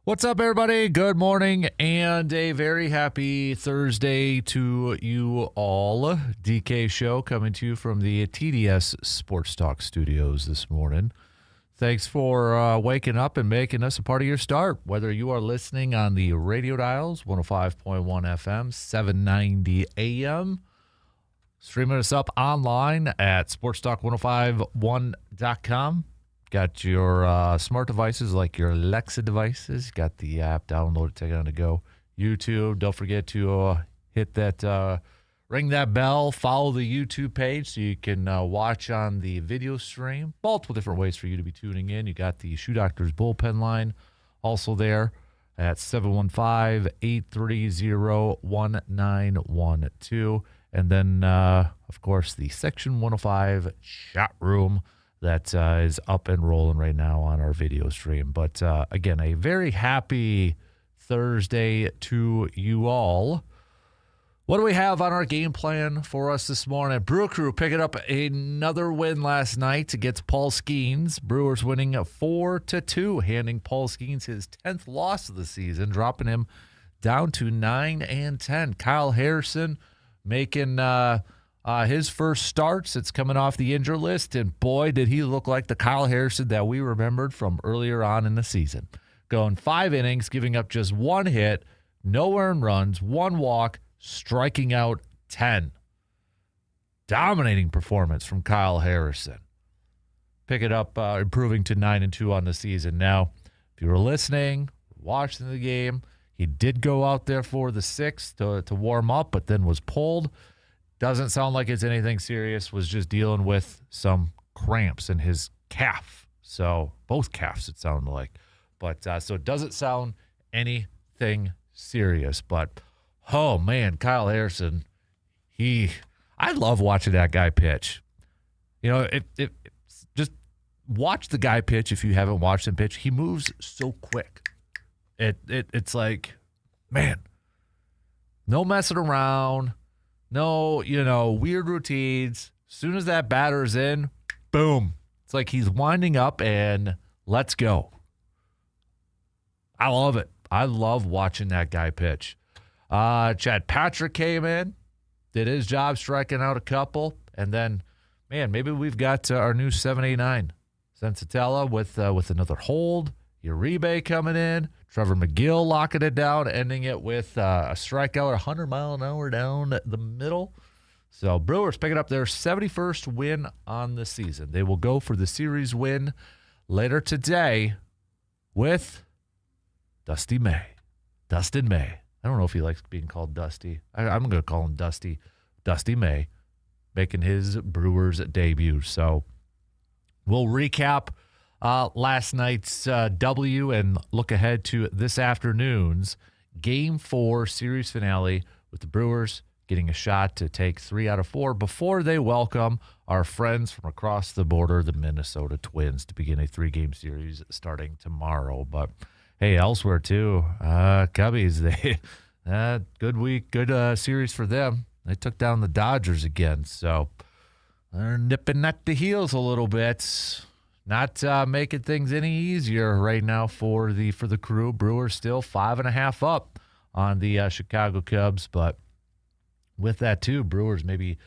What's up, everybody? Good morning and a very happy Thursday to you all. DK Show coming to you from the TDS Sports Talk studios this morning. Thanks for waking up and making us a part of your start. Whether you are listening on the radio dials, 105.1 FM, 790 AM, streaming us up online at sportstalk1051.com. Got your smart devices like your Alexa devices. Got the app downloaded, take it on the go. YouTube, don't forget to hit that, ring that bell, follow the YouTube page so you can watch on the video stream. Multiple different ways for you to be tuning in. You got the Shoe Doctors bullpen line also there at 715-830-1912. And then, of course, the Section 105 chat room that is up and rolling right now on our video stream. But again, a very happy Thursday to you all. What do we have on our game plan for us this morning? Brewer Crew picking up another win last night against Paul Skeens. Brewers winning 4-2, handing Paul Skeens his 10th loss of the season, dropping him down to 9-10. Kyle Harrison making his first starts. It's coming off the injury list, and boy, did he look like the Kyle Harrison that we remembered from earlier on in the season. Going 5 innings, giving up just 1 hit, no earned runs, 1 walk, striking out 10. Dominating performance from Kyle Harrison. Pick it up, improving to 9-2 on the season. Now, if you were listening, watching the game, he did go out there for the 6th to warm up, but then was pulled. Doesn't sound like it's anything serious. Was just dealing with some cramps in his calf. So both calves, it sounded like. But so it doesn't sound anything serious. But, oh, man, Kyle Harrison, I love watching that guy pitch. You know, just watch the guy pitch if you haven't watched him pitch. He moves so quick. It's like, man, no messing around. No, weird routines. As soon as that batter's in, boom. It's like he's winding up and let's go. I love it. I love watching that guy pitch. Chad Patrick came in, did his job striking out a couple, and then, man, maybe we've got our new 789. Sensatella with another hold. Uribe coming in. Trevor McGill locking it down, ending it with a strikeout, 100-mile-an-hour down the middle. So Brewers picking up their 71st win on the season. They will go for the series win later today with Dustin May. I don't know if he likes being called Dusty. I'm going to call him Dusty. Dusty May making his Brewers debut. So we'll recap last night's W and look ahead to this afternoon's Game 4 series finale with the Brewers getting a shot to take 3 out of 4 before they welcome our friends from across the border, the Minnesota Twins, to begin a 3-game series starting tomorrow. But, hey, elsewhere too, Cubbies, good week, good series for them. They took down the Dodgers again, so they're nipping at the heels a little bit. Not making things any easier right now for the Crew. Brewers still 5.5 up on the Chicago Cubs, but with that too, Brewers maybe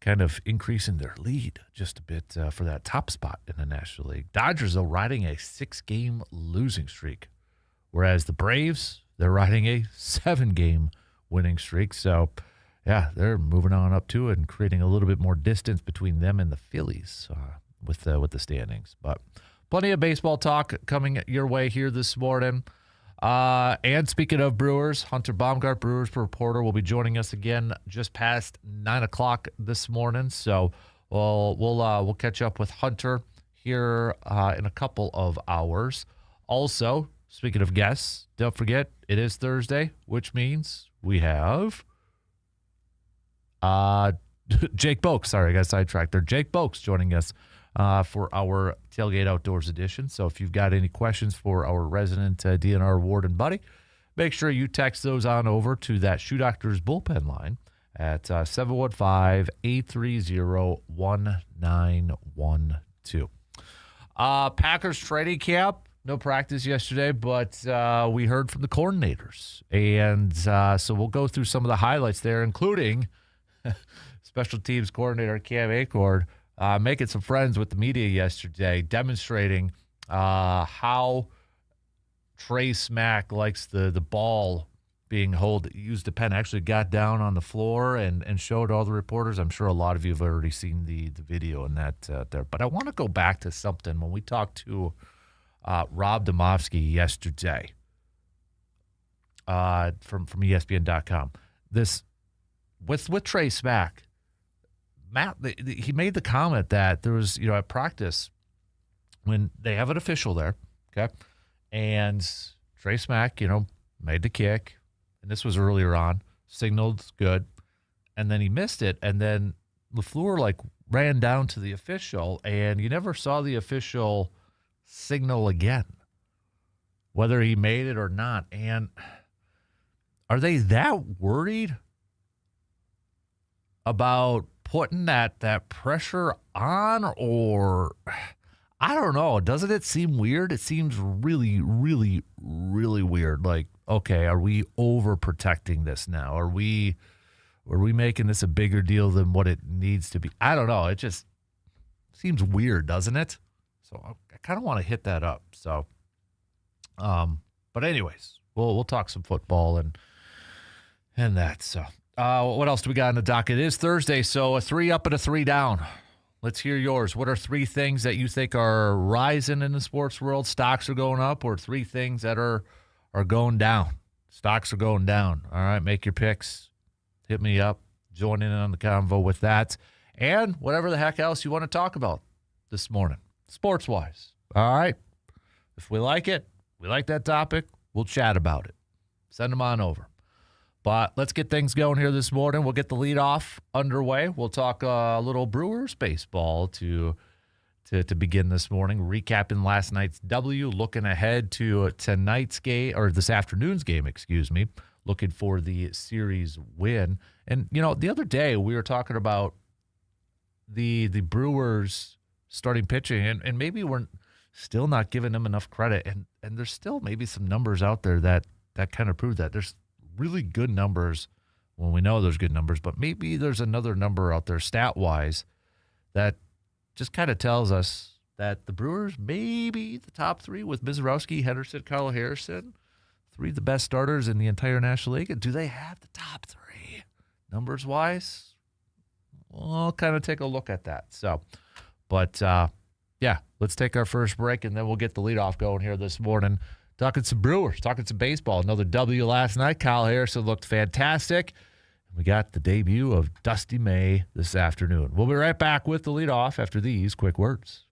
kind of increasing their lead just a bit for that top spot in the National League. Dodgers, though, riding a 6-game losing streak, whereas the Braves, they're riding a 7-game winning streak. So, yeah, they're moving on up to it and creating a little bit more distance between them and the Phillies with the standings. But plenty of baseball talk coming your way here this morning. And speaking of Brewers, Hunter Baumgardt, Brewers reporter, will be joining us again just past 9 o'clock this morning. So we'll catch up with Hunter here in a couple of hours. Also, speaking of guests, don't forget it is Thursday, which means we have Jake Boaks. Sorry, I got sidetracked there. Jake Boaks joining us for our Tailgate Outdoors edition. So if you've got any questions for our resident DNR Warden buddy, make sure you text those on over to that Shoe Doctors bullpen line at 715-830-1912. Packers training camp No practice yesterday, but we heard from the coordinators. And so we'll go through some of the highlights there, including special teams coordinator Cam Acord making some friends with the media yesterday, demonstrating how Trey Smack likes the ball being used the pen, actually got down on the floor and showed all the reporters. I'm sure a lot of you have already seen the video in that there. But I want to go back to something when we talked to Rob Domofsky yesterday from ESPN.com. This with Trey Smack, Matt, he made the comment that there was, at practice when they have an official there, okay, and Trey Smack, made the kick, and this was earlier on, signaled good, and then he missed it, and then LaFleur ran down to the official, and you never saw the official signal again, whether he made it or not. And are they that worried about putting that pressure on, or I don't know. Doesn't it seem weird? It seems really, really, really weird. Okay, are we overprotecting this now? Are we making this a bigger deal than what it needs to be? I don't know. It just seems weird, doesn't it? So I kind of want to hit that up. So, but anyways, we'll talk some football and that. So, what else do we got on the docket? It is Thursday, so a 3 up and a 3 down. Let's hear yours. What are 3 things that you think are rising in the sports world? Stocks are going up, or 3 things that are going down? Stocks are going down. All right, make your picks. Hit me up. Join in on the convo with that. And whatever the heck else you want to talk about this morning, sports-wise. All right? If we like it, we like that topic, we'll chat about it. Send them on over. But let's get things going here this morning. We'll get the leadoff underway. We'll talk a little Brewers baseball to begin this morning, recapping last night's W, looking ahead to tonight's game, or this afternoon's game, looking for the series win. And, the other day we were talking about the Brewers starting pitching, and maybe we're still not giving them enough credit. And there's still maybe some numbers out there that kind of prove that. There's really good numbers when we know there's good numbers, but maybe there's another number out there stat-wise that just kind of tells us that the Brewers may be the top 3 with Mizorowski, Henderson, Kyle Harrison, 3 of the best starters in the entire National League. And do they have the top 3 numbers-wise? We'll kind of take a look at that. So, but, yeah, let's take our first break, and then we'll get the leadoff going here this morning. Talking some Brewers, talking some baseball. Another W last night. Kyle Harrison looked fantastic. We got the debut of Dusty May this afternoon. We'll be right back with the leadoff after these quick words.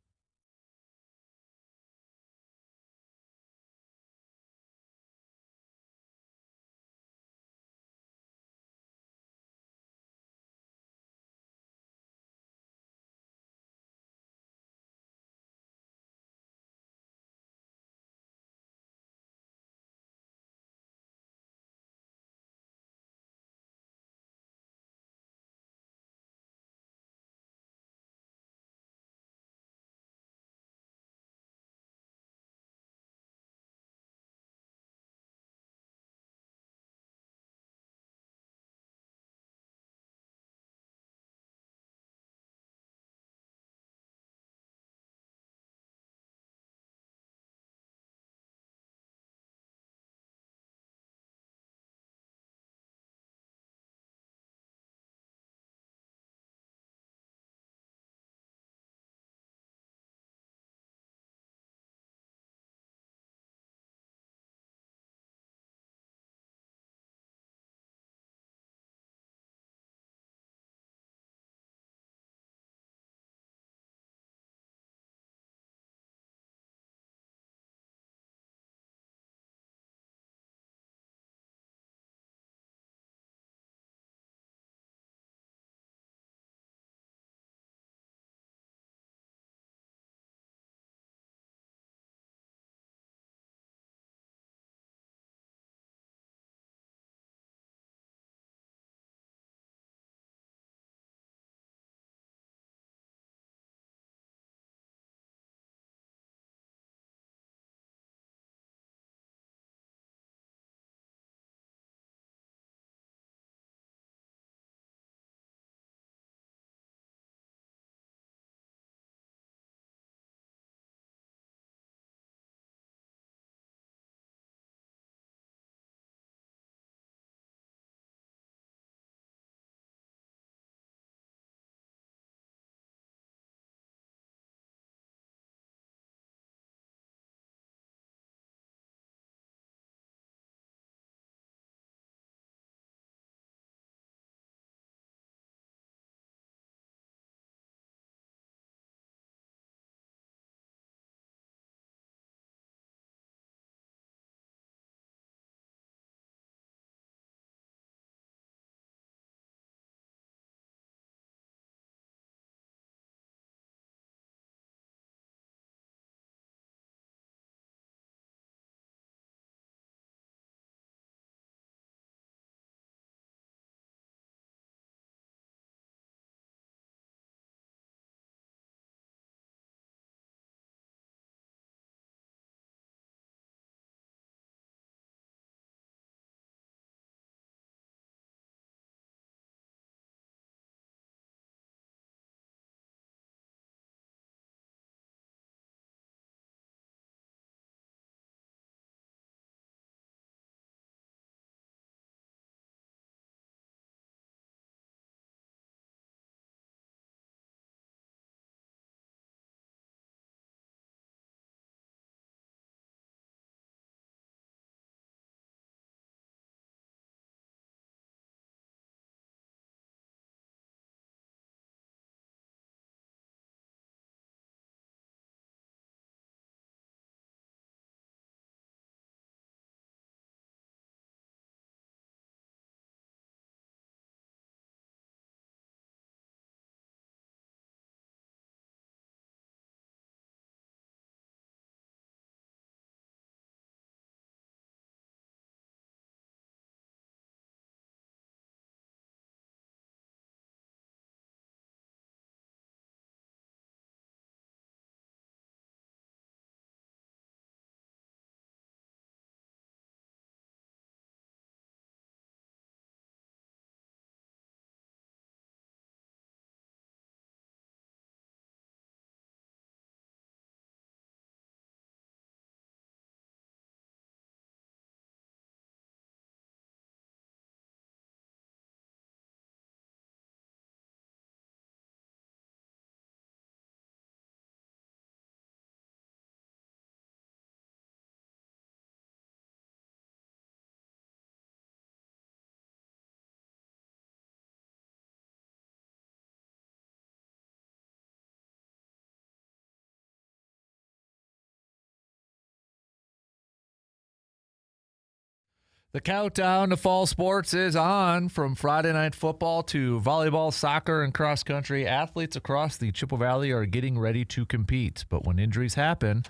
The countdown to fall sports is on. From Friday night football to volleyball, soccer, and cross country, athletes across the Chippewa Valley are getting ready to compete. But when injuries happen,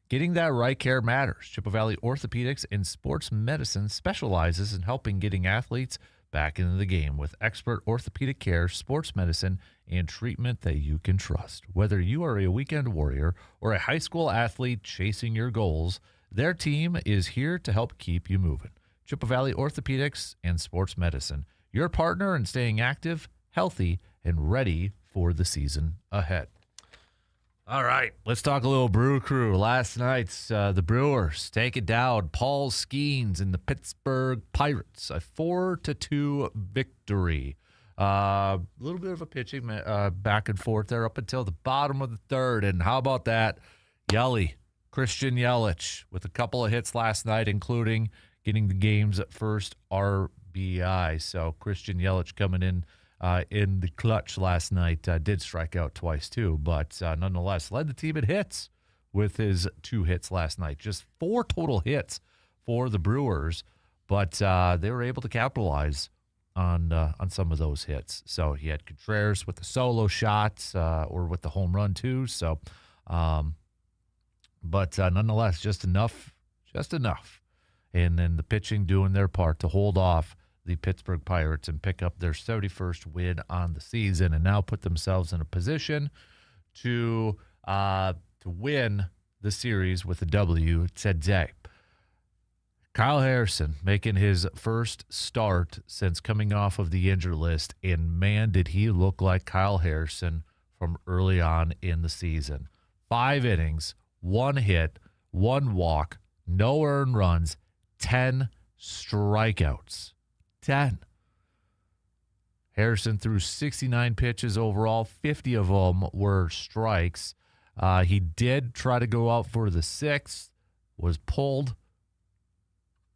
getting that right care matters. Chippewa Valley Orthopedics and Sports Medicine specializes in helping getting athletes back into the game with expert orthopedic care, sports medicine, and treatment that you can trust. Whether you are a weekend warrior or a high school athlete chasing your goals, their team is here to help keep you moving. Chippewa Valley Orthopedics and Sports Medicine, your partner in staying active, healthy, and ready for the season ahead. All right, let's talk a little Brew Crew. Last night's the Brewers take it down. Paul Skeens and the Pittsburgh Pirates, a 4-2 victory. A little bit of a pitching back and forth there up until the bottom of the third. And how about that? Christian Yelich with a couple of hits last night, including getting the game's first RBI. So Christian Yelich coming in the clutch last night. Did strike out twice too, but nonetheless led the team in hits with his 2 hits last night. Just 4 total hits for the Brewers, but they were able to capitalize on some of those hits. So he had Contreras with the solo shot or with the home run too. So, but nonetheless, just enough. And then the pitching doing their part to hold off the Pittsburgh Pirates and pick up their 71st win on the season, and now put themselves in a position to win the series with a W today. Kyle Harrison making his first start since coming off of the injured list, and man, did he look like Kyle Harrison from early on in the season. 5 innings, 1 hit, 1 walk, no earned runs, 10 strikeouts. 10. Harrison threw 69 pitches overall. 50 of them were strikes. He did try to go out for the 6th, was pulled.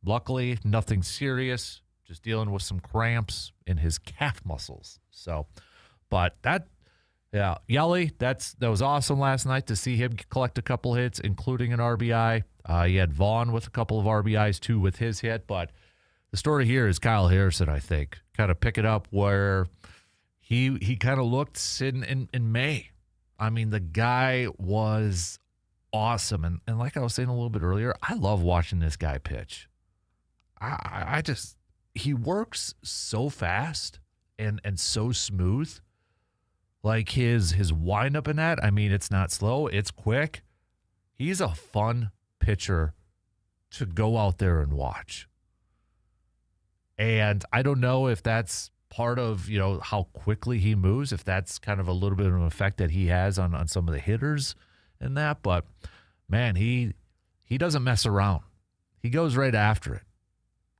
Luckily, nothing serious, just dealing with some cramps in his calf muscles. So, but Yelly, that was awesome last night to see him collect a couple hits, including an RBI. He had Vaughn with a couple of RBIs too with his hit, but the story here is Kyle Harrison, I think, kind of pick it up where he kind of looked in May. I mean, the guy was awesome. And like I was saying a little bit earlier, I love watching this guy pitch. He works so fast and so smooth. Like his windup in that, I mean, it's not slow, it's quick. He's a fun pitcher to go out there and watch. And I don't know if that's part of, how quickly he moves, if that's kind of a little bit of an effect that he has on some of the hitters and that. But, man, he doesn't mess around. He goes right after it,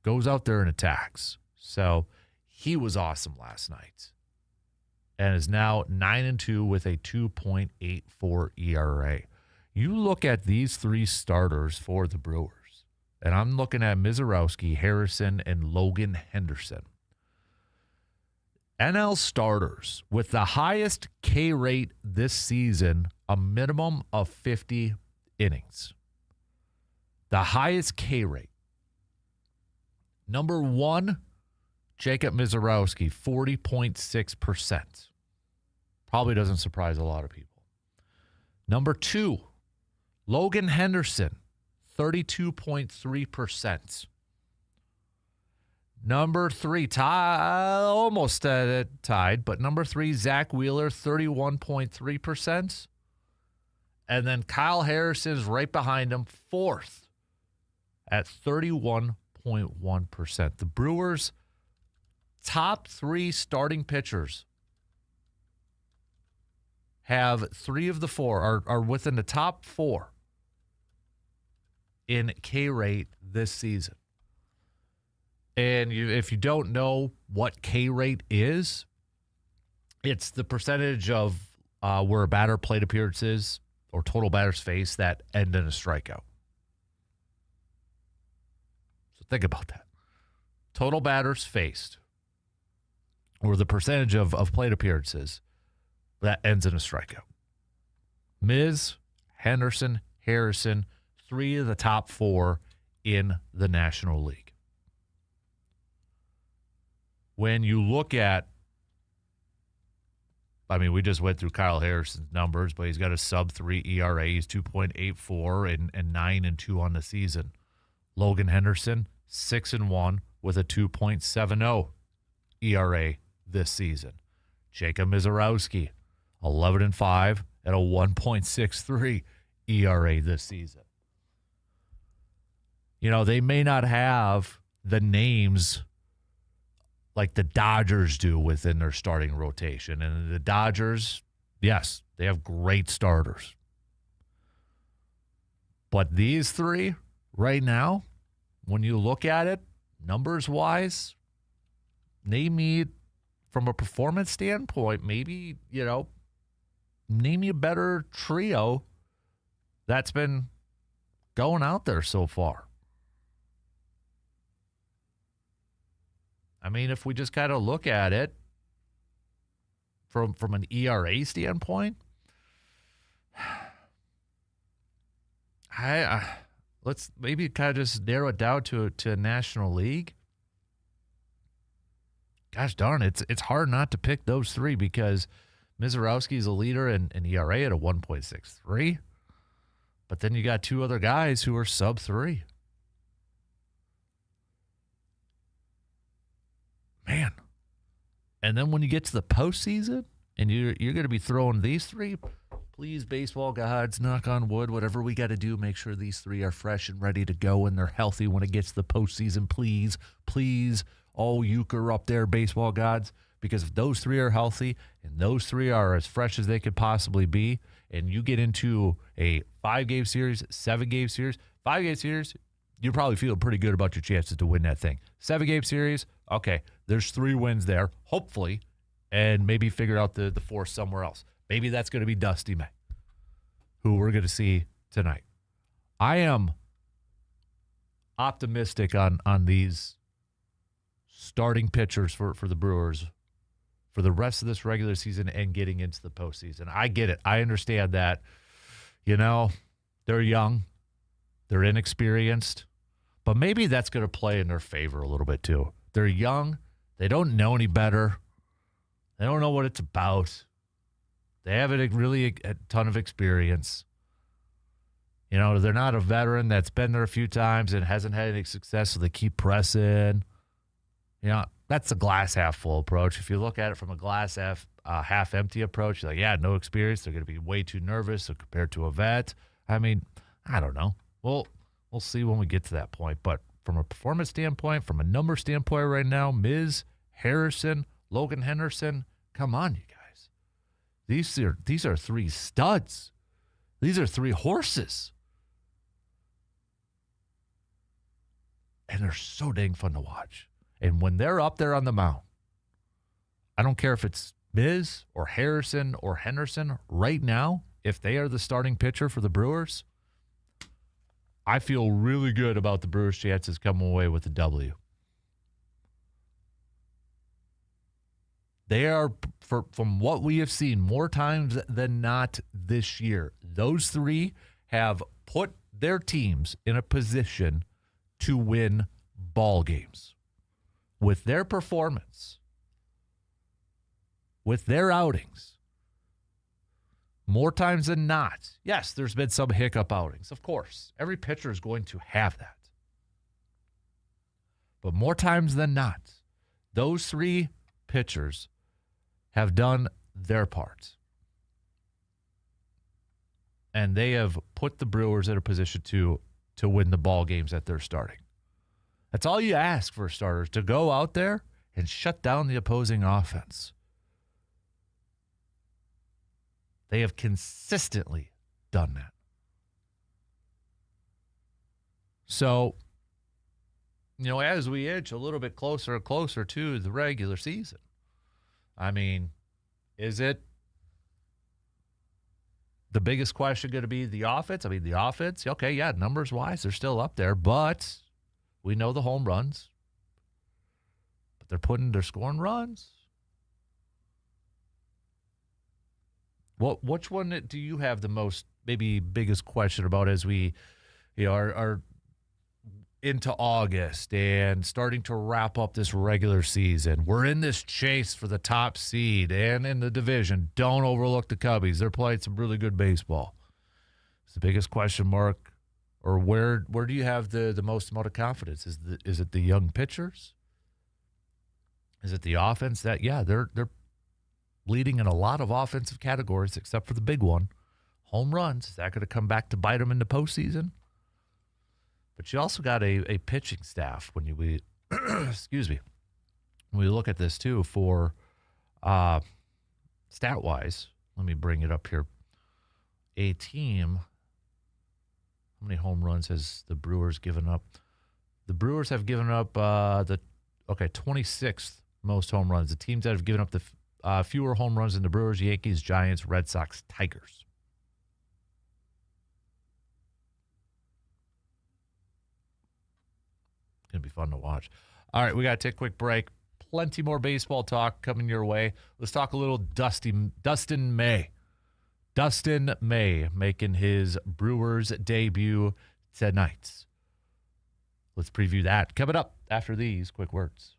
goes out there and attacks. So he was awesome last night and is now 9-2 with a 2.84 ERA. You look at these 3 starters for the Brewers, and I'm looking at Mizorowski, Harrison, and Logan Henderson. NL starters with the highest K rate this season, a minimum of 50 innings. The highest K rate. Number 1, Jacob Mizorowski, 40.6%. Probably doesn't surprise a lot of people. Number 2, Logan Henderson, 32.3%. Number 3, almost tied, but number 3, Zach Wheeler, 31.3%. And then Kyle Harrison's right behind him, 4th at 31.1%. The Brewers' top 3 starting pitchers have 3 of the 4 are within the top 4 in K rate this season. And if you don't know what K rate is, it's the percentage of where a batter plate appearances or total batters faced that end in a strikeout. So think about that. Total batters faced, or the percentage of plate appearances that ends in a strikeout. Miz, Henderson, Harrison, 3 of the top 4 in the National League. when you look at, I mean, we just went through Kyle Harrison's numbers, but he's got a sub-3 ERA. He's 2.84 and 9-2 on the season. Logan Henderson, 6-1 with a 2.70 ERA this season. Jacob Mizorowski, 11-5 at a 1.63 ERA this season. You know, they may not have the names like the Dodgers do within their starting rotation. And the Dodgers, yes, they have great starters. But these three right now, when you look at it, numbers-wise, they need, from a performance standpoint, maybe, name me a better trio that's been going out there so far. I mean, if we just kind of look at it from an ERA standpoint, let's maybe kind of just narrow it down to a National League. Gosh darn, it's hard not to pick those three because Mizorowski's a leader in ERA at a 1.63. But then you got two other guys who are sub-3. Man. And then when you get to the postseason and you're going to be throwing these three, please, baseball gods, knock on wood, whatever we got to do, make sure these three are fresh and ready to go and they're healthy when it gets to the postseason. Please, please, all euchre up there, baseball gods, because if those three are healthy and those three are as fresh as they could possibly be, and you get into a 5-game series, 7-game series, 5-game series, you're probably feeling pretty good about your chances to win that thing. 7-game series, okay, there's 3 wins there, hopefully, and maybe figure out the fourth somewhere else. Maybe that's going to be Dusty May, who we're going to see tonight. I am optimistic on these starting pitchers for the Brewers for the rest of this regular season and getting into the postseason. I get it. I understand that, they're young, they're inexperienced, but maybe that's going to play in their favor a little bit too. They're young. They don't know any better. They don't know what it's about. They haven't really a ton of experience. They're not a veteran that's been there a few times and hasn't had any success, so they keep pressing. That's the glass half full approach. If you look at it from a glass half empty approach, you're like, yeah, no experience. They're going to be way too nervous so compared to a vet. I mean, I don't know. We'll see when we get to that point. But from a performance standpoint, from a number standpoint right now, Miz, Harrison, Logan Henderson, come on, you guys. These are 3 studs. These are 3 horses. And they're so dang fun to watch. And when they're up there on the mound, I don't care if it's Miz or Harrison or Henderson right now, if they are the starting pitcher for the Brewers, I feel really good about the Brewers' chances coming away with a W. They are, from what we have seen more times than not this year, those 3 have put their teams in a position to win ball games. With their performance, with their outings, more times than not. Yes, there's been some hiccup outings, of course. Every pitcher is going to have that. But more times than not, those 3 pitchers have done their part. And they have put the Brewers in a position to win the ball games that they're starting. That's all you ask for starters, to go out there and shut down the opposing offense. They have consistently done that. So, as we inch a little bit closer and closer to the regular season, I mean, is it the biggest question going to be the offense? I mean, the offense, okay, yeah, numbers-wise, they're still up there, but we know the home runs. But they're scoring runs. Which one do you have the most, maybe biggest question about as we, are into August and starting to wrap up this regular season. We're in this chase for the top seed and in the division. Don't overlook the Cubbies. They're playing some really good baseball. It's the biggest question mark, or where do you have the most amount of confidence? Is it the young pitchers? Is it the offense? They're leading in a lot of offensive categories except for the big one, home runs. Is that going to come back to bite them in the postseason? But you also got a pitching staff when you excuse me. When we look at this too for stat wise, let me bring it up here. A team, how many home runs has the Brewers given up? The Brewers have given up 26th most home runs. The teams that have given up the fewer home runs than the Brewers, Yankees, Giants, Red Sox, Tigers. Going to be fun to watch. All right, we got to take a quick break. Plenty more baseball talk coming your way. Let's talk a little Dustin May. Dustin May making his Brewers debut tonight. Let's preview that coming up after these quick words.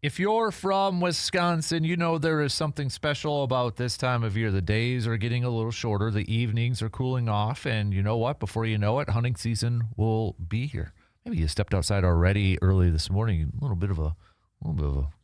If you're from Wisconsin, you know there is something special about this time of year. The days are getting a little shorter. The evenings are cooling off. And you know what? Before you know it, hunting season will be here. Maybe you stepped outside already early this morning. A little bit of a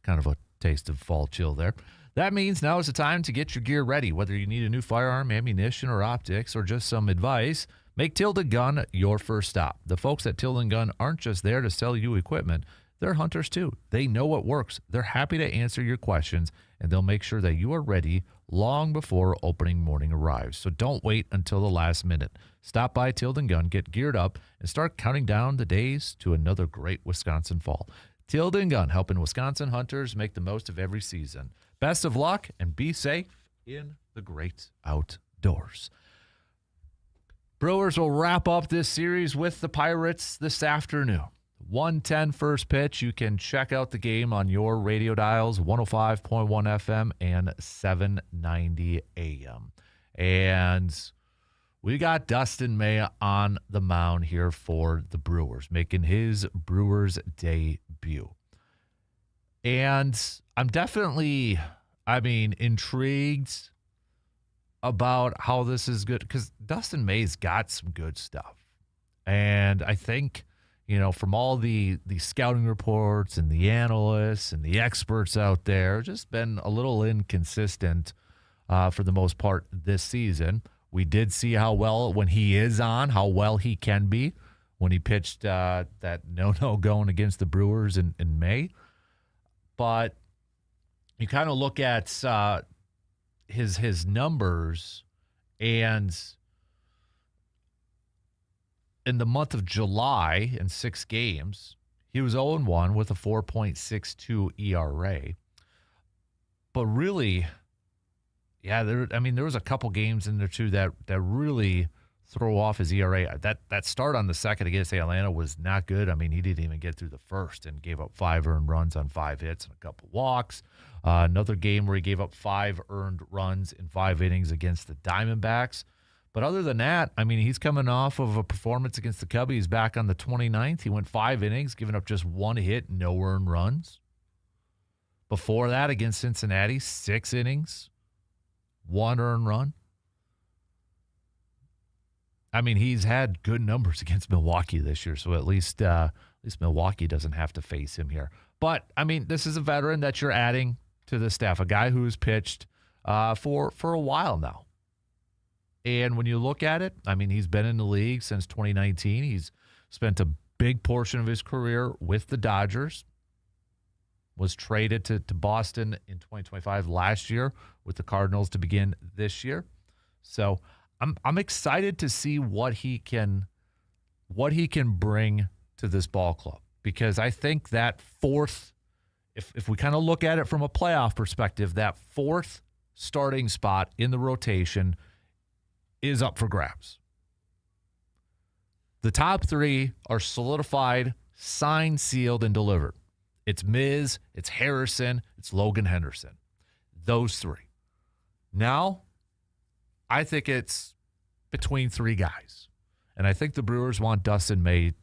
kind of a taste of fall chill there. That means now is the time to get your gear ready. Whether you need a new firearm, ammunition, or optics, or just some advice, make Tilden Gun your first stop. The folks at Tilden Gun aren't just there to sell you equipment. They're hunters too. They know what works. They're happy to answer your questions, and they'll make sure that you are ready long before opening morning arrives. So don't wait until the last minute. Stop by Tilden Gun, get geared up, and start counting down the days to another great Wisconsin fall. Tilden Gun, helping Wisconsin hunters make the most of every season. Best of luck, and be safe in the great outdoors. Brewers will wrap up this series with the Pirates this afternoon. 1:10 first pitch. You can check out the game on your radio dials, 105.1 FM and 790 AM. And we got Dustin May on the mound here for the Brewers, making his Brewers debut. And I'm definitely, intrigued about how this is good, because Dustin May's got some good stuff. And I think, from all the scouting reports and the analysts and the experts out there, just been a little inconsistent for the most part this season. We did see how well, when he is on, how well he can be when he pitched that no-no going against the Brewers in May. But you kind of look at his numbers, and in the month of July, in 6 games, he was 0-1 with a 4.62 ERA. But really, there was a couple games in there too that really throw off his ERA. That start on the second against Atlanta was not good. He didn't even get through the first and gave up 5 earned runs on 5 hits and a couple walks. Another game where he gave up 5 earned runs in 5 innings against the Diamondbacks. But other than that, he's coming off of a performance against the Cubbies back on the 29th. He went 5 innings, giving up just 1 hit, no earned runs. Before that, against Cincinnati, 6 innings, 1 earned run. He's had good numbers against Milwaukee this year, so at least Milwaukee doesn't have to face him here. But, this is a veteran that you're adding to the staff, a guy who's pitched for a while now. And when you look at it, he's been in the league since 2019. He's spent a big portion of his career with the Dodgers, was traded to Boston in 2025 last year with the Cardinals to begin this year. So I'm excited to see what he can bring to this ball club, because I think that fourth, if we kind of look at it from a playoff perspective, that fourth starting spot in the rotation is up for grabs. The top 3 are solidified, signed, sealed, and delivered. It's Miz, it's Harrison, it's Logan Henderson. Those 3. Now, I think it's between 3 guys. And I think the Brewers want Dustin May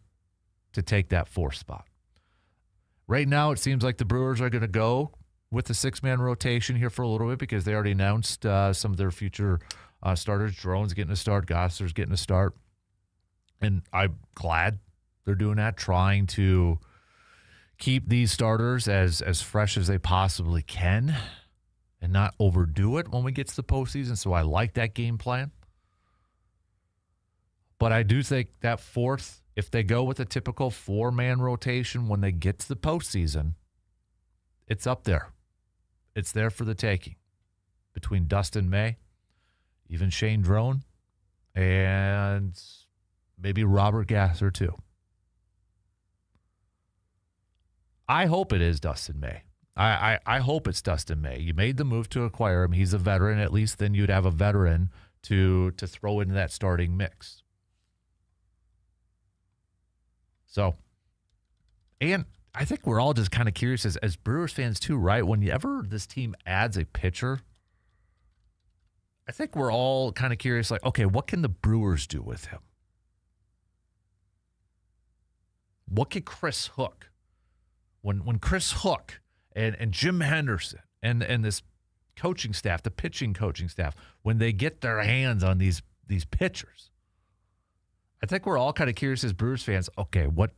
to take that 4th spot. Right now, it seems like the Brewers are going to go with the 6-man rotation here for a little bit, because they already announced some of their future starters. Drone's getting a start. Gosser's getting a start. And I'm glad they're doing that, trying to keep these starters as fresh as they possibly can and not overdo it when we get to the postseason. So I like that game plan. But I do think that 4th, if they go with a typical 4-man rotation when they get to the postseason, it's up there. It's there for the taking between Dustin May, even Shane Drone, and maybe Robert Gasser too. I hope it is Dustin May. I hope it's Dustin May. You made the move to acquire him. He's a veteran. At least then you'd have a veteran to throw into that starting mix. So, and I think we're all just kind of curious as Brewers fans too, right? Whenever this team adds a pitcher, I think we're all kind of curious, like, okay, what can the Brewers do with him? What could Chris Hook, when Chris Hook and Jim Henderson and this coaching staff, the pitching coaching staff, when they get their hands on these pitchers. I think we're all kind of curious as Brewers fans, okay, what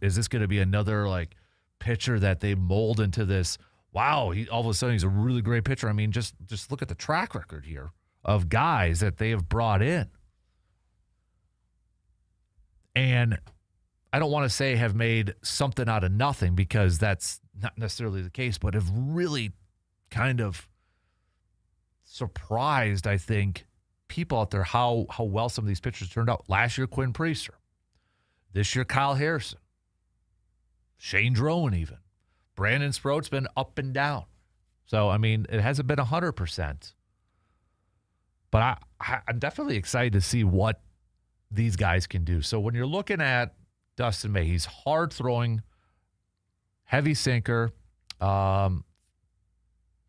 is this going to be another like pitcher that they mold into this, wow, all of a sudden he's a really great pitcher. I mean, just look at the track record here of guys that they have brought in. And I don't want to say have made something out of nothing because that's not necessarily the case, but have really kind of surprised, I think, people out there how well some of these pitchers turned out. Last year, Quinn Priester. This year, Kyle Harrison. Shane Drowan even. Brandon Sproat's been up and down. So, I mean, it hasn't been 100%. But I'm definitely excited to see what these guys can do. So when you're looking at Dustin May, he's hard throwing, heavy sinker, got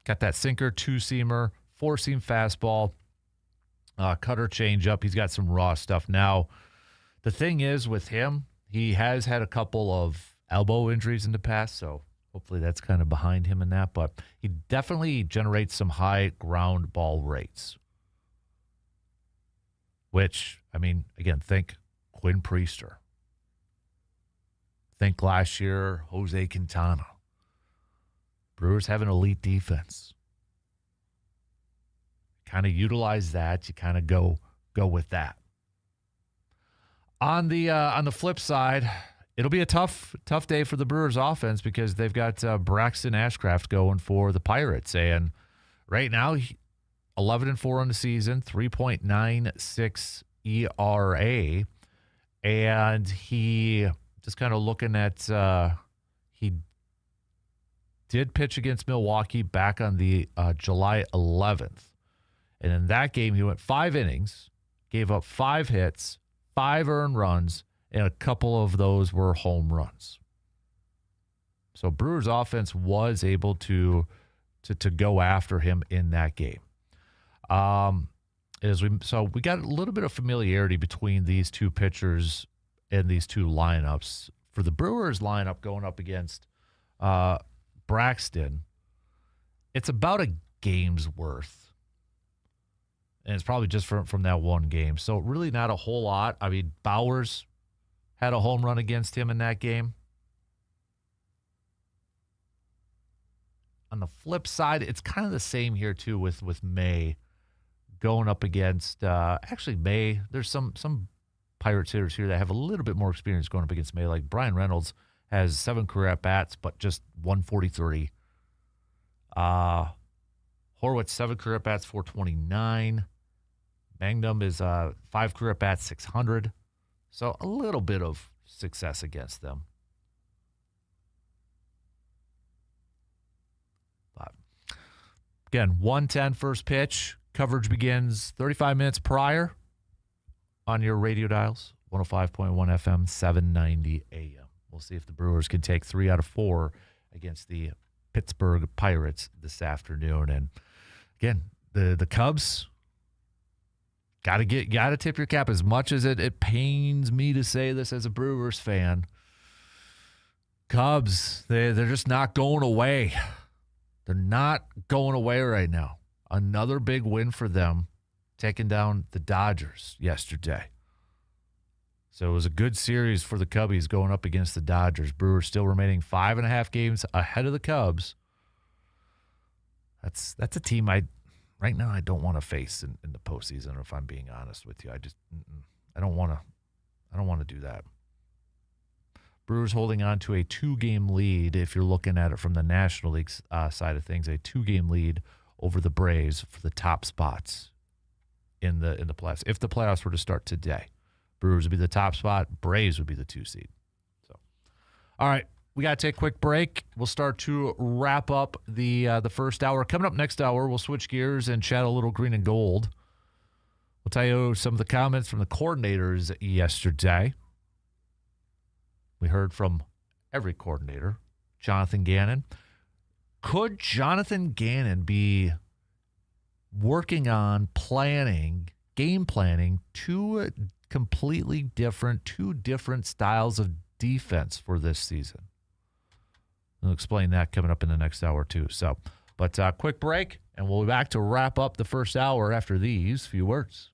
that sinker, two-seamer, four-seam fastball, cutter changeup. He's got some raw stuff. Now, the thing is with him, he has had a couple of elbow injuries in the past, so hopefully that's kind of behind him in that. But he definitely generates some high ground ball rates, which, I mean, again, think Quinn Priester. Think last year, Jose Quintana. Brewers have an elite defense. Kind of utilize that. You kind of go with that. On the flip side, it'll be a tough day for the Brewers offense because they've got Braxton Ashcraft going for the Pirates. And right now, 11-4 on the season, 3.96 ERA. And he, just kind of looking at, he did pitch against Milwaukee back on the July 11th. And in that game, he went 5 innings, gave up 5 hits, 5 earned runs, and a couple of those were home runs. So Brewers offense was able to go after him in that game. So we got a little bit of familiarity between these two pitchers and these two lineups. For the Brewers lineup going up against Braxton, it's about a game's worth. And it's probably just from that one game. So really not a whole lot. I mean, Bowers had a home run against him in that game. On the flip side, it's kind of the same here too with May going up against actually May. There's some Pirates hitters here that have a little bit more experience going up against May. Like Brian Reynolds has 7 career at-bats, but just 143. Horwitz, 7 career at-bats, 429. Mangum is 5 career at-bats, 600. So a little bit of success against them. But again, 1:10 first pitch. Coverage begins 35 minutes prior on your radio dials. 105.1 FM, 790 AM. We'll see if the Brewers can take 3 out of 4 against the Pittsburgh Pirates this afternoon. And again, the Cubs, got to tip your cap. As much as it pains me to say this as a Brewers fan, Cubs, they're just not going away. They're not going away right now. Another big win for them, taking down the Dodgers yesterday. So it was a good series for the Cubbies going up against the Dodgers. Brewers still remaining 5.5 games ahead of the Cubs. That's a team right now I don't want to face in the postseason. If I'm being honest with you, I don't want to do that. Brewers holding on to a 2-game lead. If you're looking at it from the National League side of things, a 2-game lead over the Braves for the top spots in the playoffs. If the playoffs were to start today, Brewers would be the top spot. Braves would be the 2 seed. So, all right, we got to take a quick break. We'll start to wrap up the first hour. Coming up next hour, we'll switch gears and chat a little green and gold. We'll tell you some of the comments from the coordinators yesterday. We heard from every coordinator. Jonathan Gannon. Could Jonathan Gannon be working on game planning two different styles of defense for this season? I'll explain that coming up in the next hour, too. So, but quick break, and we'll be back to wrap up the first hour after these few words.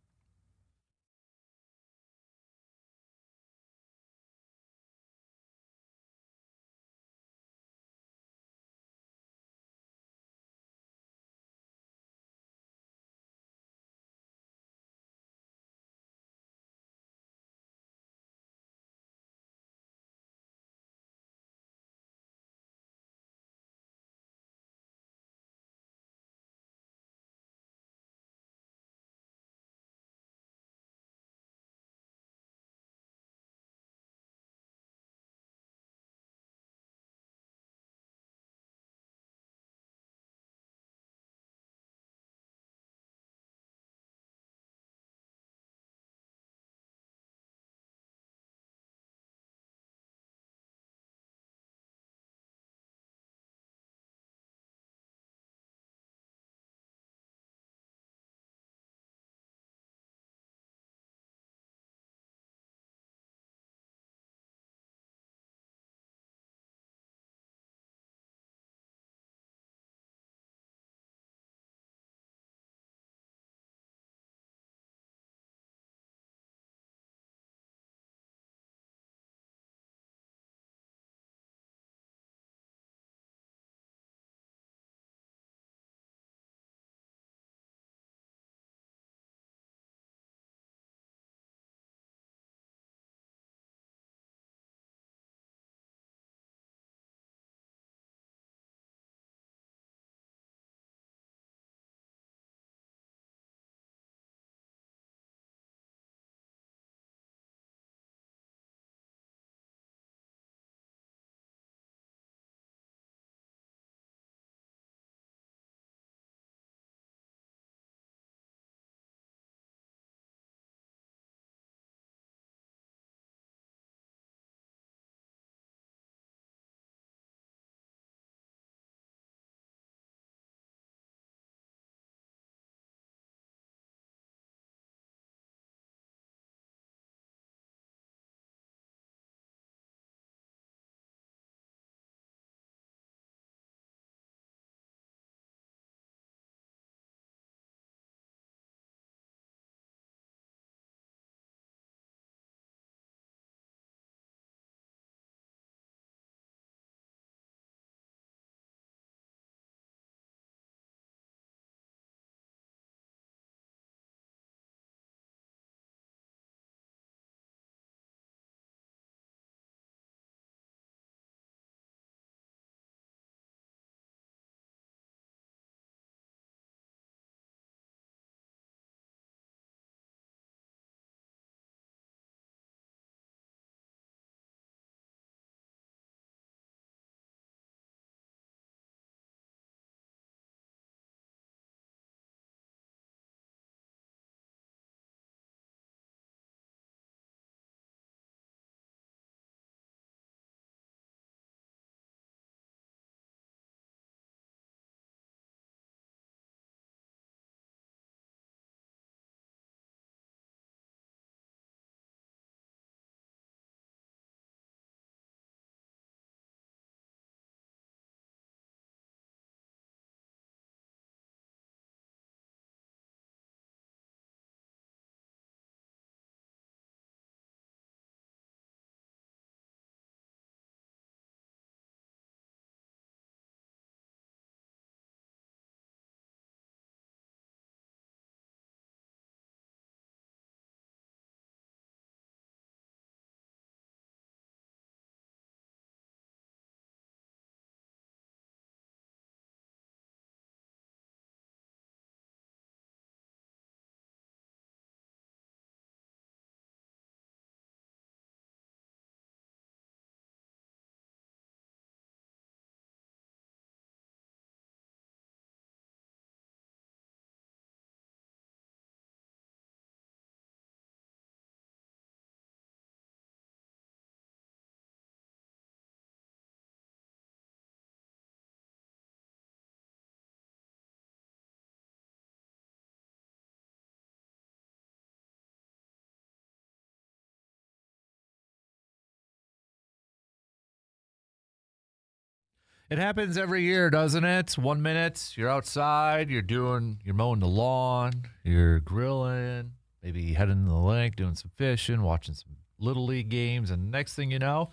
It happens every year, doesn't it? 1 minute, you're outside, you're mowing the lawn, you're grilling, maybe heading to the lake, doing some fishing, watching some Little League games, and next thing you know,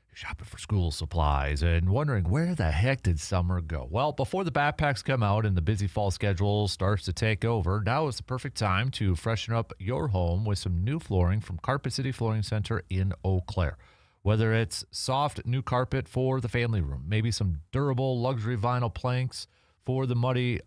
you're shopping for school supplies and wondering where the heck did summer go? Well, before the backpacks come out and the busy fall schedule starts to take over, now is the perfect time to freshen up your home with some new flooring from Carpet City Flooring Center in Eau Claire. Whether it's soft new carpet for the family room, maybe some durable luxury vinyl planks for the muddy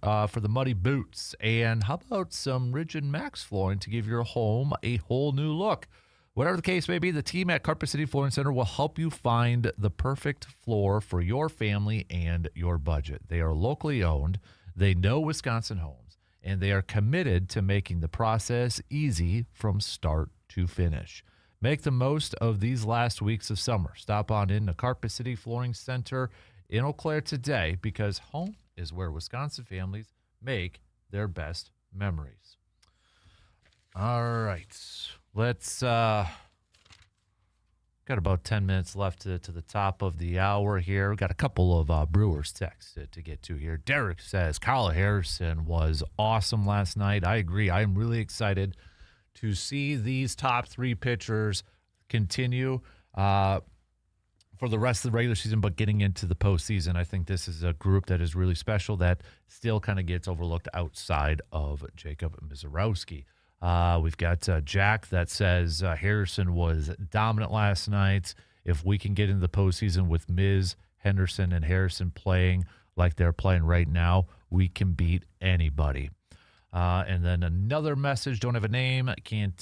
boots, and how about some rigid max flooring to give your home a whole new look? Whatever the case may be, the team at Carpet City Flooring Center will help you find the perfect floor for your family and your budget. They are locally owned, they know Wisconsin homes, and they are committed to making the process easy from start to finish. Make the most of these last weeks of summer. Stop on in to Carpet City Flooring Center in Eau Claire today, because home is where Wisconsin families make their best memories. All right. Let's got about 10 minutes left to the top of the hour here. We've got a couple of Brewers texts to get to here. Derek says Kyle Harrison was awesome last night. I agree. I am really excited to see these top three pitchers continue for the rest of the regular season, but getting into the postseason. I think this is a group that is really special that still kind of gets overlooked outside of Jacob Misiorowski. We've got Jack that says Harrison was dominant last night. If we can get into the postseason with Miz, Henderson, and Harrison playing like they're playing right now, we can beat anybody. And then another message, don't have a name, can't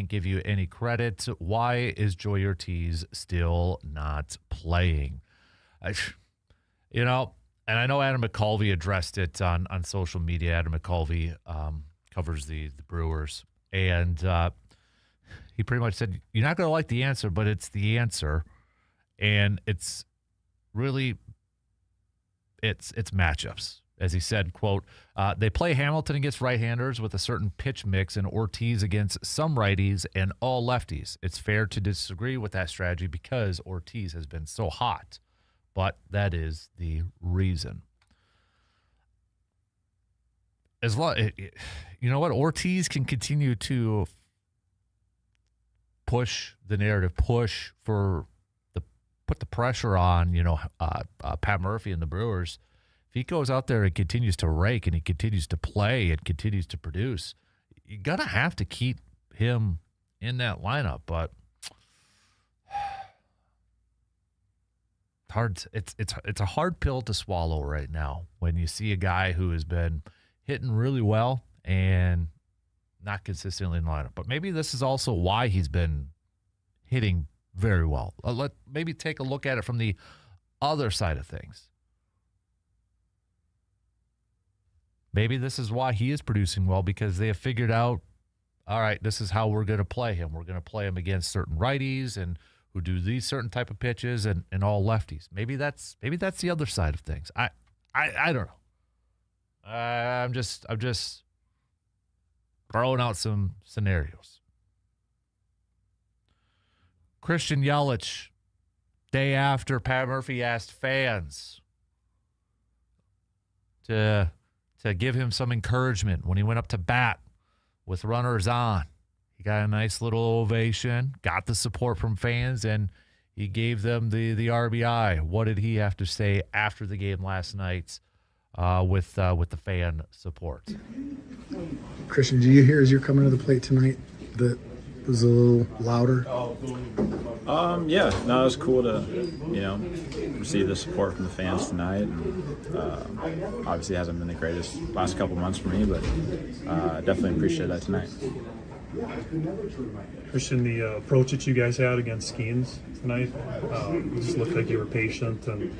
give you any credit. Why is Joey Ortiz still not playing? And I know Adam McCulvey addressed it on social media. Adam McCulvey covers the Brewers, and he pretty much said, you're not going to like the answer, but it's the answer. And it's really, it's matchups. As he said, quote, they play Hamilton against right-handers with a certain pitch mix and Ortiz against some righties and all lefties. It's fair to disagree with that strategy because Ortiz has been so hot, but that is the reason. You know what? Ortiz can continue to push the narrative, put the pressure on, Pat Murphy and the Brewers. If he goes out there and continues to rake and he continues to play and continues to produce, you're going to have to keep him in that lineup. But it's a hard pill to swallow right now when you see a guy who has been hitting really well and not consistently in the lineup. But maybe this is also why he's been hitting very well. Maybe take a look at it from the other side of things. Maybe this is why he is producing well, because they have figured out, all right, this is how we're going to play him. We're going to play him against certain righties and who do these certain type of pitches and all lefties. Maybe that's the other side of things. I don't know. I'm just throwing out some scenarios. Christian Yelich, day after Pat Murphy asked fans to give him some encouragement when he went up to bat with runners on. He got a nice little ovation, got the support from fans, and he gave them the RBI. What did he have to say after the game last night with the fan support? Christian, do you hear as you're coming to the plate tonight that it was a little louder? Yeah, no, it was cool to, receive the support from the fans tonight. And, obviously it hasn't been the greatest last couple months for me, but definitely appreciate that tonight. Christian, the approach that you guys had against Skeens tonight, it just looked like you were patient and,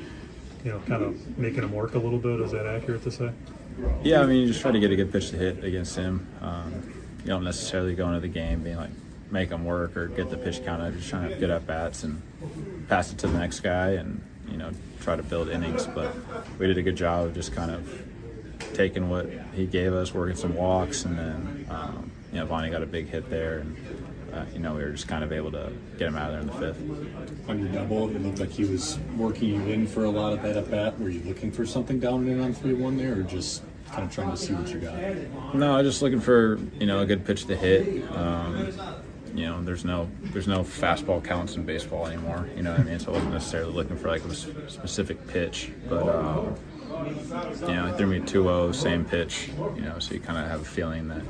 kind of making him work a little bit. Is that accurate to say? Yeah, you just try to get a good pitch to hit against him. You don't necessarily go into the game being like, make them work or get the pitch count. Just trying to have good at-bats and pass it to the next guy and, try to build innings. But we did a good job of just kind of taking what he gave us, working some walks, and then, Vonnie got a big hit there. And we were just kind of able to get him out of there in the fifth. On your double, it looked like he was working you in for a lot of that at bat. Were you looking for something down and in on 3-1 there, or just kind of trying to see what you got? No, just looking for a good pitch to hit. There's no fastball counts in baseball anymore. You know what I mean? So I wasn't necessarily looking for like a specific pitch, but he threw me 2-0, same pitch. So you kind of have a feeling that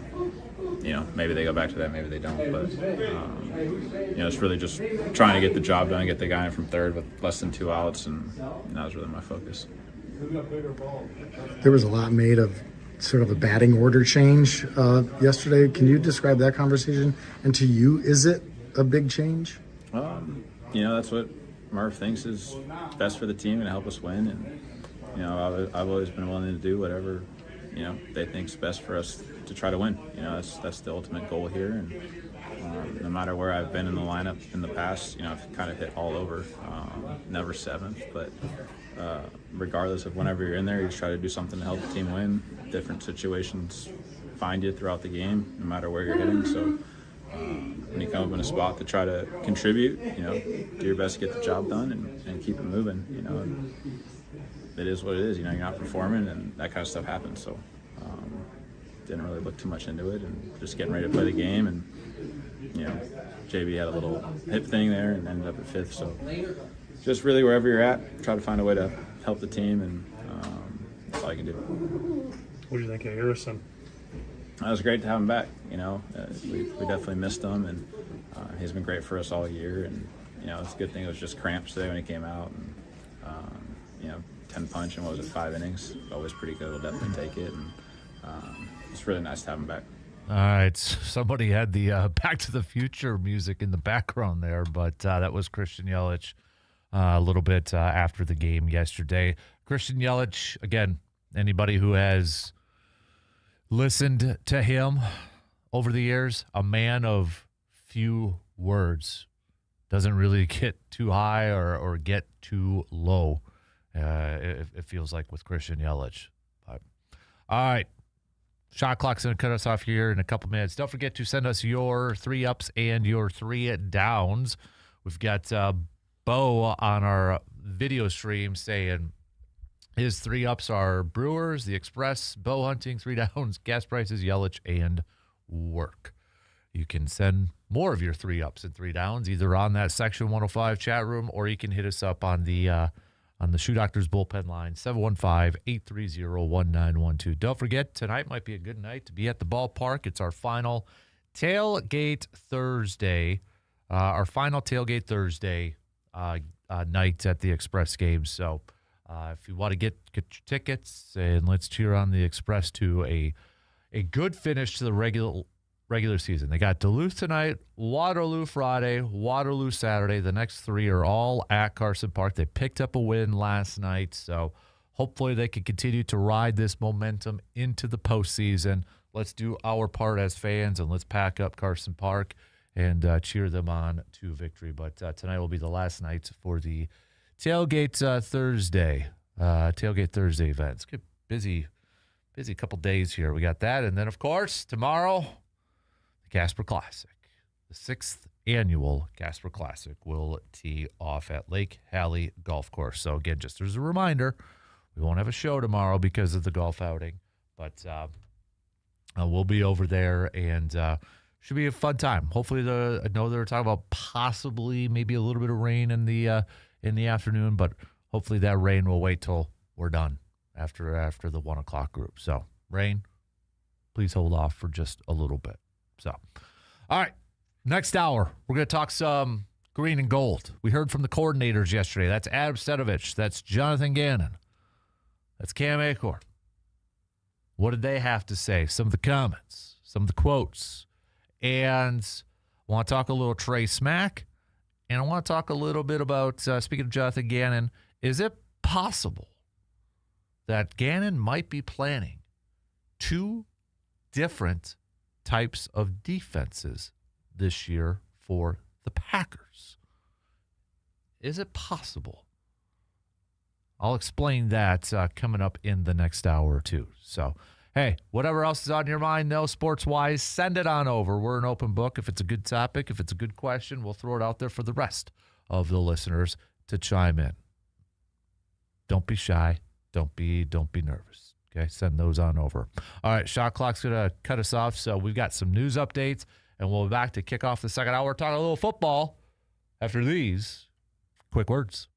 maybe they go back to that, maybe they don't. But it's really just trying to get the job done, get the guy in from third with less than 2 outs, and that was really my focus. There was a lot made of sort of a batting order change yesterday. Can you describe that conversation? And to you, is it a big change? That's what Murph thinks is best for the team and to help us win. And I've always been willing to do whatever they think's best for us to try to win. That's the ultimate goal here. And no matter where I've been in the lineup in the past, I've kind of hit all over. Never seventh, but regardless of whenever you're in there, you just try to do something to help the team win. Different situations find you throughout the game, no matter where you're hitting. So when you come up in a spot to try to contribute, do your best to get the job done and keep it moving. It is what it is. You're not performing, and that kind of stuff happens. So didn't really look too much into it, and just getting ready to play the game. And JB had a little hip thing there and ended up at fifth. So just really wherever you're at, try to find a way to help the team, and that's all you can do. What do you think of Harrison? It was great to have him back. We definitely missed him, and he's been great for us all year. And it's a good thing it was just cramps today when he came out. And 10 punch and 5 innings. Always pretty good. We'll definitely take it. And it's really nice to have him back. All right. Somebody had the Back to the Future music in the background there, but that was Christian Yelich a little bit after the game yesterday. Christian Yelich, again, anybody who has listened to him over the years, a man of few words, doesn't really get too high or get too low. It feels like with Christian Yelich. But, all right. Shot clock's going to cut us off here in a couple minutes. Don't forget to send us your 3-ups and your 3-downs. We've got Bo on our video stream saying his 3-ups are Brewers, the Express, bow hunting, 3 downs, gas prices, Yelich, and work. You can send more of your 3-ups and 3 downs either on that Section 105 chat room, or you can hit us up on the Shoe Doctors bullpen line, 715-830-1912. Don't forget, tonight might be a good night to be at the ballpark. It's our final Tailgate Thursday. Night at the Express game. So if you want to get your tickets, and let's cheer on the Express to a good finish to the regular season. They got Duluth tonight, Waterloo Friday, Waterloo Saturday. The next 3 are all at Carson Park. They picked up a win last night, so hopefully they can continue to ride this momentum into the postseason. Let's do our part as fans, and let's pack up Carson Park and cheer them on to victory. But tonight will be the last night for the Tailgate Thursday event. It's a busy couple days here. We got that, and then, of course, tomorrow, the Kasper Classic. The 6th annual Kasper Classic will tee off at Lake Hallie Golf Course. So, again, just as a reminder, we won't have a show tomorrow because of the golf outing, but we'll be over there, and should be a fun time. Hopefully, I know they were talking about possibly maybe a little bit of rain in the afternoon, but hopefully that rain will wait till we're done after the 1 o'clock group. So, rain, please hold off for just a little bit. So, all right, next hour, we're going to talk some green and gold. We heard from the coordinators yesterday. That's Adam Stetovich. That's Jonathan Gannon. That's Cam Acorn. What did they have to say? Some of the comments, some of the quotes. And I want to talk a little Trey Smack. And I want to talk a little bit about, speaking of Jonathan Gannon, is it possible that Gannon might be planning 2 different types of defenses this year for the Packers? Is it possible? I'll explain that coming up in the next hour or two. So Hey, whatever else is on your mind, though, sports-wise, send it on over. We're an open book. If it's a good topic, if it's a good question, we'll throw it out there for the rest of the listeners to chime in. Don't be shy. Don't be nervous. Okay, send those on over. All right, shot clock's going to cut us off, so we've got some news updates, and we'll be back to kick off the second hour talking a little football after these quick words.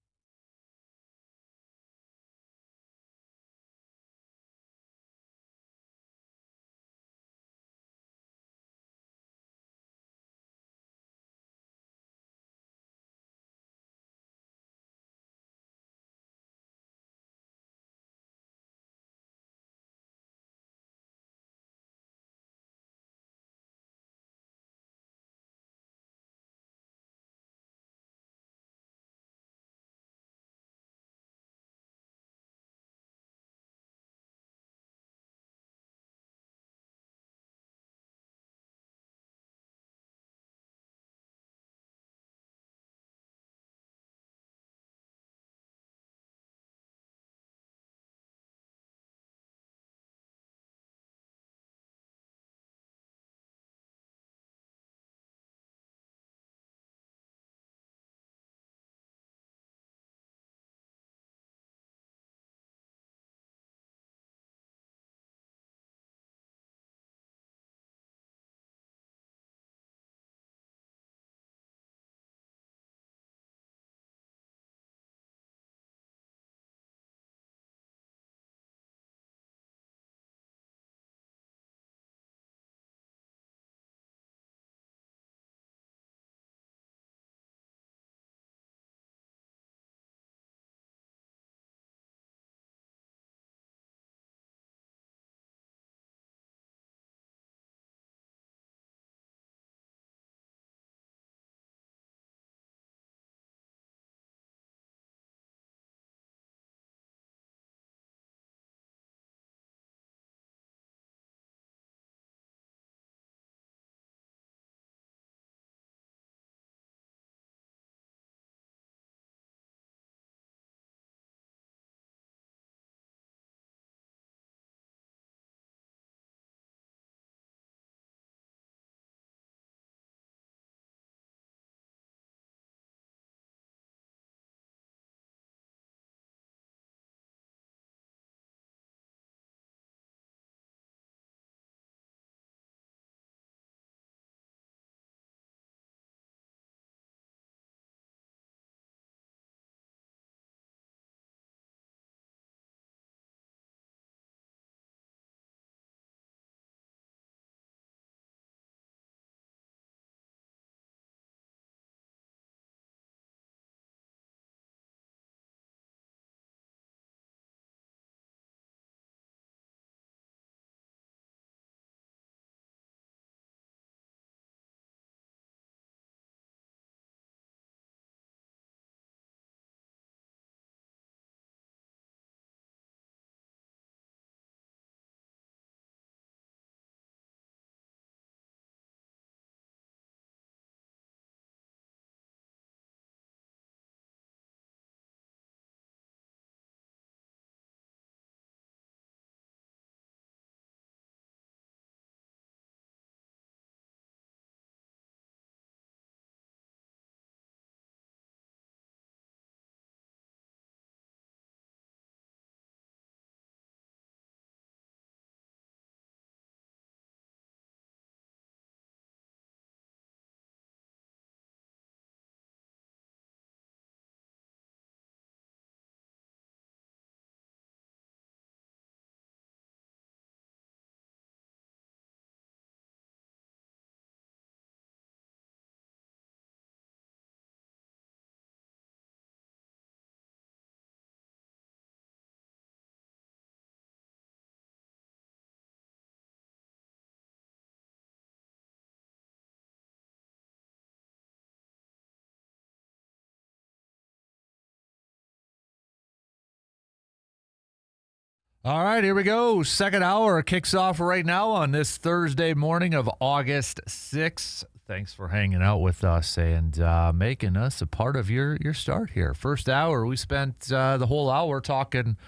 All right, here we go. Second hour kicks off right now on this Thursday morning of August 6th. Thanks for hanging out with us and making us a part of your start here. First hour, we spent the whole hour talking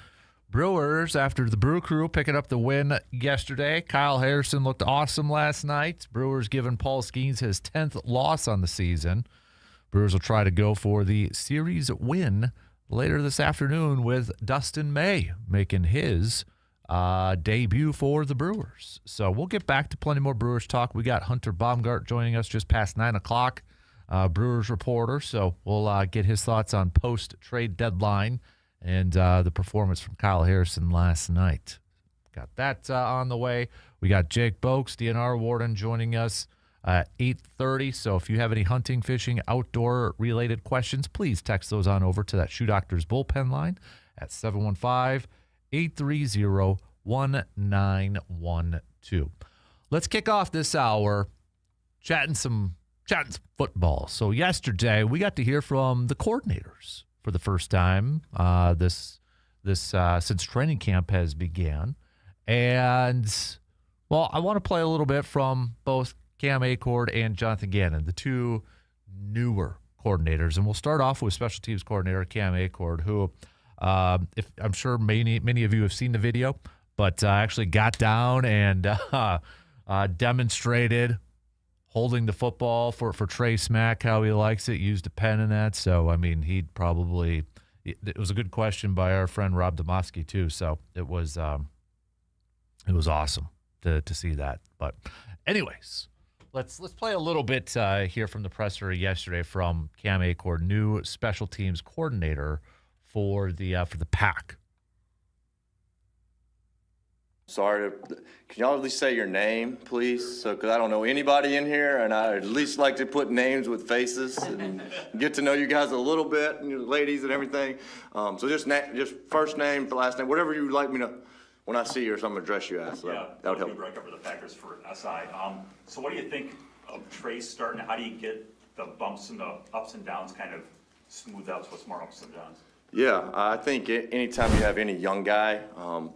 Brewers, after the Brew Crew picking up the win yesterday. Kyle Harrison looked awesome last night. Brewers giving Paul Skeens his 10th loss on the season. Brewers will try to go for the series win later this afternoon with Dustin May making his debut for the Brewers. So we'll get back to plenty more Brewers talk. We got Hunter Baumgardt joining us just past 9 o'clock, Brewers reporter. So we'll get his thoughts on post-trade deadline and the performance from Kyle Harrison last night. Got that on the way. We got Jake Boakes, DNR warden, joining us at 8:30. So if you have any hunting, fishing, outdoor-related questions, please text those on over to that Shoe Doctor's bullpen line at 715-830-1912. Let's kick off this hour chatting some football. So yesterday we got to hear from the coordinators for the first time this since training camp has began. And, well, I want to play a little bit from both Cam Acord and Jonathan Gannon, the two newer coordinators. And we'll start off with special teams coordinator Cam Acord, who if I'm sure many of you have seen the video, but actually got down and demonstrated holding the football for Trey Smack, how he likes it, used a pen in that. So, I mean, it was a good question by our friend Rob Domofsky, too. So it was awesome to see that. But anyways, let's play a little bit here from the presser yesterday from Cam Acord, new special teams coordinator for the Pack. Sorry, can y'all at least say your name, please? So, because I don't know anybody in here, and I at least like to put names with faces and get to know you guys a little bit, and you ladies and everything. So just first name, last name, whatever you like me to, when I see you or something, address you as. So that would help. Right over the Packers for SI. So what do you think of Trey starting? How do you get the bumps and the ups and downs kind of smooth out so it's more ups and downs? Yeah, I think anytime you have any young guy,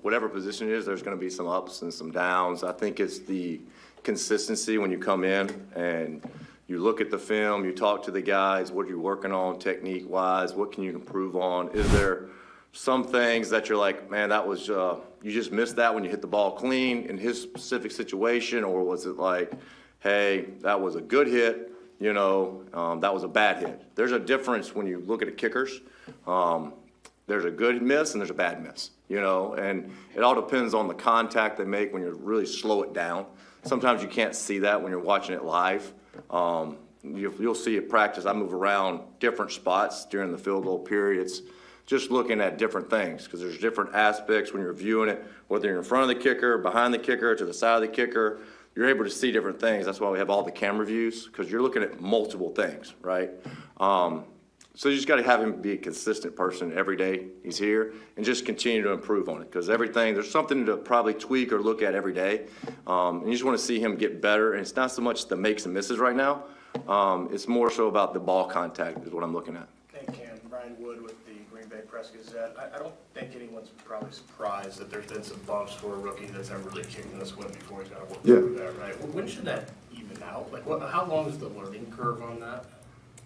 whatever position it is, there's going to be some ups and some downs. I think it's the consistency when you come in and you look at the film, you talk to the guys, what are you working on technique-wise, what can you improve on? Is there some things that you're like, man, that was, you just missed that when you hit the ball clean in his specific situation, or was it like, hey, that was a good hit, that was a bad hit? There's a difference when you look at the kickers. There's a good miss and there's a bad miss, and it all depends on the contact they make when you really slow it down. Sometimes you can't see that when you're watching it live. You'll see at practice, I move around different spots during the field goal period. It's just looking at different things because there's different aspects when you're viewing it, whether you're in front of the kicker, behind the kicker, to the side of the kicker. You're able to see different things. That's why we have all the camera views, because you're looking at multiple things, right? So you just got to have him be a consistent person every day he's here and just continue to improve on it, because there's something to probably tweak or look at every day. And you just want to see him get better. And it's not so much the makes and misses right now. It's more so about the ball contact is what I'm looking at. Thank Cam. Brian Wood with the Green Bay Press-Gazette. I don't think anyone's probably surprised that there's been some bumps for a rookie that's never really kicked in this win before. He's got to work through that, right? When should that even out? How long is the learning curve on that?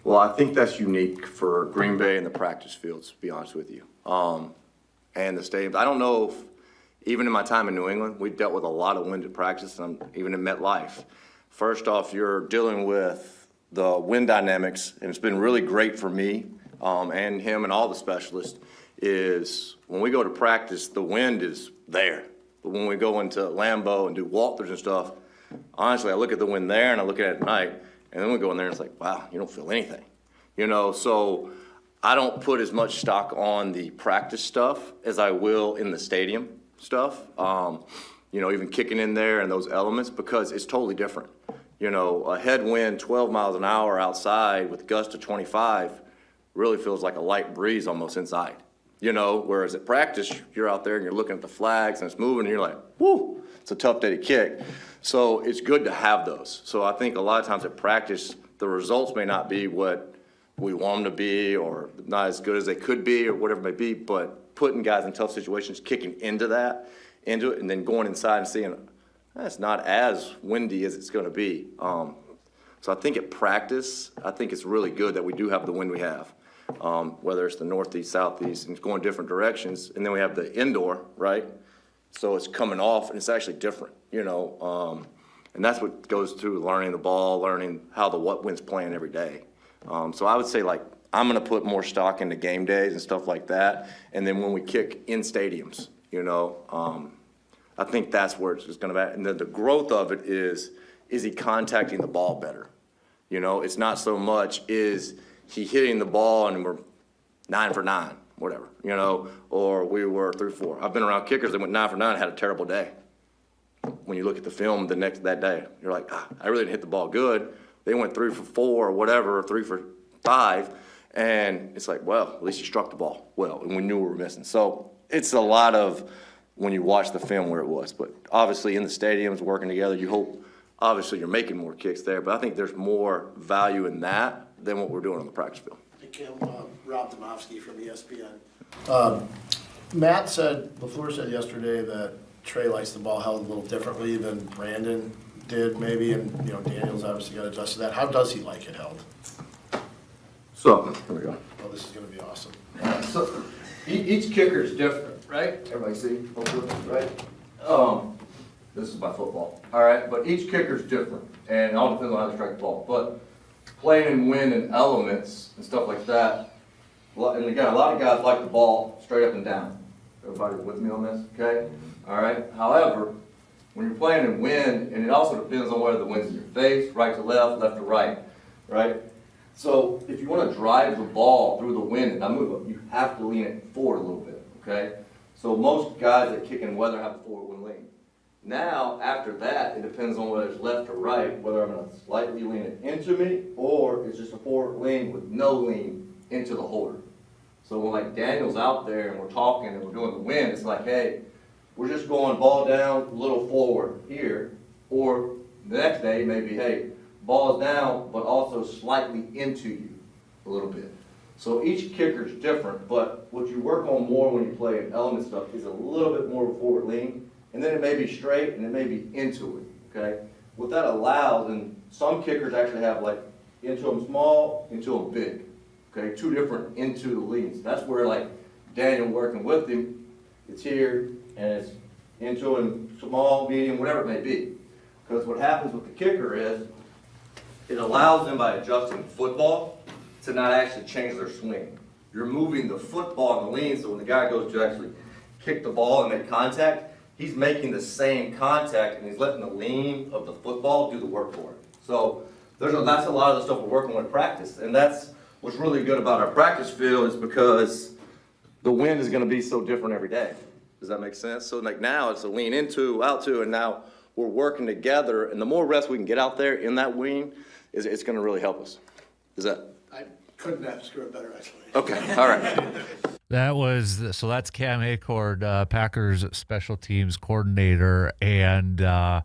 Well, I think that's unique for Green Bay and the practice fields, to be honest with you, and the stadiums. I don't know if, even in my time in New England, we dealt with a lot of wind at practice, and even in MetLife. First off, you're dealing with the wind dynamics, and it's been really great for me and him and all the specialists, is when we go to practice, the wind is there. But when we go into Lambeau and do walkthroughs and stuff, honestly, I look at the wind there and I look at it at night, and then we go in there and it's like, wow, you don't feel anything. So I don't put as much stock on the practice stuff as I will in the stadium stuff. Even kicking in there and those elements, because it's totally different. A headwind 12 miles an hour outside with gusts of 25 really feels like a light breeze almost inside. Whereas at practice, you're out there and you're looking at the flags and it's moving and you're like, whoo, it's a tough day to kick. So it's good to have those. So I think a lot of times at practice, the results may not be what we want them to be or not as good as they could be or whatever it may be, but putting guys in tough situations, kicking into it, and then going inside and seeing it's not as windy as it's going to be. So I think at practice, I think it's really good that we do have the wind we have. whether it's the northeast, southeast, and it's going different directions. And then we have the indoor, right? So it's coming off, and it's actually different, and that's what goes through learning the ball, learning how the what wind's playing every day. So I would say, like, I'm going to put more stock into game days and stuff like that. And then when we kick in stadiums, I think that's where it's going to be. And then the growth of it is he contacting the ball better? It's not so much is he hitting the ball and we're 9 for 9, whatever, or we were 3 for 4. I've been around kickers that went 9 for 9 and had a terrible day. When you look at the film that day, you're like, I really didn't hit the ball good. They went 3 for 4 or whatever, or 3 for 5. And it's like, well, at least you struck the ball well, and we knew we were missing. So it's a lot of when you watch the film where it was. But obviously in the stadiums, working together, you hope, obviously you're making more kicks there. But I think there's more value in that than what we're doing on the practice field. Hey, Kim, Rob Domofsky from ESPN. Matt said, LaFleur said yesterday that Trey likes the ball held a little differently than Brandon did maybe, and Daniel's obviously got to adjust to that. How does he like it held? So, here we go. Oh, this is going to be awesome. So each kicker is different, right? Everybody see? Right? This is my football. All right, but each kicker is different, and it all depends on how they strike the ball. But playing in wind and elements and stuff like that, and again, a lot of guys like the ball straight up and down. Everybody with me on this? Okay? All right. However, when you're playing in wind, and it also depends on whether the wind's in your face, right to left to right, right? So if you want to drive the ball through the wind and not move it, you have to lean it forward a little bit, okay? So most guys that kick in weather have a forward wind lean. Now, after that, it depends on whether it's left or right, whether I'm going to slightly lean it into me or it's just a forward lean with no lean into the holder. So when like Daniel's out there and we're talking and we're doing the wind, it's like, hey, we're just going ball down, a little forward here. Or the next day, maybe, hey, ball's down, but also slightly into you a little bit. So each kicker's different, but what you work on more when you play an element stuff is a little bit more of a forward lean, and then it may be straight and it may be into it, okay? What that allows, and some kickers actually have like into them small, into them big, okay? 2 different into the leans. That's where like Daniel working with him, it's here and it's into him small, medium, whatever it may be. Because what happens with the kicker is, it allows them by adjusting the football to not actually change their swing. You're moving the football and the lean, so when the guy goes to actually kick the ball and make contact, he's making the same contact and he's letting the lean of the football do the work for him. So that's a lot of the stuff we're working on in practice, and that's what's really good about our practice field is because the wind is going to be so different every day. Does that make sense? So like now it's a lean into, out to, and now we're working together, and the more reps we can get out there in that wing, it's going to really help us. Is that? I couldn't ask for a better explanation. Okay, all right. That's Cam Acord, Packers special teams coordinator, and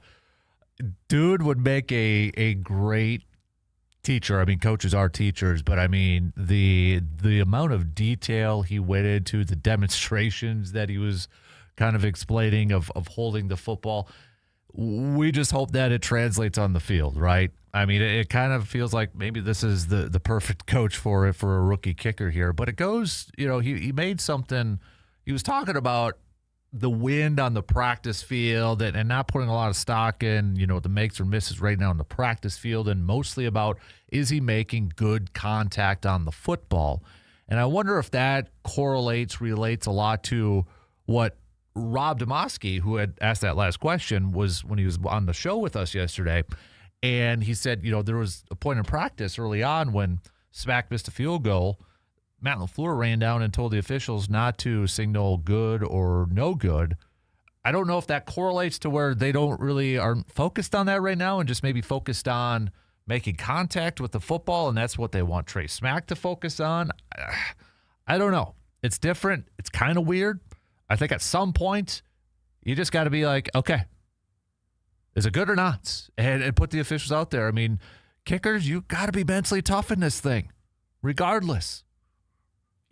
dude would make a great teacher. I mean, coaches are teachers, but I mean the amount of detail he went into, the demonstrations that he was kind of explaining of holding the football. We just hope that it translates on the field, right? I mean, it kind of feels like maybe this is the perfect coach for a rookie kicker here. But it goes, he made something. He was talking about the wind on the practice field and not putting a lot of stock in, the makes or misses right now in the practice field, and mostly about is he making good contact on the football. And I wonder if that relates a lot to what Rob Domofsky, who had asked that last question, was when he was on the show with us yesterday. And he said, there was a point in practice early on when Smack missed a field goal. Matt LaFleur ran down and told the officials not to signal good or no good. I don't know if that correlates to where they aren't focused on that right now and just maybe focused on making contact with the football, and that's what they want Trey Smack to focus on. I don't know. It's different. It's kind of weird. I think at some point, you just got to be like, okay, is it good or not? And put the officials out there. I mean, kickers, you got to be mentally tough in this thing, regardless.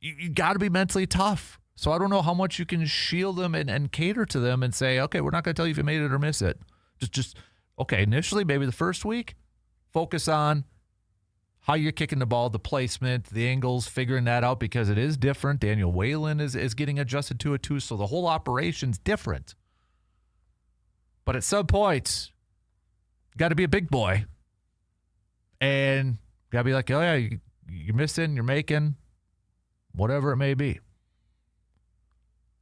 You got to be mentally tough. So I don't know how much you can shield them and cater to them and say, okay, we're not going to tell you if you made it or miss it. Just okay, initially, maybe the first week, focus on how you're kicking the ball, the placement, the angles, figuring that out because it is different. Daniel Whalen is getting adjusted to it too, so the whole operation's different. But at some point, you got to be a big boy. And got to be like, oh, yeah, you're missing, you're making, whatever it may be.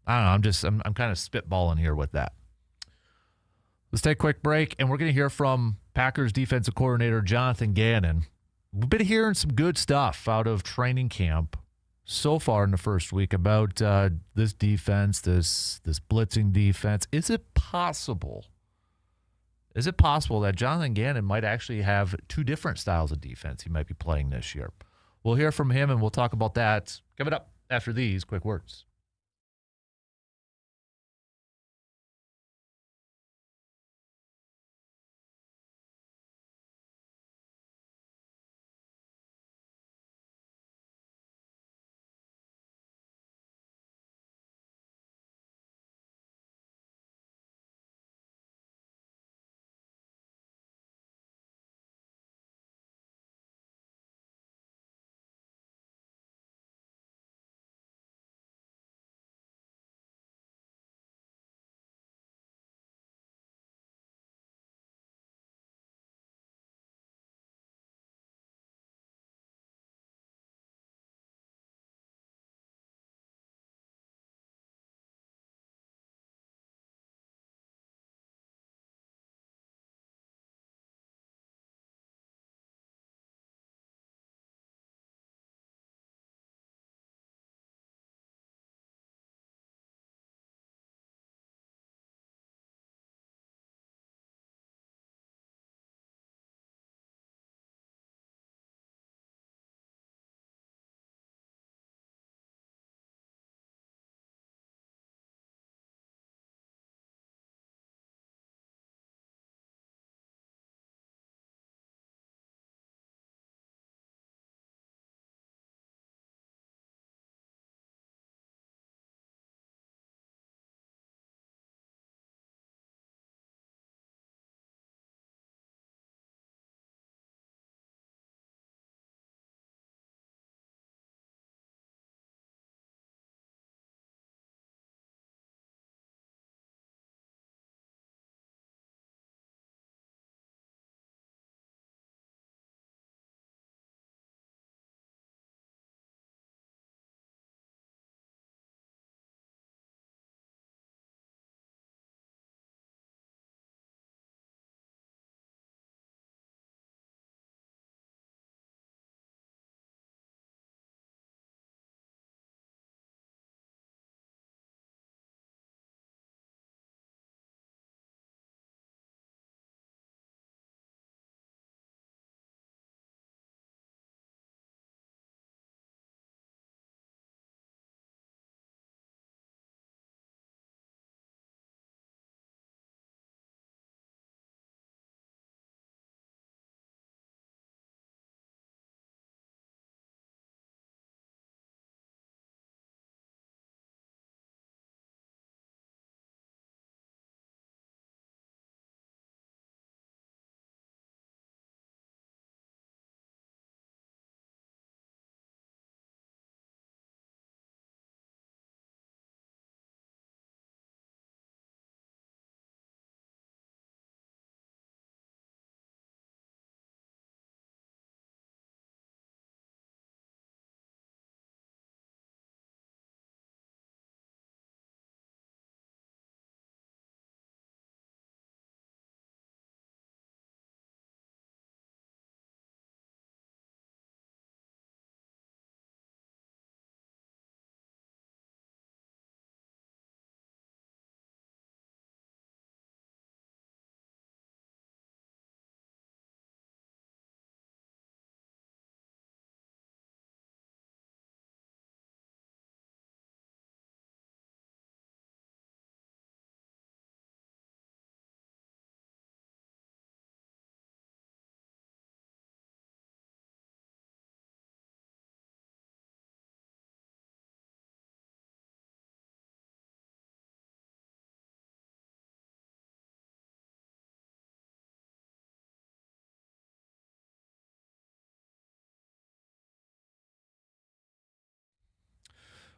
I don't know. I'm kind of spitballing here with that. Let's take a quick break, and we're going to hear from Packers defensive coordinator Jonathan Gannon. We've been hearing some good stuff out of training camp so far in the first week about this defense, this blitzing defense. Is it possible that Jonathan Gannon might actually have two different styles of defense he might be playing this year? We'll hear from him, and we'll talk about that coming up after these quick words.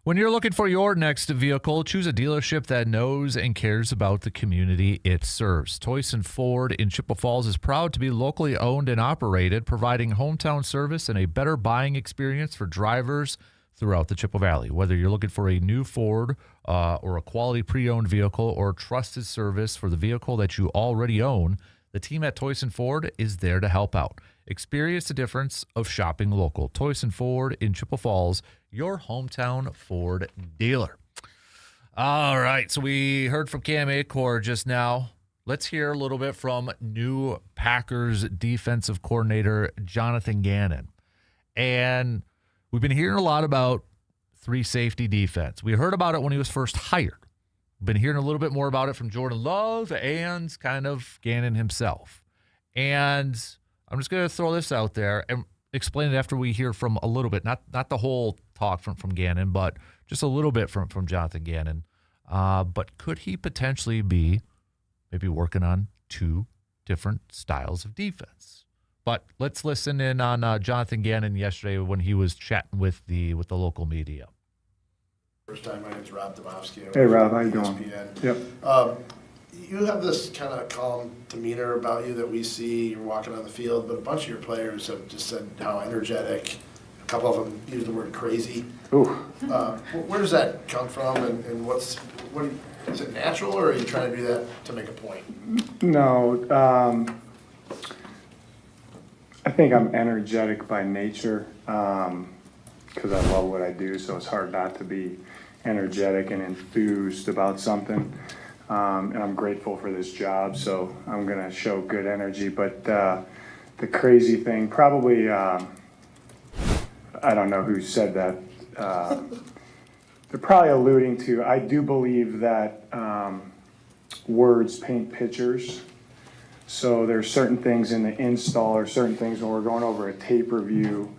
When you're looking for your next vehicle, choose a dealership that knows and cares about the community it serves. Toyson Ford in Chippewa Falls is proud to be locally owned and operated, providing hometown service and a better buying experience for drivers throughout the Chippewa Valley. Whether you're looking for a new Ford or a quality pre-owned vehicle or trusted service for the vehicle that you already own, the team at Toyson Ford is there to help out. Experience the difference of shopping local. Toyson Ford in Chippewa Falls, your hometown Ford dealer. All right, so we heard from Cam Achor just now. Let's hear a little bit from new Packers defensive coordinator Jonathan Gannon. And we've been hearing a lot about 3 safety defense. We heard about it when he was first hired. We've been hearing a little bit more about it from Jordan Love and kind of Gannon himself. And I'm just going to throw this out there and explain it after we hear from a little bit, not the whole talk from Gannon, but just a little bit from Jonathan Gannon. But could he potentially be maybe working on 2 different styles of defense? But let's listen in on Jonathan Gannon yesterday when he was chatting with the local media. First time, my name's Rob Domofsky. Hey Rob, how you doing? ESPN. Yep. You have this kind of calm demeanor about you that we see. You're walking on the field, but a bunch of your players have just said how energetic. A couple of them use the word crazy. Ooh. Where does that come from, and what is it natural, or are you trying to do that to make a point? No, I think I'm energetic by nature because I love what I do, so it's hard not to be energetic and enthused about something. And I'm grateful for this job, so I'm going to show good energy. But the crazy thing, probably, I don't know who said that. They're probably alluding to, I do believe that words paint pictures. So there's certain things in the install or certain things when we're going over a tape review.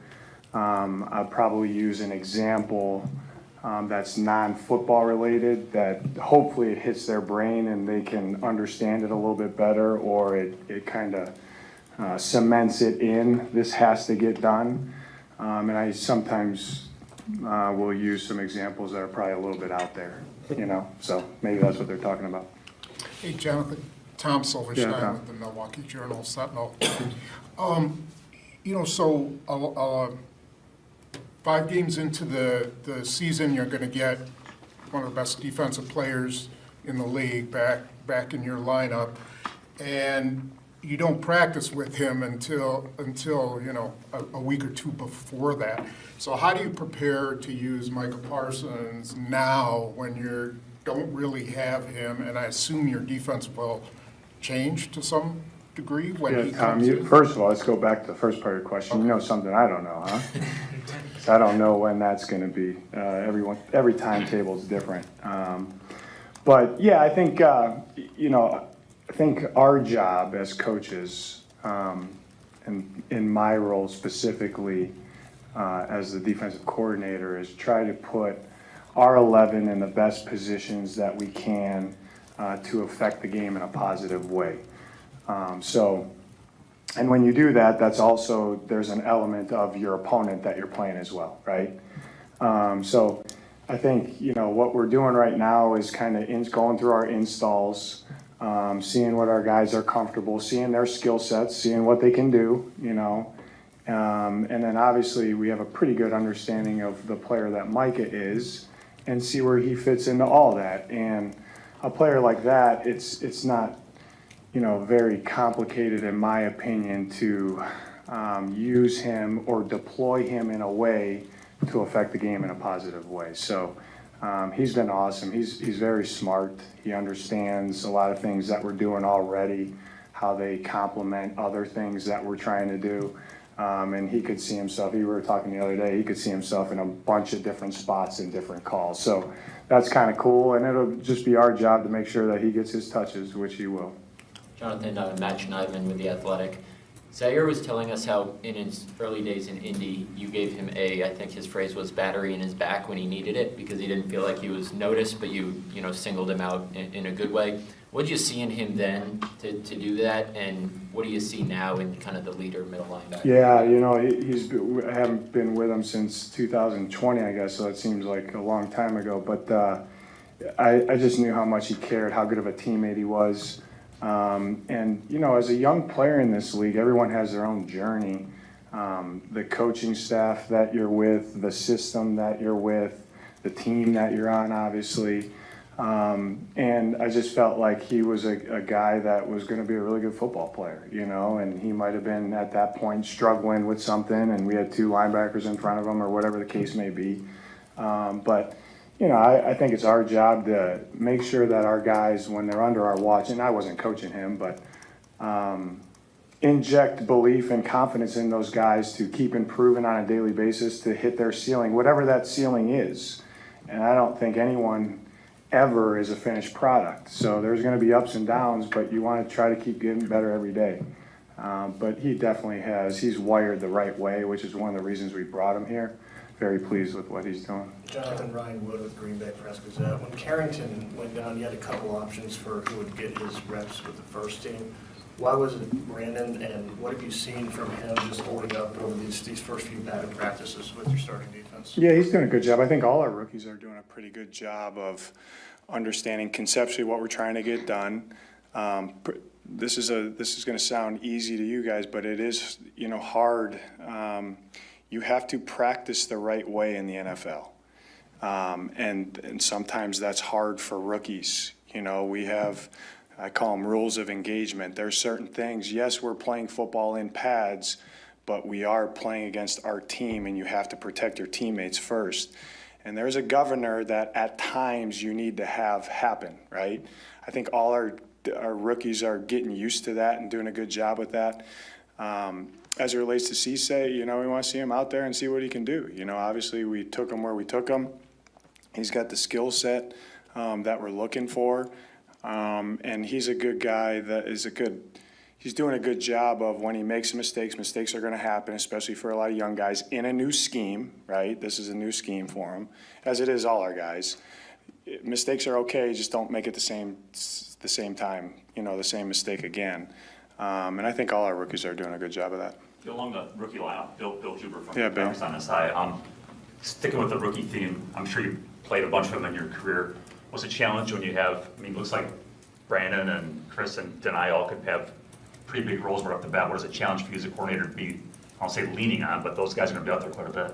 I'll probably use an example that's non-football related that hopefully it hits their brain and they can understand it a little bit better, or it kind of cements it in. This has to get done. And I sometimes will use some examples that are probably a little bit out there, so maybe that's what they're talking about. Hey, Jonathan. Tom Silverstein Yeah, Tom. with the Milwaukee Journal Sentinel. So 5 games into the season, you're going to get one of the best defensive players in the league back in your lineup, and you don't practice with him until a week or 2 before that. So how do you prepare to use Micah Parsons now when you don't really have him, and I assume your defense will change to some degree when he Tom, comes in? first of all, let's go back to the first part of your question. You know something I don't know, huh? 'Cause I don't know when that's going to be. Every timetable is different. But yeah, I think I think our job as coaches, and in my role specifically as the defensive coordinator, is try to put our 11 in the best positions that we can to affect the game in a positive way. And when you do that, that's also, there's an element of your opponent that you're playing as well, right? So I think, what we're doing right now is kind of going through our installs, seeing what our guys are comfortable, seeing their skill sets, seeing what they can do, and then obviously we have a pretty good understanding of the player that Micah is and see where he fits into all that. And a player like that, it's not, very complicated in my opinion to use him or deploy him in a way to affect the game in a positive way. So he's been awesome. He's very smart. He understands a lot of things that we're doing already, how they complement other things that we're trying to do. And he could see himself, we were talking the other day, he could see himself in a bunch of different spots and different calls. So that's kind of cool, and it'll just be our job to make sure that he gets his touches, which he will. Jonathan, Matt Schneidman with The Athletic. Zaire was telling us how in his early days in Indy, you gave him I think his phrase was battery in his back when he needed it because he didn't feel like he was noticed, but you singled him out in a good way. What did you see in him then to do that, and what do you see now in kind of the leader middle linebacker? Yeah, you know, I haven't been with him since 2020, I guess, so it seems like a long time ago. But I just knew how much he cared, how good of a teammate he was. And, you know, as a young player in this league, everyone has their own journey. The coaching staff that you're with, the system that you're with, the team that you're on, obviously. And I just felt like he was a guy that was going to be a really good football player, you know, and he might have been at that point struggling with something, and we had two linebackers in front of him or whatever the case may be. But, you know, I think it's our job to make sure that our guys, when they're under our watch, and I wasn't coaching him, but inject belief and confidence in those guys to keep improving on a daily basis to hit their ceiling, whatever that ceiling is. And I don't think anyone ever is a finished product. So there's going to be ups and downs, but you want to try to keep getting better every day. But he definitely has. He's wired the right way, which is one of the reasons we brought him here. Very pleased with what he's doing. Jonathan, Ryan Wood with Green Bay Press Gazette. When Carrington went down, you had a couple options for who would get his reps with the first team. Why was it Brandon, and what have you seen from him just holding up over these first few batting practices with your starting defense? Yeah, he's doing a good job. I think all our rookies are doing a pretty good job of understanding conceptually what we're trying to get done. This is going to sound easy to you guys, but it is, you know, hard. You have to practice the right way in the NFL, and sometimes that's hard for rookies. You know, we have, I call them rules of engagement. There's certain things. Yes, we're playing football in pads, but we are playing against our team, and you have to protect your teammates first. And there's a governor that at times you need to have happen, right? I think all our rookies are getting used to that and doing a good job with that. As it relates to Cisse, you know, we want to see him out there and see what he can do. You know, obviously we took him where we took him. He's got the skill set that we're looking for. And he's a good guy that is he's doing a good job of when he makes mistakes are going to happen, especially for a lot of young guys in a new scheme, right? This is a new scheme for him, as it is all our guys. Mistakes are okay, just don't make it the same time, you know, the same mistake again. And I think all our rookies are doing a good job of that. Along the rookie lineup, Bill Huber from Yeah, Bill. on the side. Sticking with the rookie theme, I'm sure you played a bunch of them in your career. What's a challenge when you have, I mean, it looks like Brandon and Chris and Denai all could have pretty big roles right off the bat. What is a challenge for you as a coordinator to be, I'll say leaning on, but those guys are going to be out there quite a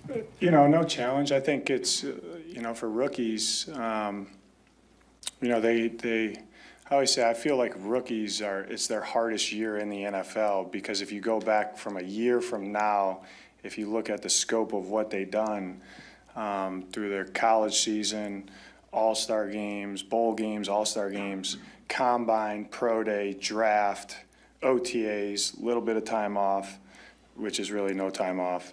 bit? You know, no challenge. I think it's, you know, for rookies, you know, I always say, I feel like rookies it's their hardest year in the NFL, because if you go back from a year from now, if you look at the scope of what they've done through their college season, all-star games, bowl games, all-star games, combine, pro day, draft, OTAs, little bit of time off, which is really no time off,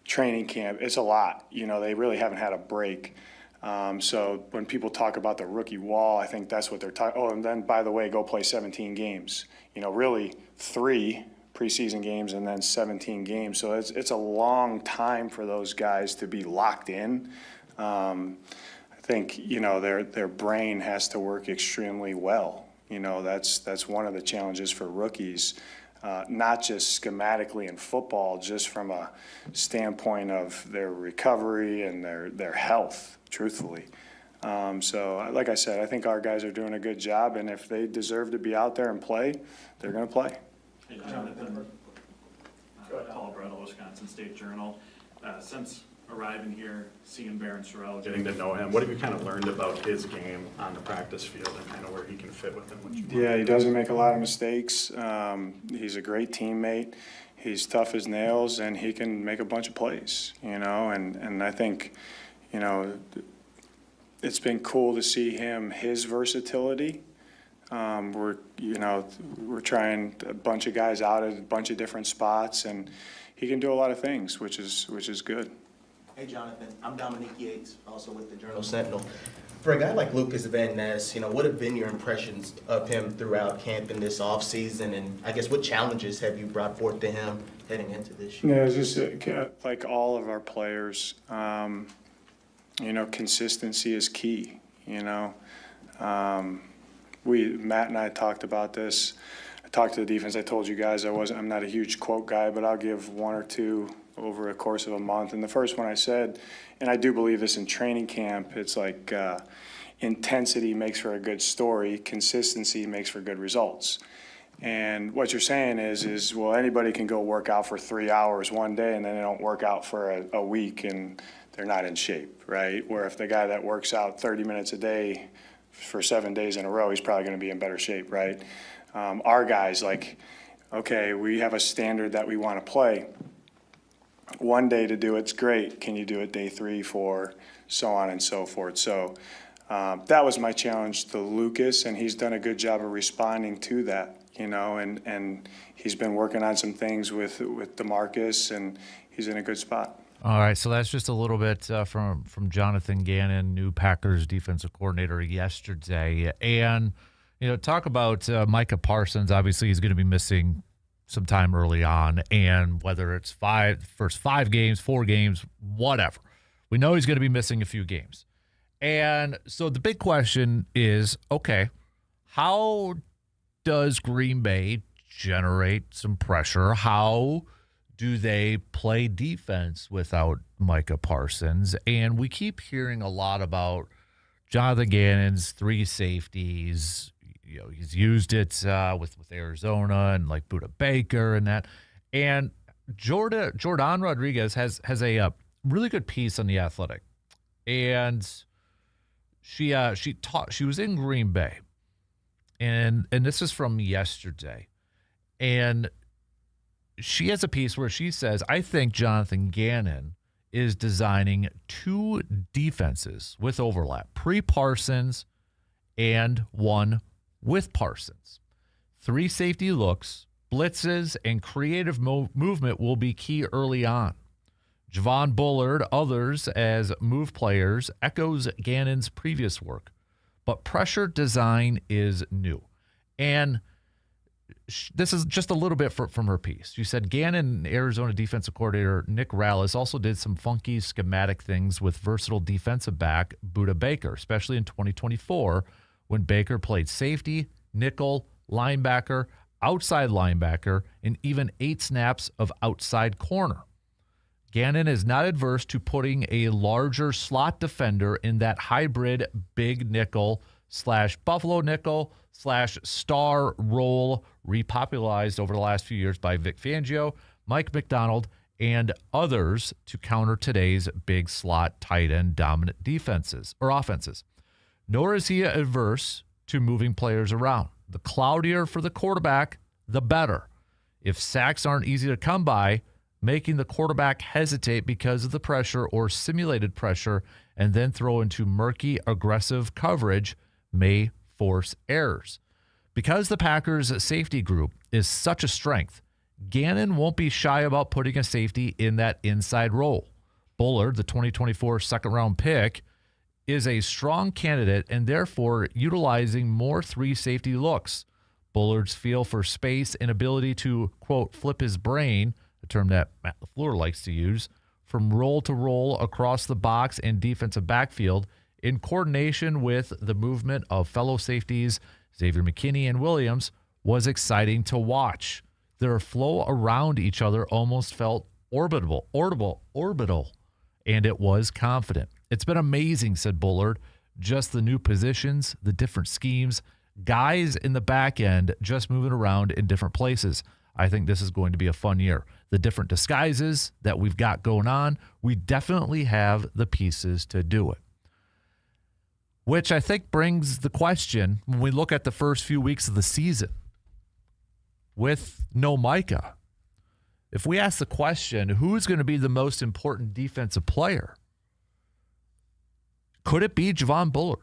training camp, it's a lot. You know, they really haven't had a break. So when people talk about the rookie wall, I think that's what they're talking. Oh, and then, by the way, go play 17 games. You know, really 3 preseason games and then 17 games. So it's a long time for those guys to be locked in. I think, you know, their brain has to work extremely well. You know, that's one of the challenges for rookies, not just schematically in football, just from a standpoint of their recovery and their health, truthfully. So, like I said, I think our guys are doing a good job, and if they deserve to be out there and play, they're going to play. Hey, Jonathan. Paul Brettel, Wisconsin State Journal. Since arriving here, seeing Barron Sorrell, getting to know him, what have you kind of learned about his game on the practice field and kind of where he can fit within what you want? Yeah, he doesn't make a lot of mistakes. He's a great teammate. He's tough as nails, and he can make a bunch of plays, you know, and I think, you know, it's been cool to see his versatility. We're trying a bunch of guys out at a bunch of different spots, and he can do a lot of things, which is good. Hey, Jonathan. I'm Dominique Yates, also with the Journal-Sentinel. For a guy like Lucas Van Ness, you know, what have been your impressions of him throughout camp in this offseason, and I guess what challenges have you brought forth to him heading into this year? Yeah, it's just like all of our players, you know, consistency is key, you know. Matt and I talked about this. I talked to the defense. I told you guys I'm not a huge quote guy, but I'll give one or two over a course of a month. And the first one I said, and I do believe this in training camp, it's like intensity makes for a good story, consistency makes for good results. And what you're saying is well, anybody can go work out for 3 hours one day and then they don't work out for a week and they're not in shape, right? Where if the guy that works out 30 minutes a day for 7 days in a row, he's probably going to be in better shape, right? Our guys, like, okay, we have a standard that we want to play. One day to do it's great. Can you do it day 3, 4, so on and so forth? So that was my challenge to Lucas, and he's done a good job of responding to that, you know, and he's been working on some things with DeMarcus, and he's in a good spot. All right, so that's just a little bit from Jonathan Gannon, new Packers defensive coordinator yesterday. And, you know, talk about Micah Parsons. Obviously, he's going to be missing some time early on, and whether it's first 5 games, 4 games, whatever. We know he's going to be missing a few games. And so the big question is, okay, how does Green Bay generate some pressure? How do they play defense without Micah Parsons? And we keep hearing a lot about Jonathan Gannon's 3 safeties. You know, he's used it with Arizona and like Buda Baker and that. And Jordan Rodriguez has a really good piece on The Athletic. And she was in Green Bay. And this is from yesterday. And she has a piece where she says, I think Jonathan Gannon is designing 2 defenses with overlap, pre-Parsons and one with Parsons. 3 safety looks, blitzes, and creative movement will be key early on. Javon Bullard, others as move players, echoes Gannon's previous work, but pressure design is new. And this is just a little bit from her piece. She said Gannon, Arizona defensive coordinator Nick Rallis, also did some funky schematic things with versatile defensive back Buda Baker, especially in 2024 when Baker played safety, nickel, linebacker, outside linebacker, and even 8 snaps of outside corner. Gannon is not adverse to putting a larger slot defender in that hybrid big nickel / Buffalo nickel / star role repopularized over the last few years by Vic Fangio, Mike McDonald, and others to counter today's big slot tight end dominant defenses or offenses. Nor is he adverse to moving players around. The cloudier for the quarterback, the better. If sacks aren't easy to come by, making the quarterback hesitate because of the pressure or simulated pressure and then throw into murky, aggressive coverage may force errors. Because the Packers' safety group is such a strength, Gannon won't be shy about putting a safety in that inside role. Bullard, the 2024 second-round pick, is a strong candidate and therefore utilizing more 3 safety looks. Bullard's feel for space and ability to, quote, flip his brain, a term that Matt LaFleur likes to use, from role to role across the box and defensive backfield in coordination with the movement of fellow safeties Xavier McKinney and Williams was exciting to watch. Their flow around each other almost felt orbital, and it was confident. It's been amazing, said Bullard. Just the new positions, the different schemes, guys in the back end just moving around in different places. I think this is going to be a fun year. The different disguises that we've got going on, we definitely have the pieces to do it. Which I think brings the question, when we look at the first few weeks of the season with no Micah, if we ask the question, who's going to be the most important defensive player? Could it be Javon Bullard?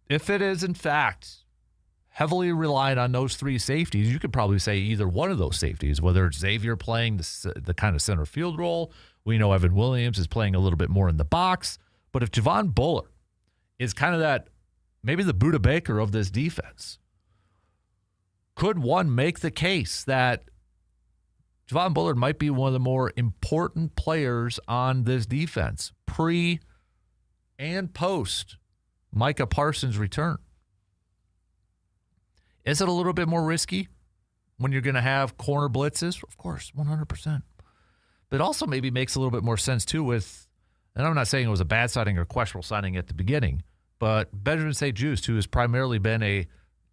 If it is, in fact, heavily reliant on those 3 safeties, you could probably say either one of those safeties, whether it's Xavier playing the kind of center field role. We know Evan Williams is playing a little bit more in the box. But if Javon Bullard is kind of that, maybe the Buda Baker of this defense, could one make the case that Javon Bullard might be one of the more important players on this defense, pre and post Micah Parsons' return? Is it a little bit more risky when you're going to have corner blitzes? Of course, 100%. But it also maybe makes a little bit more sense, too, with, and I'm not saying it was a bad signing or questionable signing at the beginning, but Benjamin St. Juste, who has primarily been a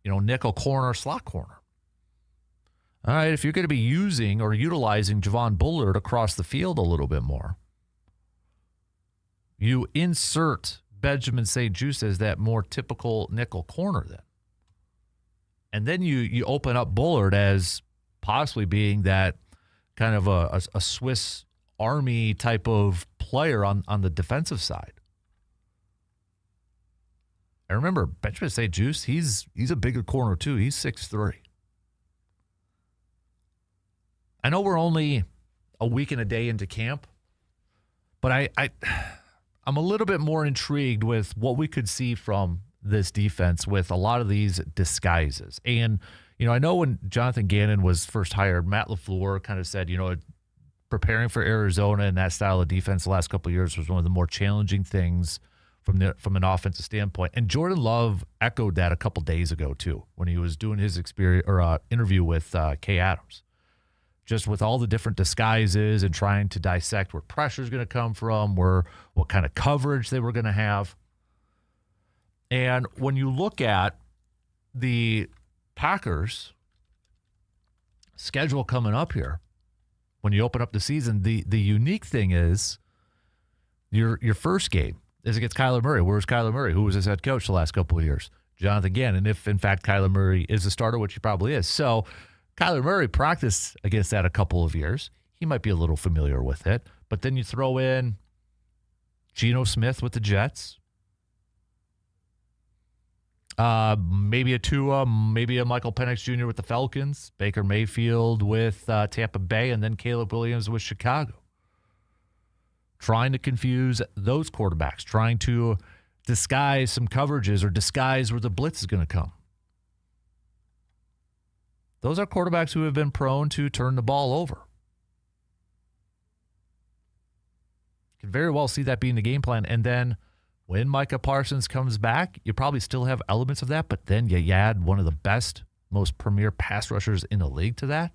nickel corner, slot corner. All right, if you're going to be using or utilizing Javon Bullard across the field a little bit more, you insert Benjamin St. Juste as that more typical nickel corner then. And then you open up Bullard as possibly being that kind of a Swiss Army type of player on the defensive side. And remember, Benjamin St. Juste, he's a bigger corner too. He's 6'3". I know we're only a week and a day into camp, but I'm a little bit more intrigued with what we could see from this defense with a lot of these disguises. And, I know when Jonathan Gannon was first hired, Matt LaFleur kind of said, preparing for Arizona and that style of defense the last couple of years was one of the more challenging things from an offensive standpoint. And Jordan Love echoed that a couple days ago, too, when he was doing his interview with Kay Adams. Just with all the different disguises and trying to dissect where pressure is going to come from, what kind of coverage they were going to have. And when you look at the Packers' schedule coming up here, when you open up the season, the unique thing is your first game is against Kyler Murray. Where's Kyler Murray? Who was his head coach the last couple of years? Jonathan Gannon. And if, in fact, Kyler Murray is a starter, which he probably is. So Kyler Murray practiced against that a couple of years. He might be a little familiar with it. But then you throw in Geno Smith with the Jets. Maybe a Tua, maybe a Michael Penix Jr. with the Falcons. Baker Mayfield with Tampa Bay. And then Caleb Williams with Chicago. Trying to confuse those quarterbacks. Trying to disguise some coverages or disguise where the blitz is going to come. Those are quarterbacks who have been prone to turn the ball over. You can very well see that being the game plan. And then when Micah Parsons comes back, you probably still have elements of that, but then you add one of the best, most premier pass rushers in the league to that.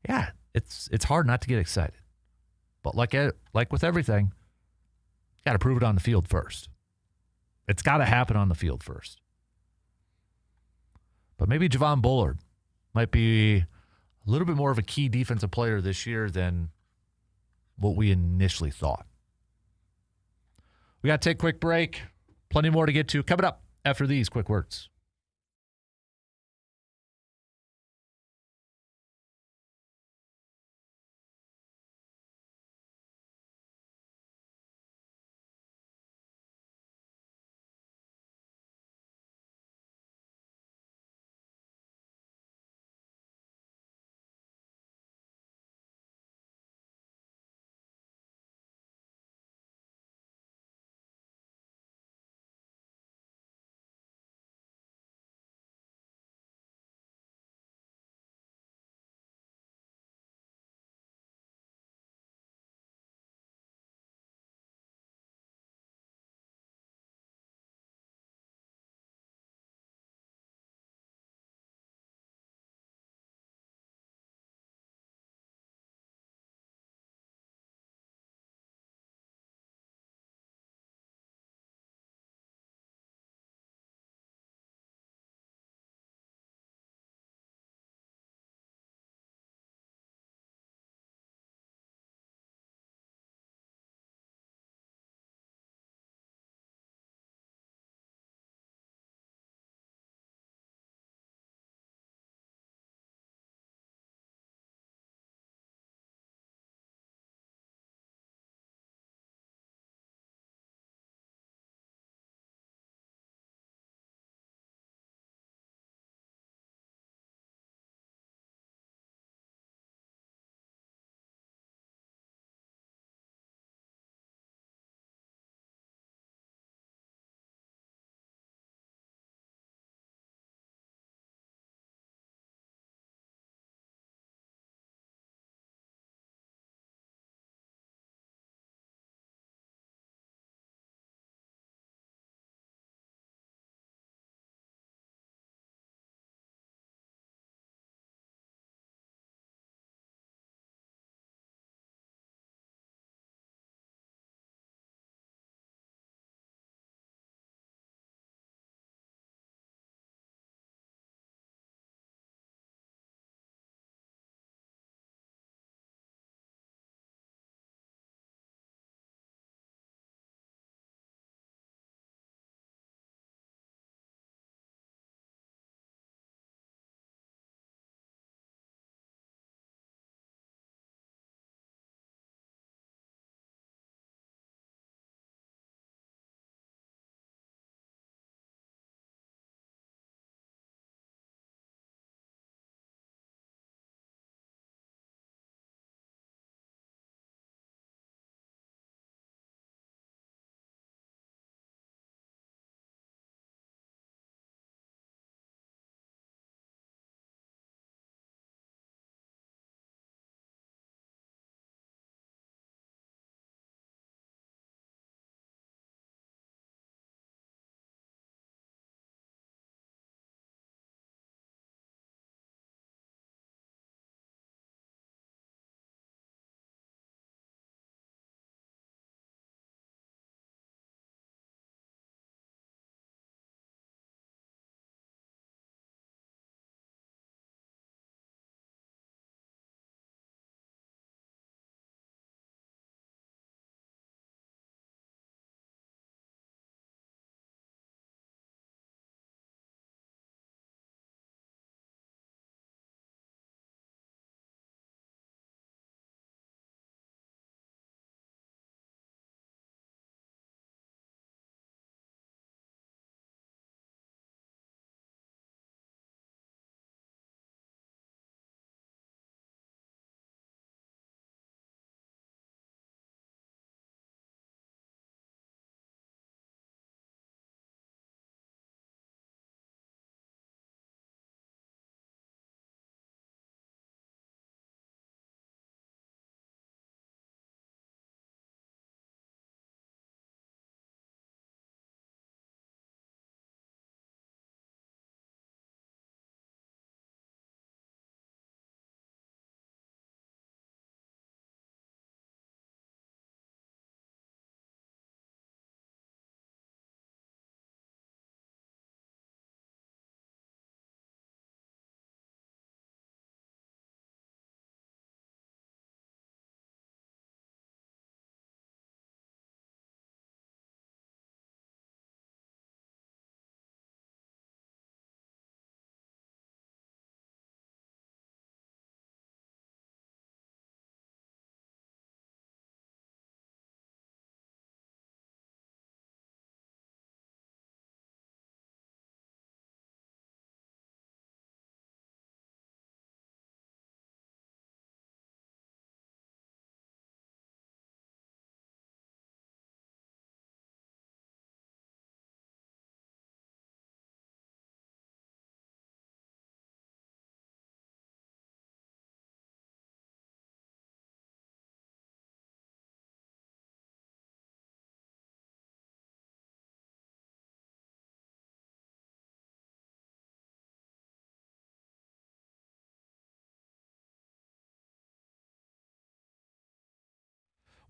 Yeah, it's hard not to get excited. But like with everything, you got to prove it on the field first. It's got to happen on the field first. But maybe Javon Bullard might be a little bit more of a key defensive player this year than what we initially thought. We got to take a quick break. Plenty more to get to coming up after these quick words.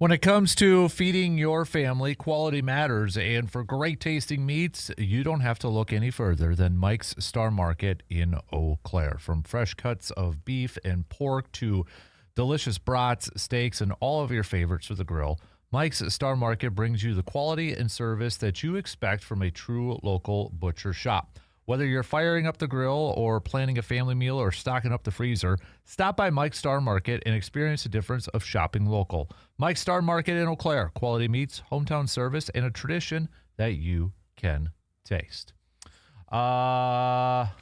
When it comes to feeding your family, quality matters. And for great tasting meats, you don't have to look any further than Mike's Star Market in Eau Claire. From fresh cuts of beef and pork to delicious brats, steaks, and all of your favorites for the grill, Mike's Star Market brings you the quality and service that you expect from a true local butcher shop. Whether you're firing up the grill or planning a family meal or stocking up the freezer, stop by Mike's Star Market and experience the difference of shopping local. Mike's Star Market in Eau Claire. Quality meats, hometown service, and a tradition that you can taste. Zach,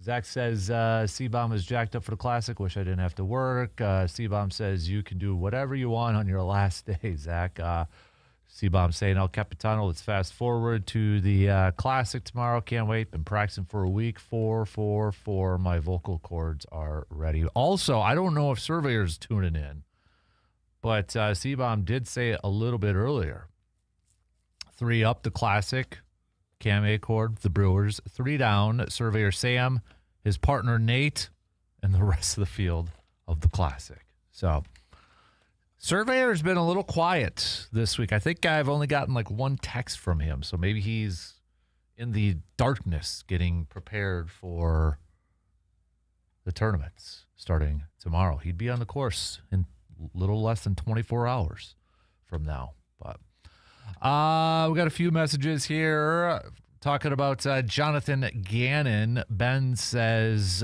Zach says, C-Bomb is jacked up for the Classic. Wish I didn't have to work. C-Bomb says, you can do whatever you want on your last day, Zach. C-Bomb saying, El Capitano, let's fast forward to the Classic tomorrow. Can't wait. Been practicing for a week. 4-4-4. My vocal cords are ready. Also, I don't know if Surveyor's tuning in, but C-Bomb did say it a little bit earlier. 3 up the Classic. Cam Acord, the Brewers. 3 down, Surveyor Sam, his partner Nate, and the rest of the field of the Classic. So Surveyor's been a little quiet this week. I think I've only gotten like 1 text from him, so maybe he's in the darkness getting prepared for the tournaments starting tomorrow. He'd be on the course in a little less than 24 hours from now. But we got a few messages here talking about Jonathan Gannon. Ben says,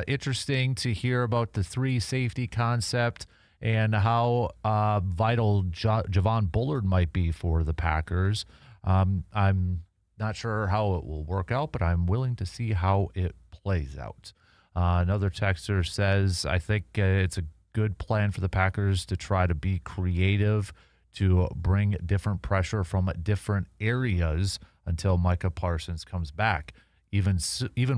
interesting to hear about the 3 safety concept and how vital Javon Bullard might be for the Packers. I'm not sure how it will work out, but I'm willing to see how it plays out. Another texter says, I think it's a good plan for the Packers to try to be creative, to bring different pressure from different areas until Micah Parsons comes back. Even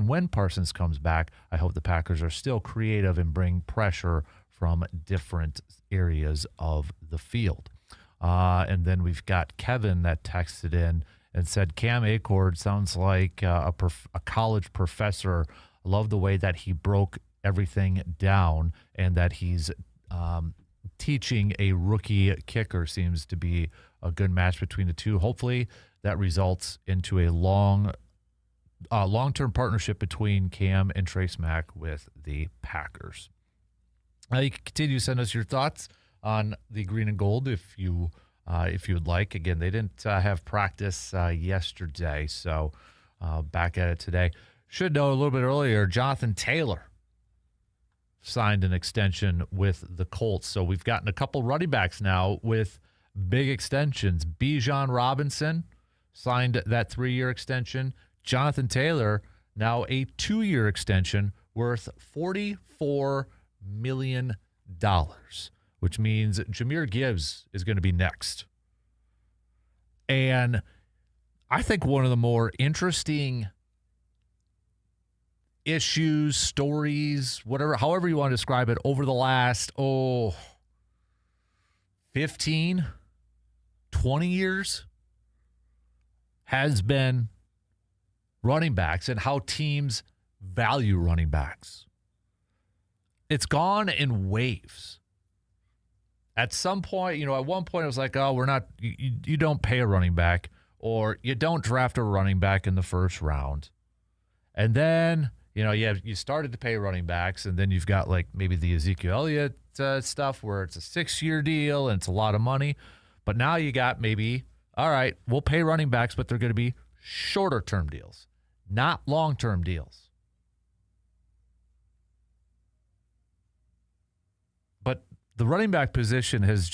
when Parsons comes back, I hope the Packers are still creative and bring pressure from different areas of the field. And then we've got Kevin that texted in and said, Cam Acord sounds like a college professor. I love the way that he broke everything down and that he's teaching a rookie kicker. Seems to be a good match between the two. Hopefully that results into a long-term partnership between Cam and Trace Mack with the Packers. You can continue to send us your thoughts on the green and gold if you would like. Again, they didn't have practice yesterday, so back at it today. Should know a little bit earlier, Jonathan Taylor signed an extension with the Colts. So we've gotten a couple running backs now with big extensions. Bijan Robinson signed that 3-year extension. Jonathan Taylor, now a 2-year extension worth $44 million, which means Jahmyr Gibbs is going to be next. And I think one of the more interesting issues, stories, whatever, however you want to describe it, over the last, 15, 20 years has been running backs and how teams value running backs. It's gone in waves. At some point, at one point it was like, you don't pay a running back or you don't draft a running back in the first round. And then, you started to pay running backs, and then you've got like maybe the Ezekiel Elliott stuff where it's a 6-year deal and it's a lot of money. But now you got maybe, all right, we'll pay running backs, but they're going to be shorter-term deals, not long-term deals. But the running back position has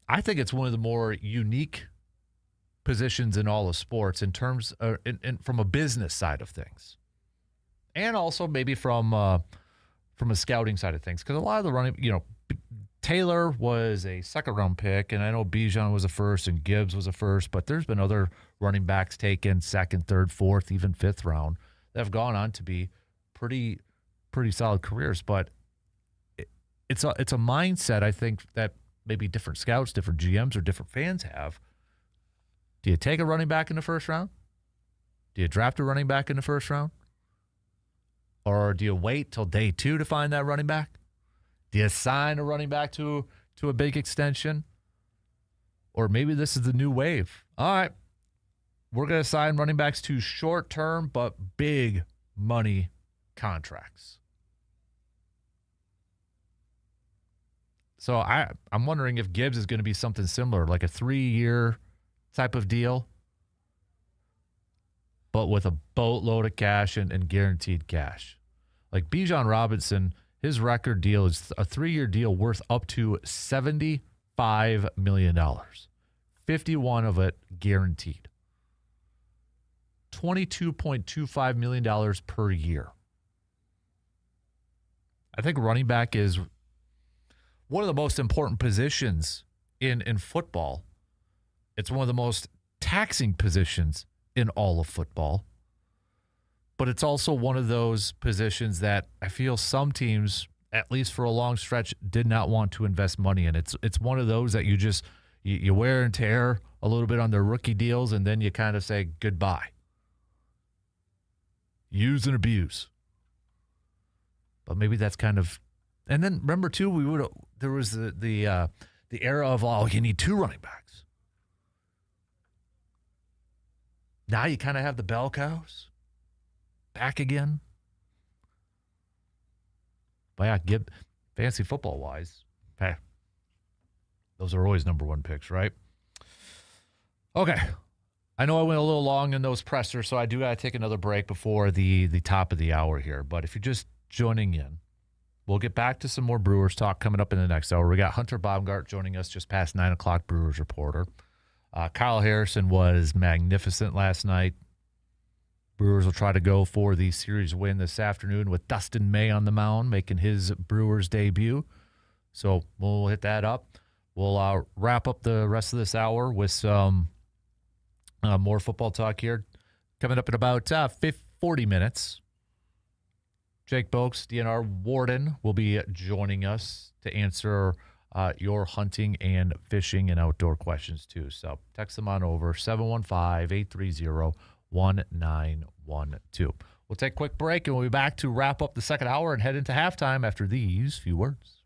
I think it's one of the more unique positions in all of sports in terms of, from a business side of things. And also maybe from a scouting side of things. Because a lot of the running, Taylor was a 2nd-round pick, and I know Bijan was a 1st and Gibbs was a 1st, but there's been other running backs taken 2nd, 3rd, 4th, even 5th round that have gone on to be pretty solid careers. But it's a mindset, I think, that maybe different scouts, different GMs, or different fans have. Do you take a running back in the 1st round? Do you draft a running back in the 1st round? Or do you wait till day 2 to find that running back? Do you sign a running back to a big extension? Or maybe this is the new wave. All right, we're going to sign running backs to short-term but big money contracts. So I'm wondering if Gibbs is going to be something similar, like a 3-year type of deal, but with a boatload of cash and guaranteed cash. Like Bijan Robinson, his record deal is a 3-year deal worth up to $75 million. 51 of it guaranteed. $22.25 million per year. I think running back is one of the most important positions in football. It's one of the most taxing positions in all of football. But it's also one of those positions that I feel some teams, at least for a long stretch, did not want to invest money in. It's one of those that you wear and tear a little bit on their rookie deals, and then you kind of say goodbye. Use and abuse. But maybe that's kind of, and then remember too, there was the era of, you need 2 running backs. Now you kind of have the bell cows back again. But yeah, fantasy football wise, hey, those are always number 1 picks, right? Okay. I know I went a little long in those pressers, so I do got to take another break before the top of the hour here. But if you're just joining in, we'll get back to some more Brewers talk coming up in the next hour. We got Hunter Baumgardt joining us just past 9 o'clock, Brewers reporter. Kyle Harrison was magnificent last night. Brewers will try to go for the series win this afternoon with Dustin May on the mound, making his Brewers debut. So we'll hit that up. We'll wrap up the rest of this hour with some more football talk here. Coming up in about 40 minutes. Jake Boakes, DNR Warden, will be joining us to answer your hunting and fishing and outdoor questions too. So text them on over 715-830-1912. We'll take a quick break and we'll be back to wrap up the second hour and head into halftime after these few words.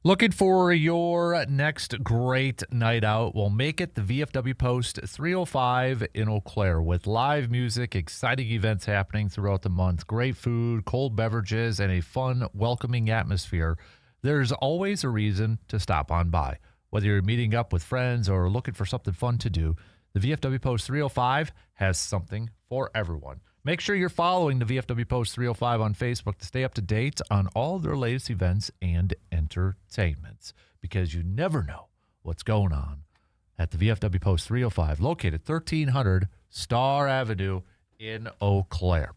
Looking for your next great night out? Well, make it the VFW Post 305 in Eau Claire with live music, exciting events happening throughout the month, great food, cold beverages, and a fun, welcoming atmosphere. There's always a reason to stop on by. Whether you're meeting up with friends or looking for something fun to do, the VFW Post 305 has something for everyone. Make sure you're following the VFW Post 305 on Facebook to stay up to date on all their latest events and entertainments, because you never know what's going on at the VFW Post 305, located 1300 Star Avenue in Eau Claire.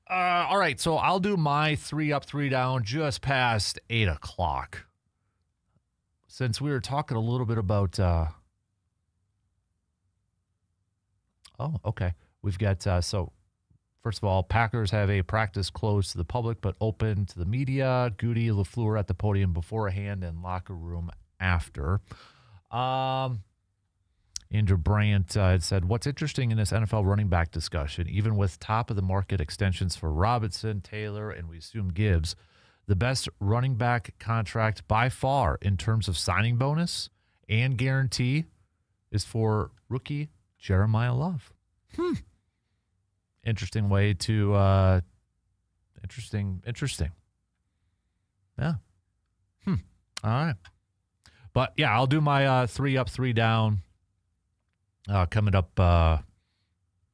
All right, so I'll do my 3 up, 3 down just past 8 o'clock. Since we were talking a little bit about... Oh, okay. We've got, so first of all, Packers have a practice closed to the public but open to the media. Goody, LaFleur at the podium beforehand and locker room after. Andrew Bryant had said, what's interesting in this NFL running back discussion, even with top-of-the-market extensions for Robinson, Taylor, and we assume Gibbs, the best running back contract by far in terms of signing bonus and guarantee is for rookie Jeremiah Love. Interesting way to, interesting. Yeah. All right. But, yeah, I'll do my 3 up, 3 down coming up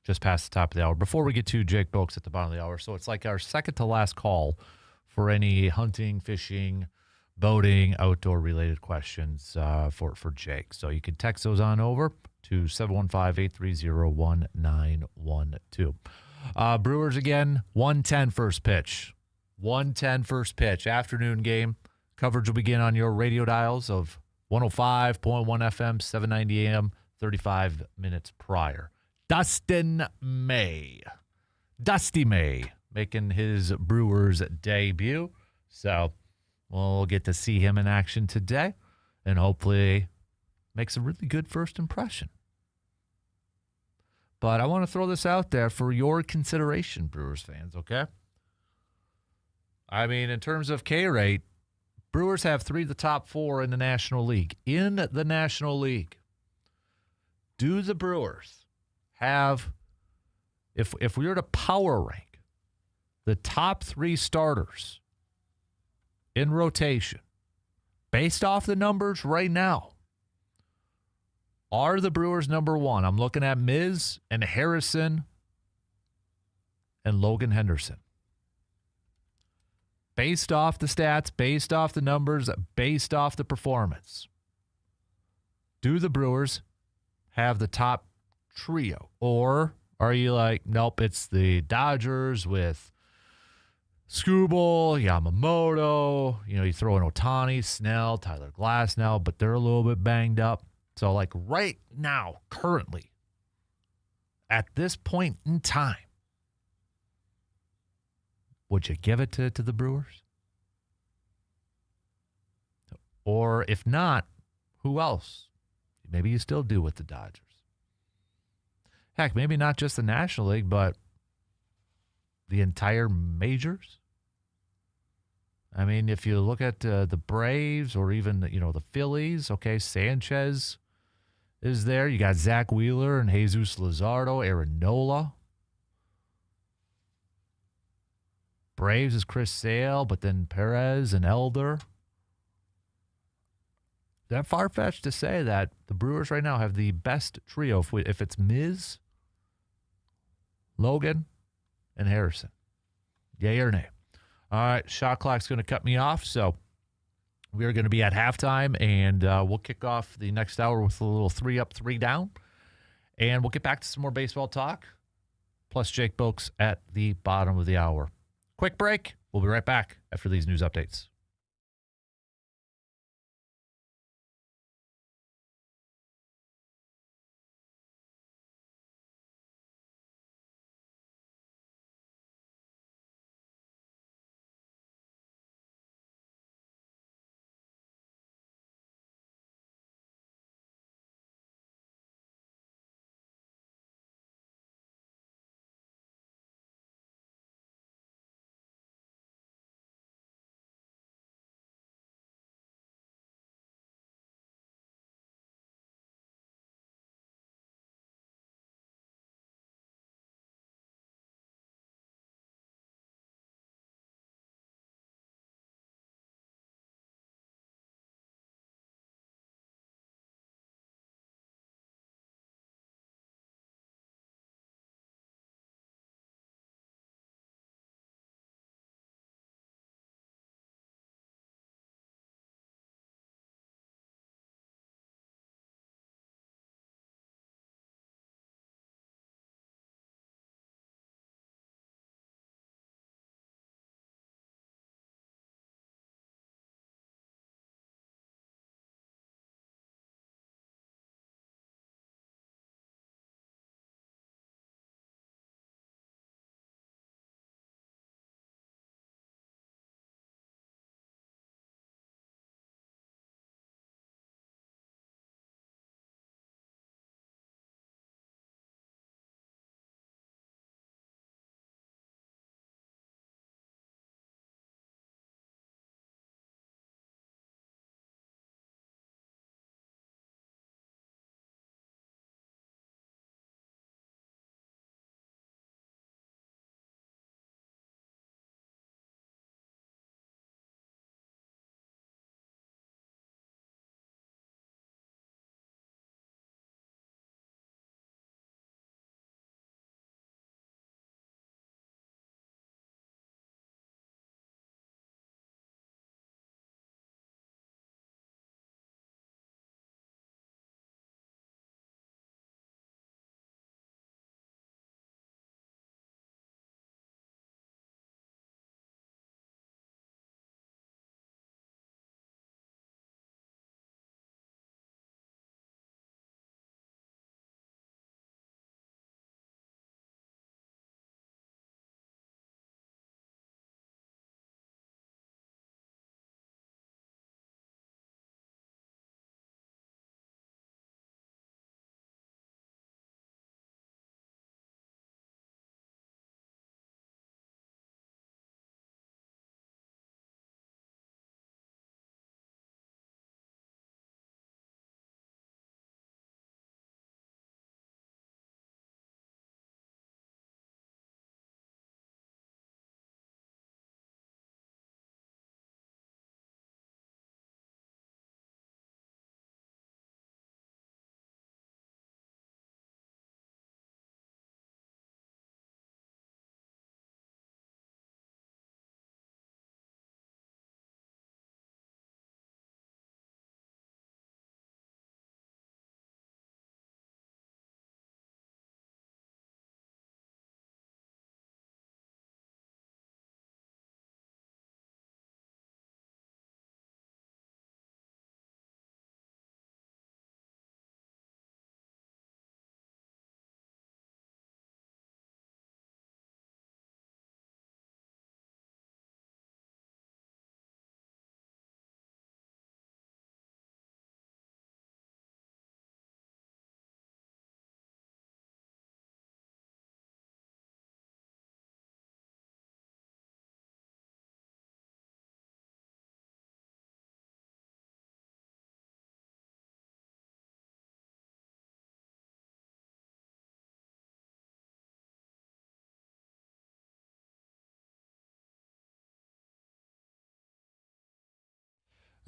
just past the top of the hour. Before we get to Jake Boaks at the bottom of the hour, so it's like our second to last call for any hunting, fishing, boating, outdoor-related questions for Jake. So you can text those on over to 715-830-1912. Brewers again, 1:10 first pitch. 1:10 first pitch. Afternoon game. Coverage will begin on your radio dials of 105.1 FM, 790 AM, 35 minutes prior. Dusty May, making his Brewers debut. So we'll get to see him in action today and hopefully makes a really good first impression. But I want to throw this out there for your consideration, Brewers fans, okay? I mean, in terms of K rate, Brewers have 3 of the top 4 in the National League. In the National League, do the Brewers have, if we were to power rank the top 3 starters in rotation, based off the numbers right now, are the Brewers number 1? I'm looking at Miz and Harrison and Logan Henderson. Based off the stats, based off the numbers, based off the performance, do the Brewers have the top trio? Or are you like, nope, it's the Dodgers with Skubal, Yamamoto, you throw in Ohtani, Snell, Tyler Glasnow, but they're a little bit banged up. So, like right now, currently, at this point in time, would you give it to the Brewers? Or if not, who else? Maybe you still do with the Dodgers. Heck, maybe not just the National League, but the entire majors. I mean, if you look at the Braves or even, the Phillies, okay, Sanchez is there. You got Zach Wheeler and Jesus Luzardo, Aaron Nola. Braves is Chris Sale, but then Perez and Elder. That far-fetched to say that the Brewers right now have the best trio if it's Miz, Logan, and Harrison. Yay or nay? All right, shot clock's going to cut me off, so we are going to be at halftime, and we'll kick off the next hour with a little 3 up, 3 down, and we'll get back to some more baseball talk, plus Jake Boaks at the bottom of the hour. Quick break. We'll be right back after these news updates.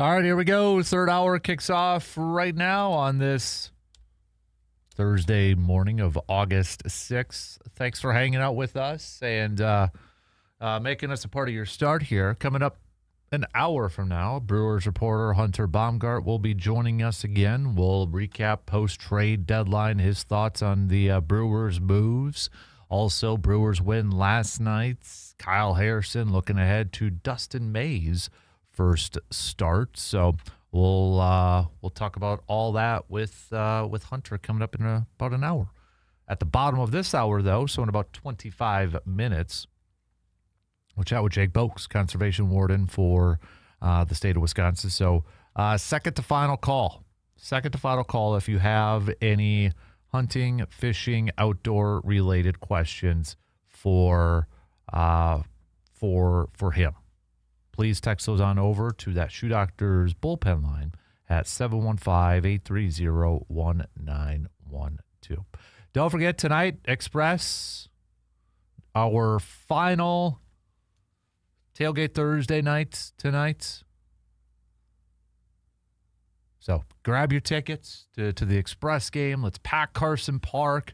All right, here we go. Third hour kicks off right now on this Thursday morning of August 6th. Thanks for hanging out with us and making us a part of your start here. Coming up an hour from now, Brewers reporter Hunter Baumgardt will be joining us again. We'll recap post-trade deadline, his thoughts on the Brewers moves. Also, Brewers win last night. Kyle Harrison looking ahead to Dustin May's first start. So we'll talk about all that with Hunter coming up in about an hour. At the bottom of this hour, though, so in about 25 minutes, we'll chat with Jake Boakes, conservation warden for the state of Wisconsin. So second to final call. Second to final call if you have any hunting, fishing, outdoor related questions for him. Please text those on over to that Shoe Doctor's bullpen line at 715-830-1912. Don't forget tonight, Express, our final Tailgate Thursday night tonight. So grab your tickets to the Express game. Let's pack Carson Park.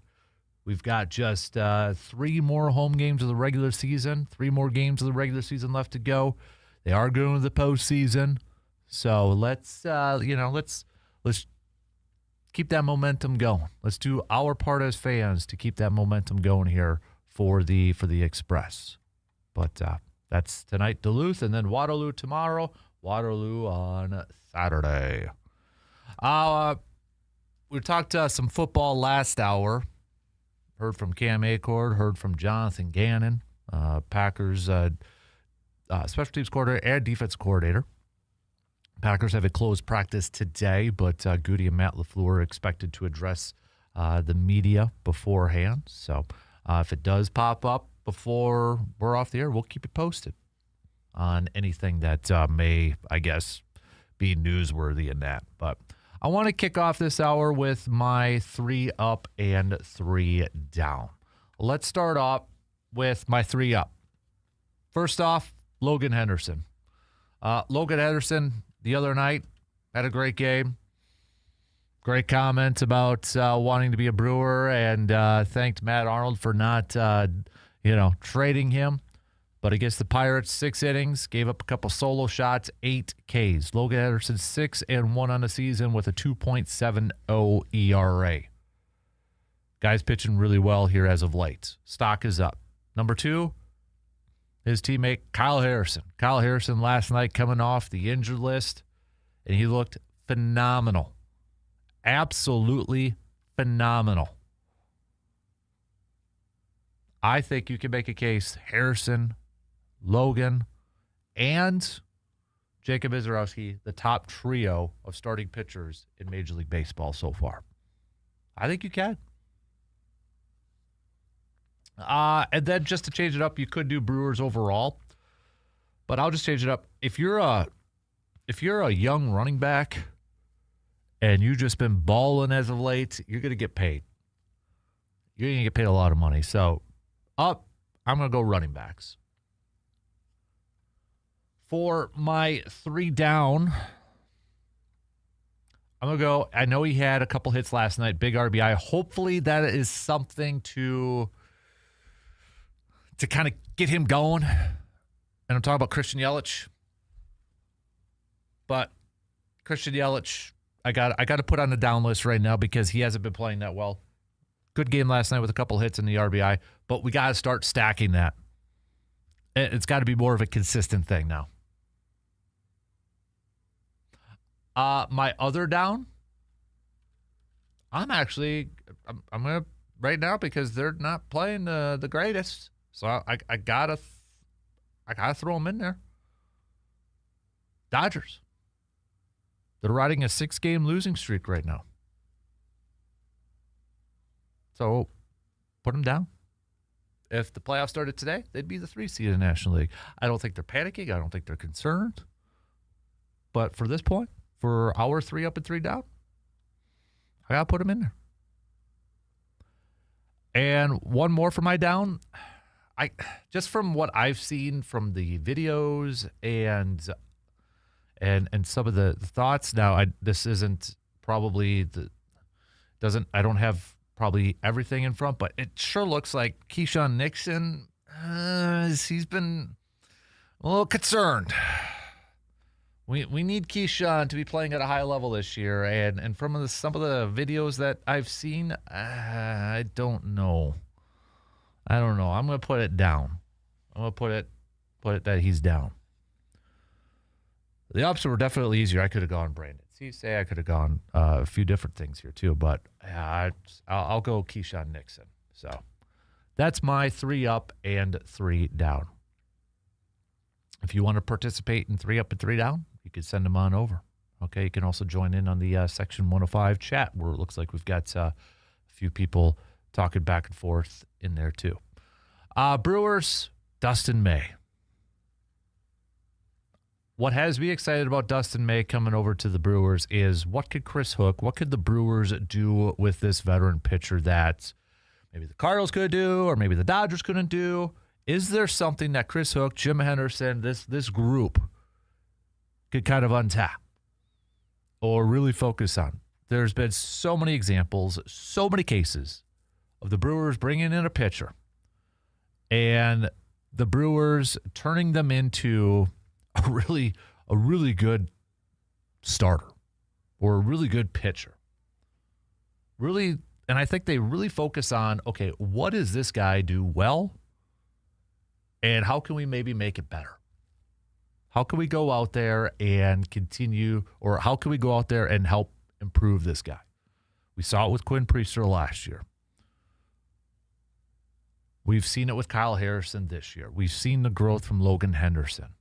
We've got just 3 more home games of the regular season, 3 more games of the regular season left to go. They are going to the postseason, so let's keep that momentum going. Let's do our part as fans to keep that momentum going here for the Express. But that's tonight, Duluth, and then Waterloo tomorrow. Waterloo on Saturday. We talked some football last hour. Heard from Cam Acord, heard from Jonathan Gannon, Packers. Special teams coordinator and defense coordinator. Packers have a closed practice today, but Goody and Matt LaFleur are expected to address the media beforehand. So if it does pop up before we're off the air, we'll keep you posted on anything that may, I guess, be newsworthy in that. But I want to kick off this hour with my 3 up and 3 down. Let's start off with my 3 up. First off, Logan Henderson. Logan Henderson the other night had a great game. Great comment about wanting to be a Brewer and thanked Matt Arnold for not, trading him. But against the Pirates, 6 innings, gave up a couple solo shots, 8 Ks. Logan Henderson 6-1 on the season with a 2.70 ERA. Guy's pitching really well here as of late. Stock is up. Number 2, his teammate Kyle Harrison. Kyle Harrison last night coming off the injured list, and he looked phenomenal. Absolutely phenomenal. I think you can make a case Harrison, Logan, and Jacob Isarowski, the top trio of starting pitchers in Major League Baseball so far. I think you can. And then just to change it up, you could do Brewers overall, but I'll just change it up. If you're a young running back and you've just been balling as of late, you're going to get paid. You're going to get paid a lot of money. So I'm going to go running backs. For my 3 down, I'm going to go, I know he had a couple hits last night, big RBI. Hopefully that is something to kind of get him going. And I'm talking about Christian Yelich. But Christian Yelich, I got to put on the down list right now because he hasn't been playing that well. Good game last night with a couple hits in the RBI, but we got to start stacking that. It's got to be more of a consistent thing now. My other down, I'm going to right now because they're not playing the greatest. So I gotta throw them in there. Dodgers. They're riding a 6-game losing streak right now. So put them down. If the playoffs started today, they'd be the 3 seed in the National League. I don't think they're panicking. I don't think they're concerned. But for this point, for our 3 up and 3 down, I got to put them in there. And one more for my down. Just from what I've seen from the videos and and some of the thoughts. Now, this isn't probably I don't have probably everything in front, but it sure looks like Keyshawn Nixon, he's been a little concerned. We need Keyshawn to be playing at a high level this year, and from some of the videos that I've seen, I don't know. I'm going to put it down. I'm going to put it that he's down. The ups were definitely easier. I could have gone Brandon. I could have gone a few different things here too, but I'll go Keyshawn Nixon. So that's my 3 up and 3 down. If you want to participate in 3 up and 3 down, you can send them on over. Okay, you can also join in on the Section 105 chat, where it looks like we've got a few people talking back and forth in there too. Brewers, Dustin May. What has me excited about Dustin May coming over to the Brewers is what could the Brewers do with this veteran pitcher that maybe the Cardinals could do or maybe the Dodgers couldn't do? Is there something that Chris Hook, Jim Henderson, this group could kind of untap or really focus on? There's been so many examples, so many cases of the Brewers bringing in a pitcher and the Brewers turning them into a really good starter or a really good pitcher. Really, and I think they really focus on, okay, what does this guy do well? And how can we maybe make it better? How can we go out there and continue, or how can we go out there and help improve this guy? We saw it with Quinn Priester last year. We've seen it with Kyle Harrison this year. We've seen the growth from Logan Henderson.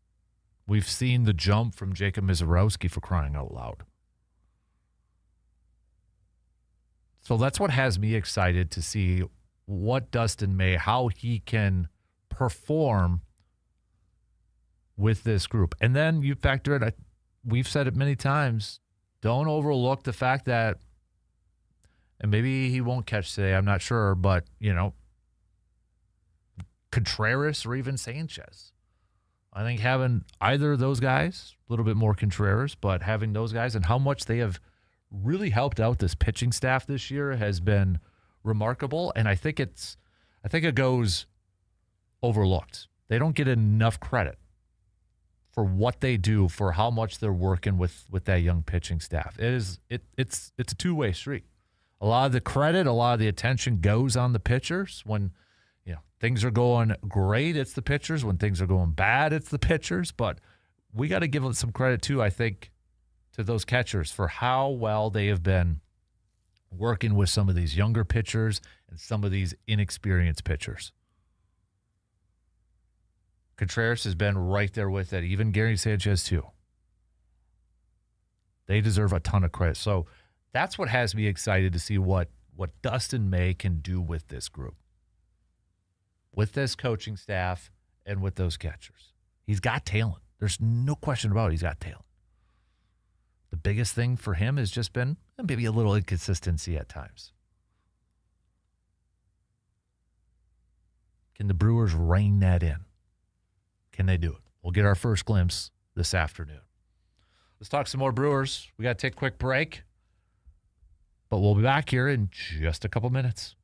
We've seen the jump from Jacob Mizorowski, for crying out loud. So that's what has me excited to see what Dustin May, how he can perform with this group. And then you factor in, we've said it many times, don't overlook the fact that, and maybe he won't catch today, I'm not sure, but, Contreras or even Sanchez. I think having either of those guys, a little bit more Contreras, but having those guys and how much they have really helped out this pitching staff this year has been remarkable. And I think it goes overlooked. They don't get enough credit for what they do, for how much they're working with that young pitching staff. It's a two-way street. A lot of the credit, a lot of the attention goes on the pitchers. When things are going great, it's the pitchers. When things are going bad, it's the pitchers. But we got to give them some credit too, I think, to those catchers for how well they have been working with some of these younger pitchers and some of these inexperienced pitchers. Contreras has been right there with it, even Gary Sanchez too. They deserve a ton of credit. So that's what has me excited to see what Dustin May can do with this group, with this coaching staff, and with those catchers. He's got talent. There's no question about it. He's got talent. The biggest thing for him has just been maybe a little inconsistency at times. Can the Brewers rein that in? Can they do it? We'll get our first glimpse this afternoon. Let's talk some more Brewers. We got to take a quick break, but we'll be back here in just a couple minutes.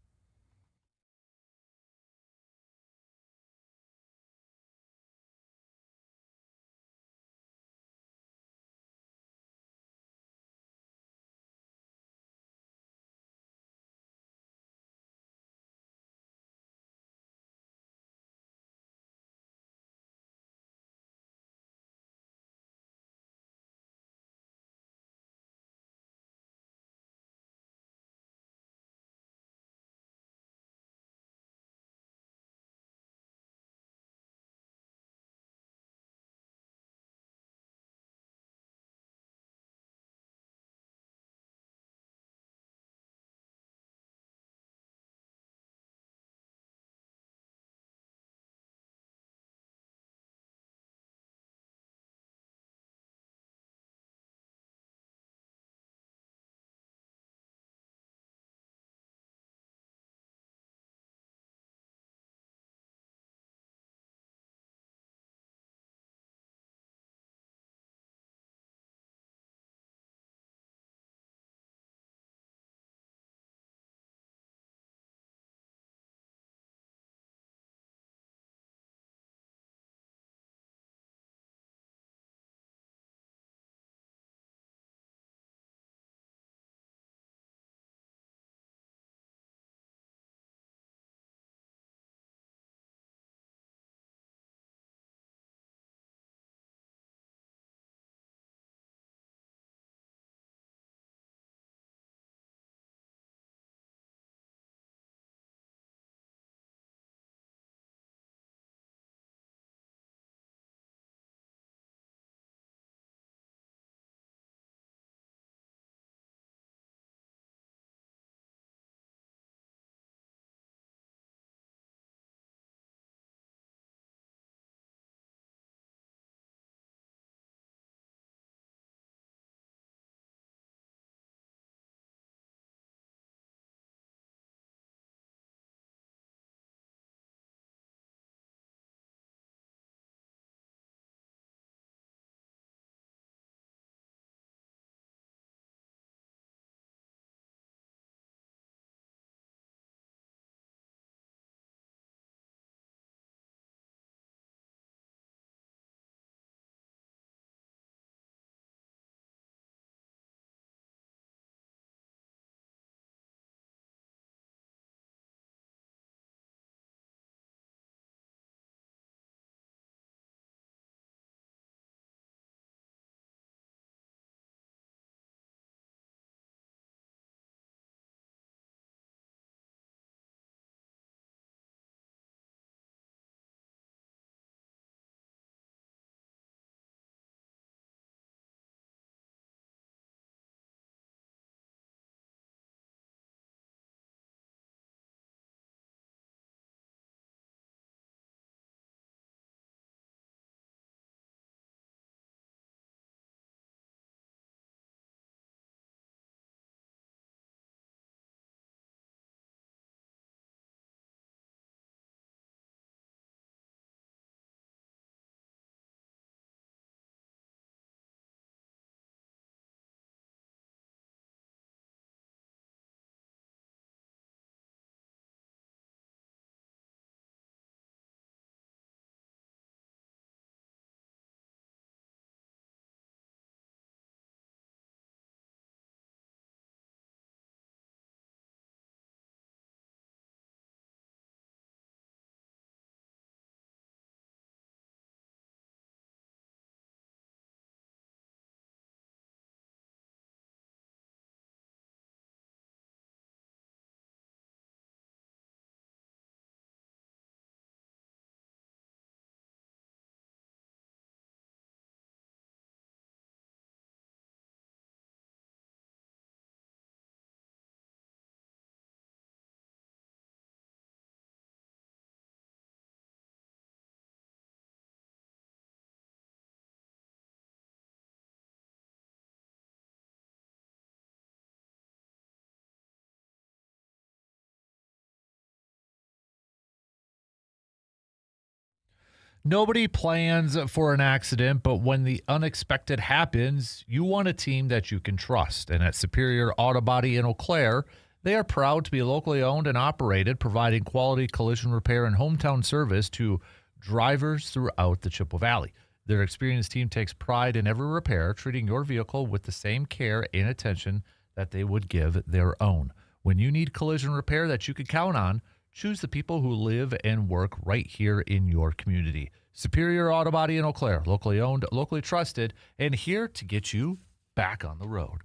Nobody plans for an accident, but when the unexpected happens, you want a team that you can trust. And at Superior Auto Body in Eau Claire, they are proud to be locally owned and operated, providing quality collision repair and hometown service to drivers throughout the Chippewa Valley. Their experienced team takes pride in every repair, treating your vehicle with the same care and attention that they would give their own. When you need collision repair that you can count on, choose the people who live and work right here in your community. Superior Auto Body in Eau Claire, locally owned, locally trusted, and here to get you back on the road.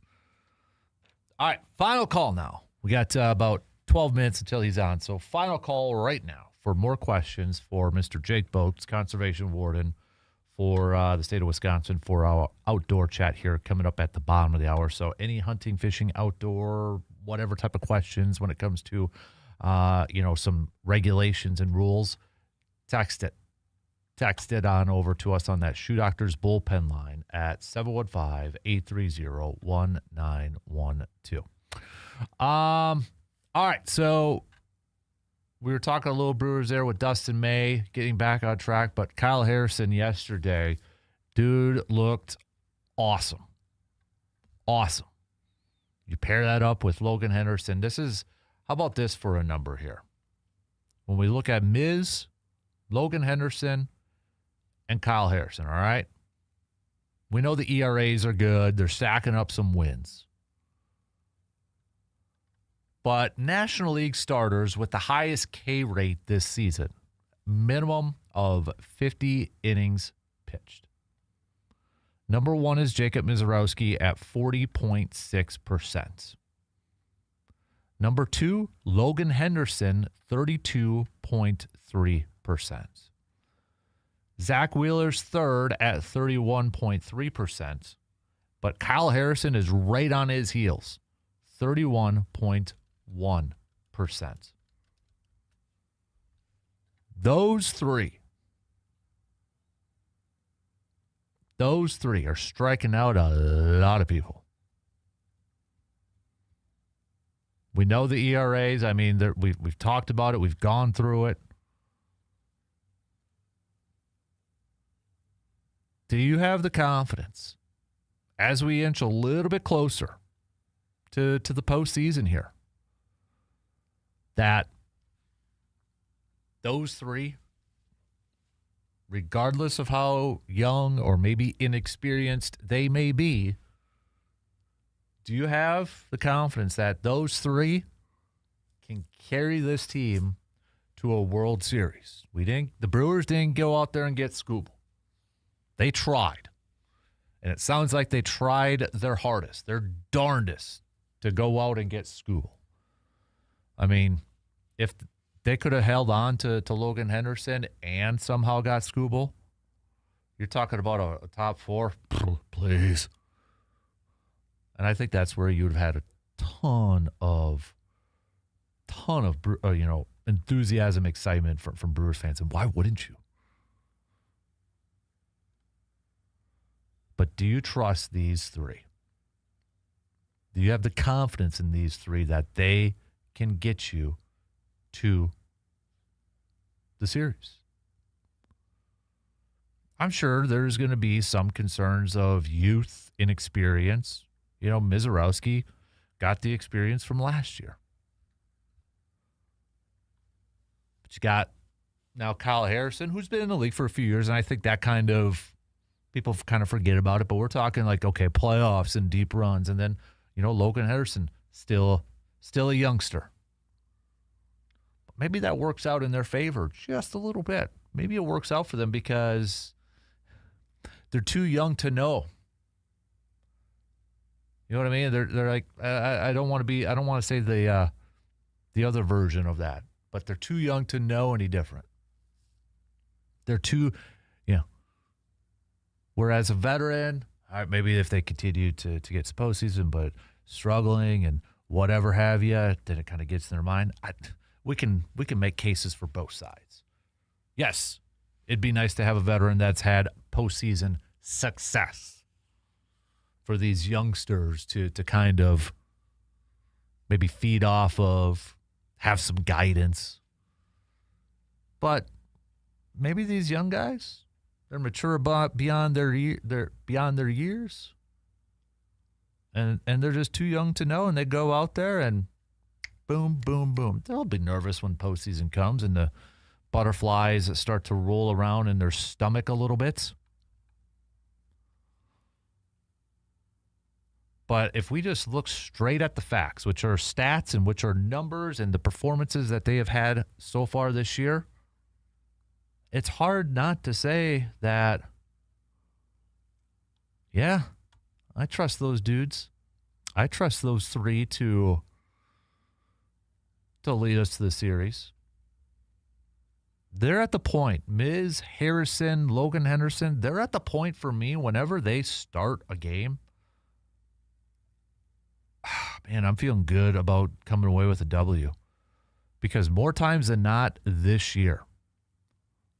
All right, final call now. We got about 12 minutes until he's on, so final call right now for more questions for Mr. Jake Boats, Conservation Warden for the state of Wisconsin, for our outdoor chat here coming up at the bottom of the hour. So any hunting, fishing, outdoor, whatever type of questions when it comes to some regulations and rules, text it on over to us on that Shoe Doctors bullpen line at 715-830-1912. All right, so we were talking a little Brewers there with Dustin May getting back on track, but Kyle Harrison yesterday, dude, looked awesome. Awesome. You pair that up with Logan Henderson. How about this for a number here? When we look at Miz, Logan Henderson, and Kyle Harrison, all right? We know the ERAs are good. They're stacking up some wins. But National League starters with the highest K rate this season, minimum of 50 innings pitched. Number one is Jacob Mizorowski at 40.6%. Number two, Logan Henderson, 32.3%. Zach Wheeler's third at 31.3%. But Kyle Harrison is right on his heels, 31.1%. Those three are striking out a lot of people. We know the ERAs. I mean, we've talked about it. We've gone through it. Do you have the confidence as we inch a little bit closer to the postseason here that those three, regardless of how young or maybe inexperienced they may be, do you have the confidence that those three can carry this team to a World Series? The Brewers didn't go out there and get Skubal. They tried. And it sounds like they tried their hardest, their darndest, to go out and get Skubal. I mean, if they could have held on to Logan Henderson and somehow got Skubal, you're talking about a top four, please. And I think that's where you would have had a ton of enthusiasm, excitement from Brewers fans. And why wouldn't you? But do you trust these three? Do you have the confidence in these three that they can get you to the series? I'm sure there's going to be some concerns of youth, inexperience. Mizorowski got the experience from last year. But you got now Kyle Harrison, who's been in the league for a few years, and I think that people kind of forget about it, but we're talking like, okay, playoffs and deep runs, and then, Logan Henderson, still a youngster. But maybe that works out in their favor just a little bit. Maybe it works out for them because they're too young to know. You know what I mean? They're like, I don't want to say the other version of that, but they're too young to know any different. They're too, whereas a veteran, all right, maybe if they continue to get to postseason, but struggling and whatever have you, then it kind of gets in their mind. We can make cases for both sides. Yes, it'd be nice to have a veteran that's had postseason success for these youngsters to kind of maybe feed off of, have some guidance. But maybe these young guys, they're mature beyond their years, and they're just too young to know, and they go out there and boom, boom, boom. They'll be nervous when postseason comes and the butterflies start to roll around in their stomach a little bit. But if we just look straight at the facts, which are stats and which are numbers and the performances that they have had so far this year, it's hard not to say that, yeah, I trust those dudes. I trust those three to lead us to the series. They're at the point, Miz, Harrison, Logan Henderson, they're at the point for me whenever they start a game. Man, I'm feeling good about coming away with a W. Because more times than not this year,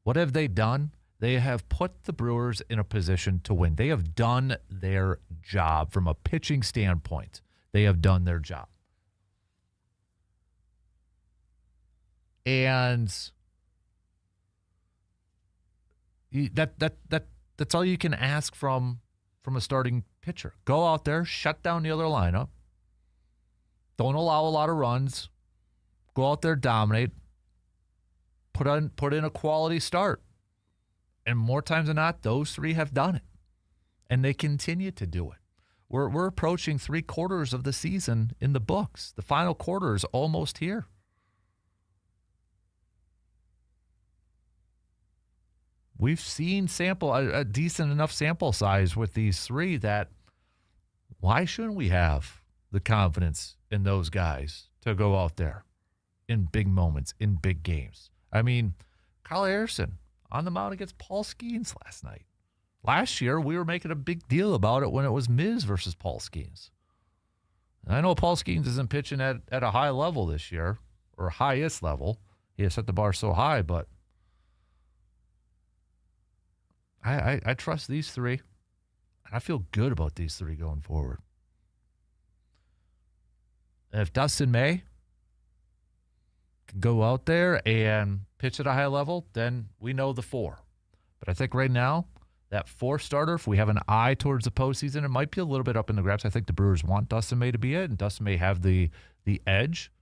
what have they done? They have put the Brewers in a position to win. They have done their job from a pitching standpoint. They have done their job. And that's all you can ask from a starting pitcher. Go out there, shut down the other lineup. Don't allow a lot of runs. Go out there, dominate. Put in a quality start. And more times than not, those three have done it. And they continue to do it. We're approaching 3/4 of the season in the books. The final quarter is almost here. We've seen a decent enough sample size with these three that why shouldn't we have the confidence in those guys to go out there in big moments, in big games? I mean, Kyle Harrison on the mound against Paul Skeens last night. Last year, we were making a big deal about it when it was Miz versus Paul Skeens. And I know Paul Skeens isn't pitching at a high level this year, or highest level. He has set the bar so high, but I trust these three. And I feel good about these three going forward. And if Dustin May can go out there and pitch at a high level, then we know the four. But I think right now, that four starter, if we have an eye towards the postseason, it might be a little bit up in the grabs. I think the Brewers want Dustin May to be it, and Dustin May have the edge.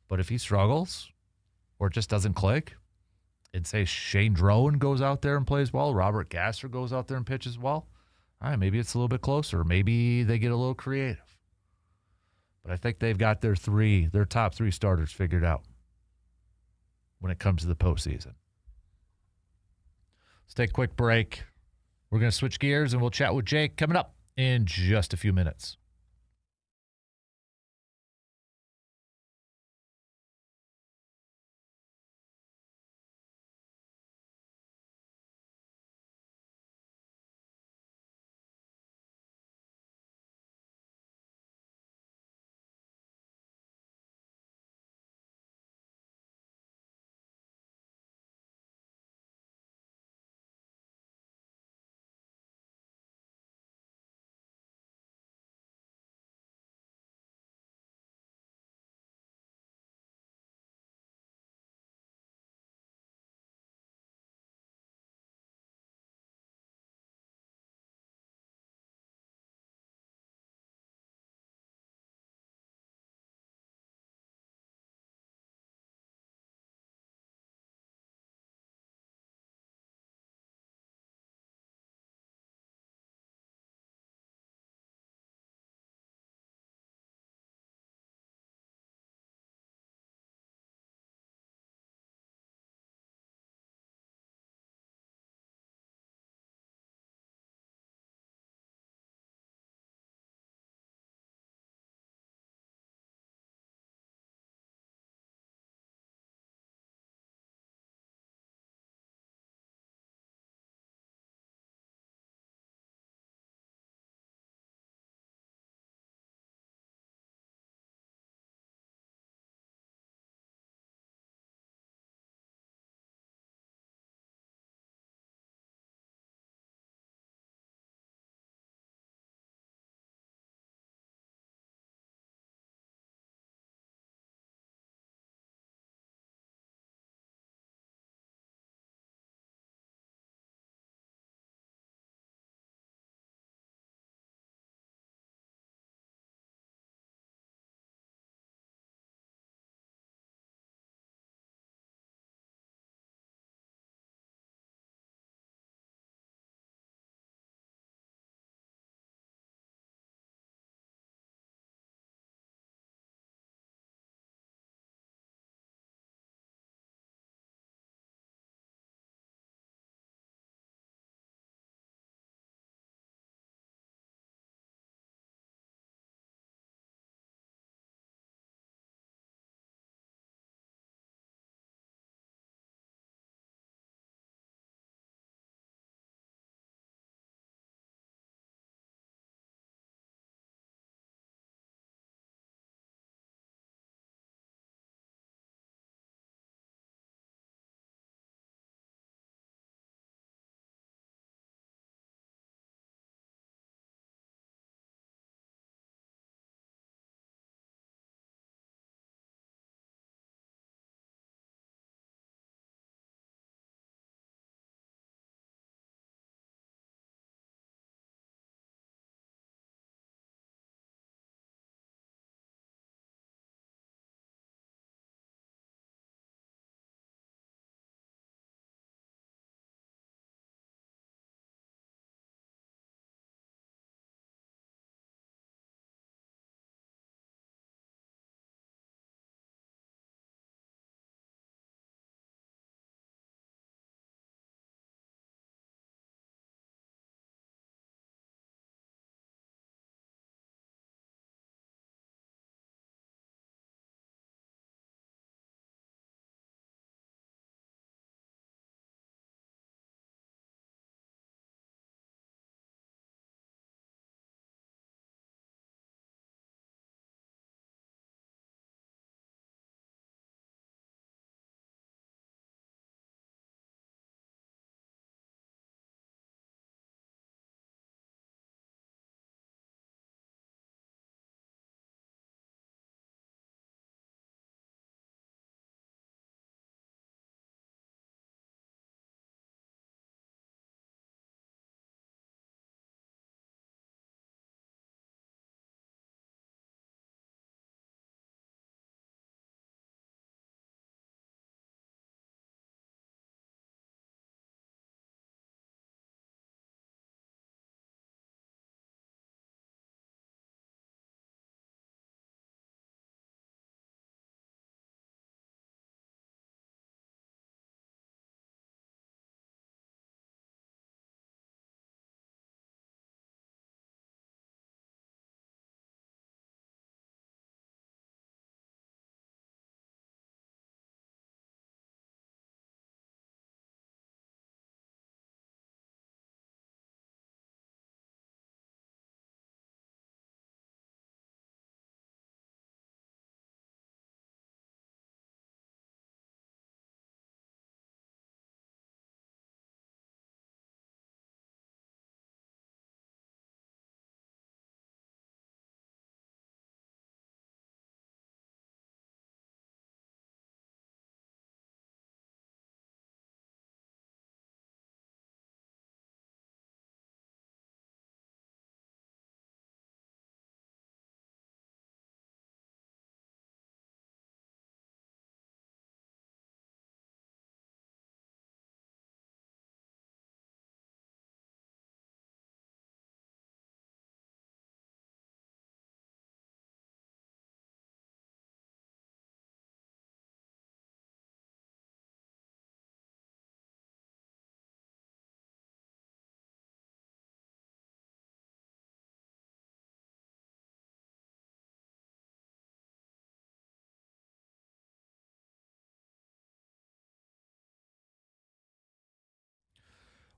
But if he struggles or it just doesn't click, and say Shane Drone goes out there and plays well, Robert Gasser goes out there and pitches well, all right, maybe it's a little bit closer. Maybe they get a little creative. But I think they've got their top three starters figured out when it comes to the postseason. Let's take a quick break. We're going to switch gears, and we'll chat with Jake coming up in just a few minutes.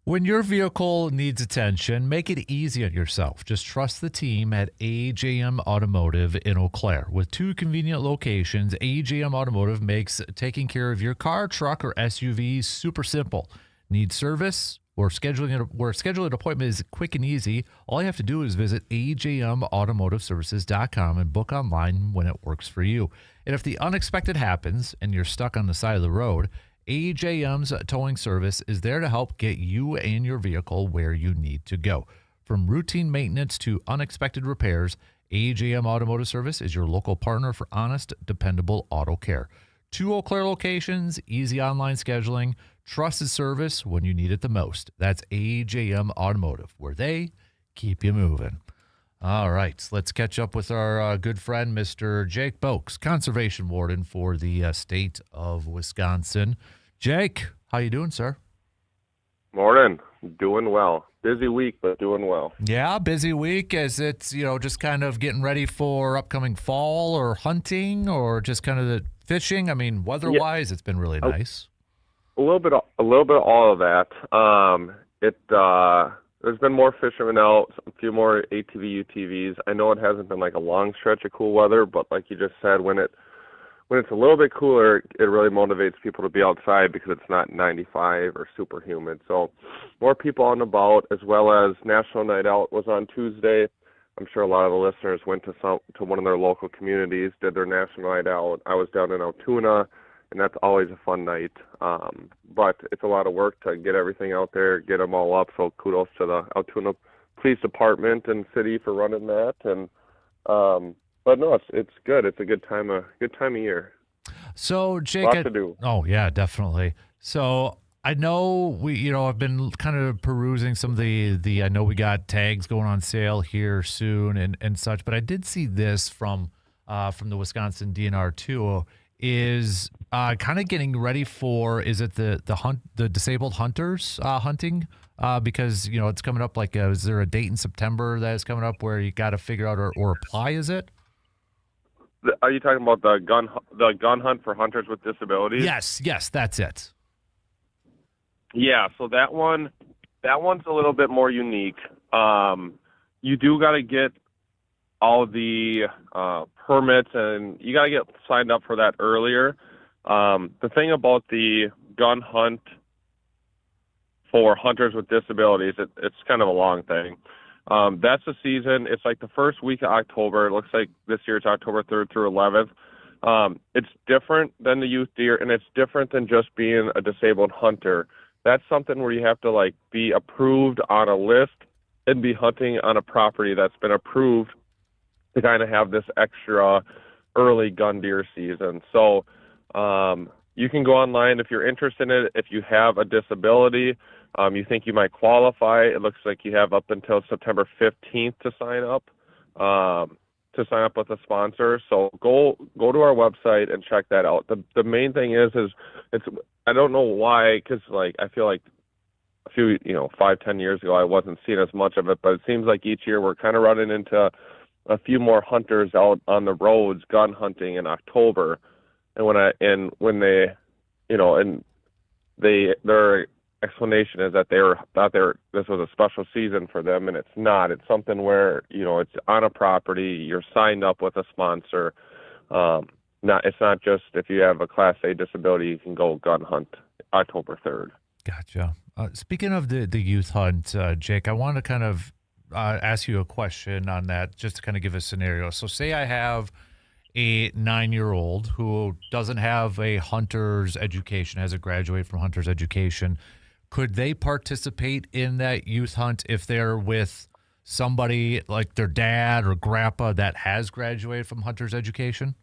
When your vehicle needs attention, make it easy on yourself. Just trust the team at AJM Automotive in Eau Claire. With 2 convenient locations, AJM Automotive makes taking care of your car, truck, or SUV super simple. Need service? Scheduling an appointment is quick and easy. All you have to do is visit ajmautomotiveservices.com and book online when it works for you. And if the unexpected happens and you're stuck on the side of the road, AJM's towing service is there to help get you and your vehicle where you need to go. From routine maintenance to unexpected repairs, AJM Automotive Service is your local partner for honest, dependable auto care. 2 Eau Claire locations, easy online scheduling, trusted service when you need it the most. That's AJM Automotive, where they keep you moving. All right, let's catch up with our good friend, Mr. Jake Boakes, Conservation Warden for the state of Wisconsin. Jake, how you doing, sir? Morning. Doing well. Busy week, but doing well. Yeah, busy week as it's, just kind of getting ready for upcoming fall or hunting or just kind of the fishing. I mean, weather-wise, It's been really nice. A little bit of all of that. There's been more fishermen out, a few more ATV, UTVs. I know it hasn't been like a long stretch of cool weather, but like you just said, when it's a little bit cooler, it really motivates people to be outside because it's not 95 or super humid. So more people out and about, as well as National Night Out was on Tuesday. I'm sure a lot of the listeners went to one of their local communities, did their National Night Out. I was down in Altoona, and that's always a fun night. But it's a lot of work to get everything out there, get them all up. So kudos to the Altoona Police Department and city for running that. And but no, it's good. It's a good time of year. So Jake, lots to do. Oh yeah, definitely. So I know I've been kind of perusing some of the. I know we got tags going on sale here soon and such, but I did see this from the Wisconsin DNR too. Is kind of getting ready for, is it the disabled hunters hunting? Because it's coming up. Like, is there a date in September that is coming up where you got to figure out or apply? Is it? Are you talking about the gun hunt for hunters with disabilities? Yes, that's it. Yeah, so that one's a little bit more unique. You do got to get all the permits, and you got to get signed up for that earlier. The thing about the gun hunt for hunters with disabilities, it's kind of a long thing. That's the season. It's like the first week of October. It looks like this year it's October 3rd through 11th. It's different than the youth deer, and it's different than just being a disabled hunter. That's something where you have to be approved on a list and be hunting on a property that's been approved to kind of have this extra early gun deer season. So you can go online if you're interested in it. If you have a disability, you think you might qualify, it looks like you have up until September 15th to sign up with a sponsor. So go to our website and check that out. The main thing is it's, I don't know why, because I feel like a few 5-10 years ago I wasn't seeing as much of it, but it seems like each year we're kind of running into a few more hunters out on the roads gun hunting in October. And their explanation is that they thought this was a special season for them, and it's not. It's something where it's on a property, you're signed up with a sponsor. It's not just if you have a Class A disability you can go gun hunt October 3rd. Gotcha. Speaking of the youth hunt, Jake, I want to kind of ask you a question on that, just to kind of give a scenario. So say I have a 9-year-old who doesn't have a hunter's education, hasn't graduated from hunter's education. Could they participate in that youth hunt if they're with somebody like their dad or grandpa that has graduated from hunter's education?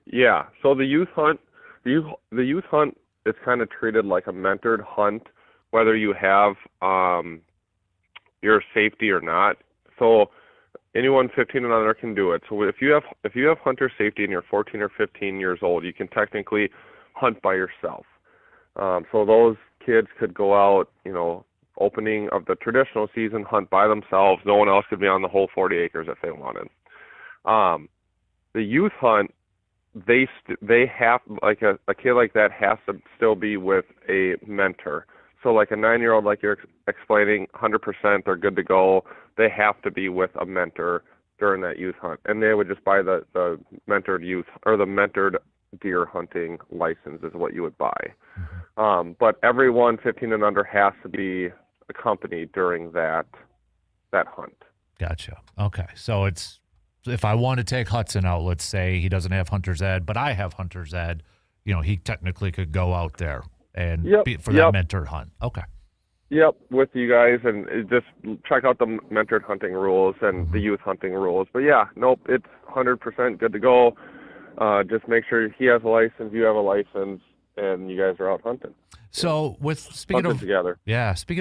Yeah. So the youth hunt is kind of treated like a mentored hunt, whether you have your safety or not. So anyone 15 and under can do it. So if you have hunter safety and you're 14 or 15 years old, you can technically hunt by yourself. So those kids could go out, opening of the traditional season, hunt by themselves. No one else could be on the whole 40 acres if they wanted. The youth hunt, they have, like a kid like that has to still be with a mentor. So like a 9-year-old, like you're explaining, 100%, they're good to go. They have to be with a mentor during that youth hunt, and they would just buy the mentored youth or the mentored deer hunting license is what you would buy. But everyone 15 and under has to be accompanied during that hunt. Gotcha. Okay. So it's, if I want to take Hudson out, let's say he doesn't have hunter's ed, but I have hunter's ed, he technically could go out there and be for that mentored hunt. Okay. Yep, with you guys, and just check out the mentored hunting rules and the youth hunting rules. But yeah, nope, it's 100% good to go. Just make sure he has a license, you have a license, and you guys are out hunting. So speaking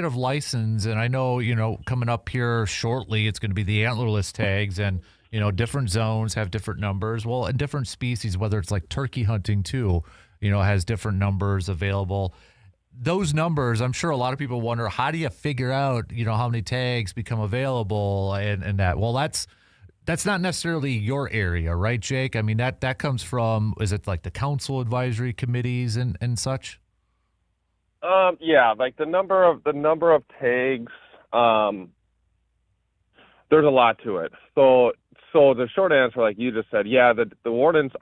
of license, and I know, coming up here shortly, it's going to be the antlerless tags, and, different zones have different numbers. Well, and different species, whether it's like turkey hunting too, has different numbers available. Those numbers, I'm sure a lot of people wonder, how do you figure out, how many tags become available and that? Well, that's not necessarily your area, right, Jake? I mean, that comes from, is it like the council advisory committees and such? Yeah, like the number of tags, there's a lot to it. So the short answer, like you just said, yeah, the wardens,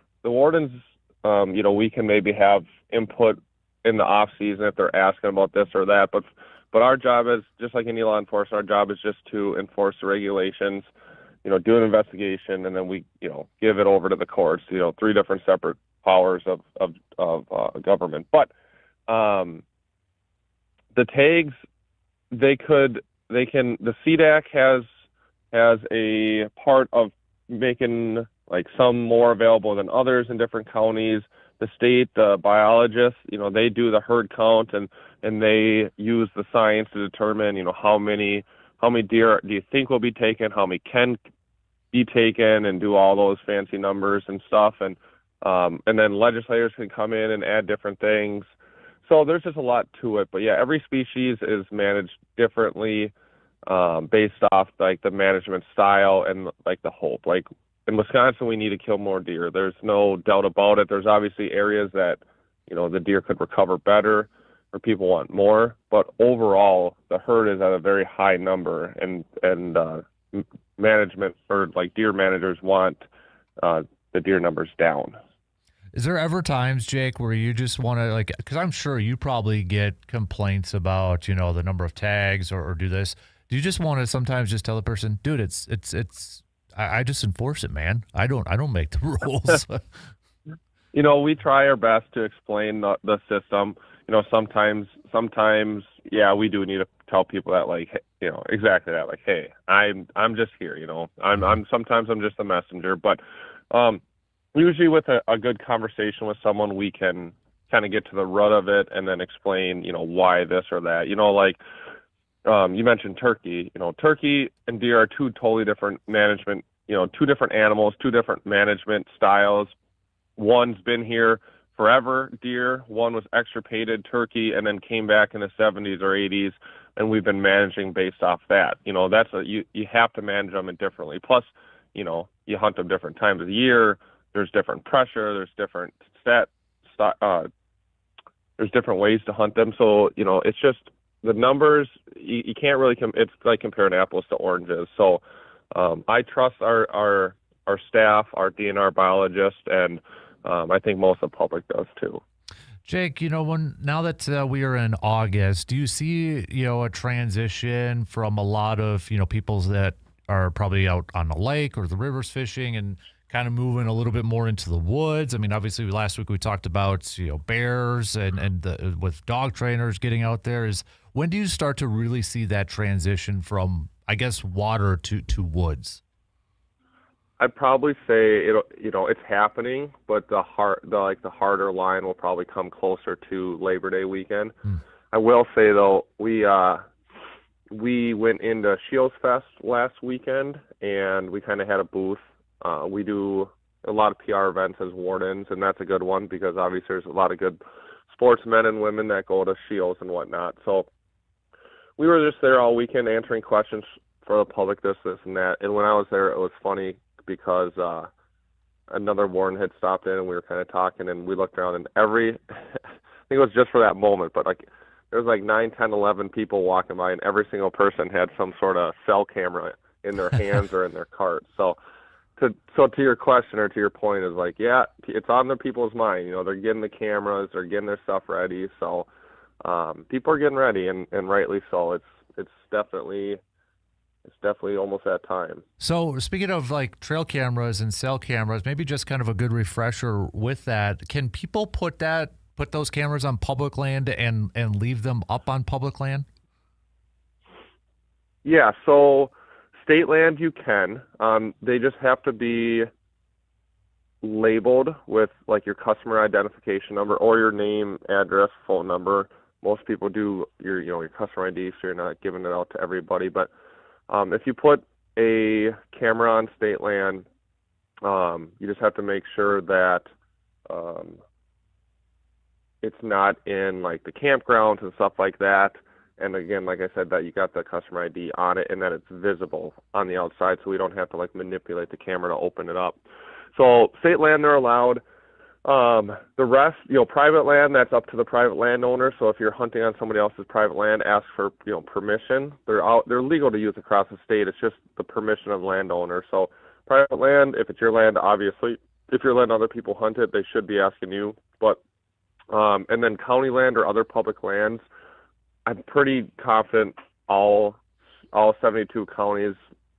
we can maybe have input in the off season if they're asking about this or that, but our job is, just like any law enforcement, our job is just to enforce the regulations, do an investigation, and then we, give it over to the courts, 3 different separate powers of government. But the tags, the CDAC has a part of making like some more available than others in different counties. The state, the biologists, they do the herd count and they use the science to determine, how many deer do you think will be taken, how many can be taken, and do all those fancy numbers and stuff. And then legislators can come in and add different things. So there's just a lot to it. But yeah, every species is managed differently based off like the management style and like the hope. Like in Wisconsin, we need to kill more deer. There's no doubt about it. There's obviously areas that, the deer could recover better or people want more. But overall, the herd is at a very high number, and management or like deer managers want the deer numbers down. Is there ever times, Jake, where you just want to, because I'm sure you probably get complaints about, the number of tags or do this. Do you just want to sometimes just tell the person, dude, I just enforce it, man. I don't make the rules. We try our best to explain the system. Sometimes, yeah, we do need to tell people that, exactly that, hey, I'm just here, sometimes I'm just a messenger, but usually with a good conversation with someone, we can kind of get to the root of it and then explain, why this or that. You mentioned turkey. Turkey and deer are 2 totally different management, 2 different animals, 2 different management styles. One's been here forever, deer. One was extirpated, turkey, and then came back in the 70s or 80s, and we've been managing based off that. You have to manage them differently. Plus, you hunt them different times of the year. There's different pressure. There's different there's different ways to hunt them. So, it's just the numbers, you can't really, it's like comparing apples to oranges. So I trust our staff, our DNR biologists, and I think most of the public does too. Jake, now that we are in August, do you see, a transition from a lot of, people that are probably out on the lake or the rivers fishing and kind of moving a little bit more into the woods? I mean, obviously last week we talked about, bears and with dog trainers getting out there. When do you start to really see that transition from, I guess, water to woods? I'd probably say it's happening, but the harder line will probably come closer to Labor Day weekend. I will say though, we went into Shields Fest last weekend and we kind of had a booth. We do a lot of PR events as wardens, and that's a good one because obviously there's a lot of good sportsmen and women that go to Shields and whatnot. So we were just there all weekend answering questions for the public, this and that. And when I was there, it was funny because another warden had stopped in and we were kind of talking and we looked around and I think it was just for that moment, but was like 9, 10, 11 people walking by, and every single person had some sort of cell camera in their hands or in their cart. So to your question or to your point is like, yeah, it's on the people's mind. They're getting the cameras, they're getting their stuff ready. So people are getting ready, and rightly so. It's definitely almost that time. So speaking of like trail cameras and cell cameras, maybe just kind of a good refresher with that. Can people put those cameras on public land and leave them up on public land? Yeah, so state land you can. They just have to be labeled with like your customer identification number or your name, address, phone number. Most people do your customer ID, so you're not giving it out to everybody. But if you put a camera on state land, you just have to make sure that it's not in like the campgrounds and stuff like that. And again, like I said, that you got the customer ID on it and that it's visible on the outside, so we don't have to like manipulate the camera to open it up. So state land, they're allowed. The rest, private land, that's up to the private landowner. So if you're hunting on somebody else's private land, ask for, permission. They're legal to use across the state. It's just the permission of the landowner. So private land, if it's your land, obviously, if you're letting other people hunt it, they should be asking you. But, and then county land or other public lands, I'm pretty confident all 72 counties,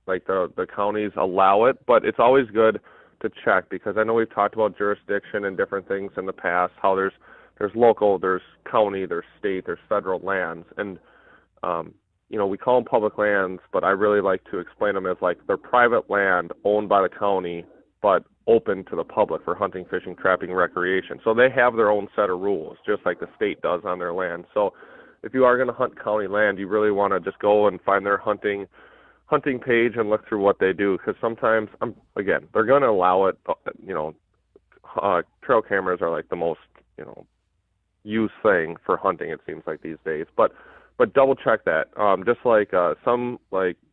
like the counties allow it, but it's always good to check, because I know we've talked about jurisdiction and different things in the past, how there's local, there's county, there's state, there's federal lands. And, we call them public lands, but I really like to explain them as like they're private land owned by the county, but open to the public for hunting, fishing, trapping, recreation. So they have their own set of rules, just like the state does on their land. So if you are going to hunt county land, you really want to just go and find their hunting page and look through what they do, because sometimes, they're going to allow it. Trail cameras are like the most, used thing for hunting, it seems like these days. But double check that. Just like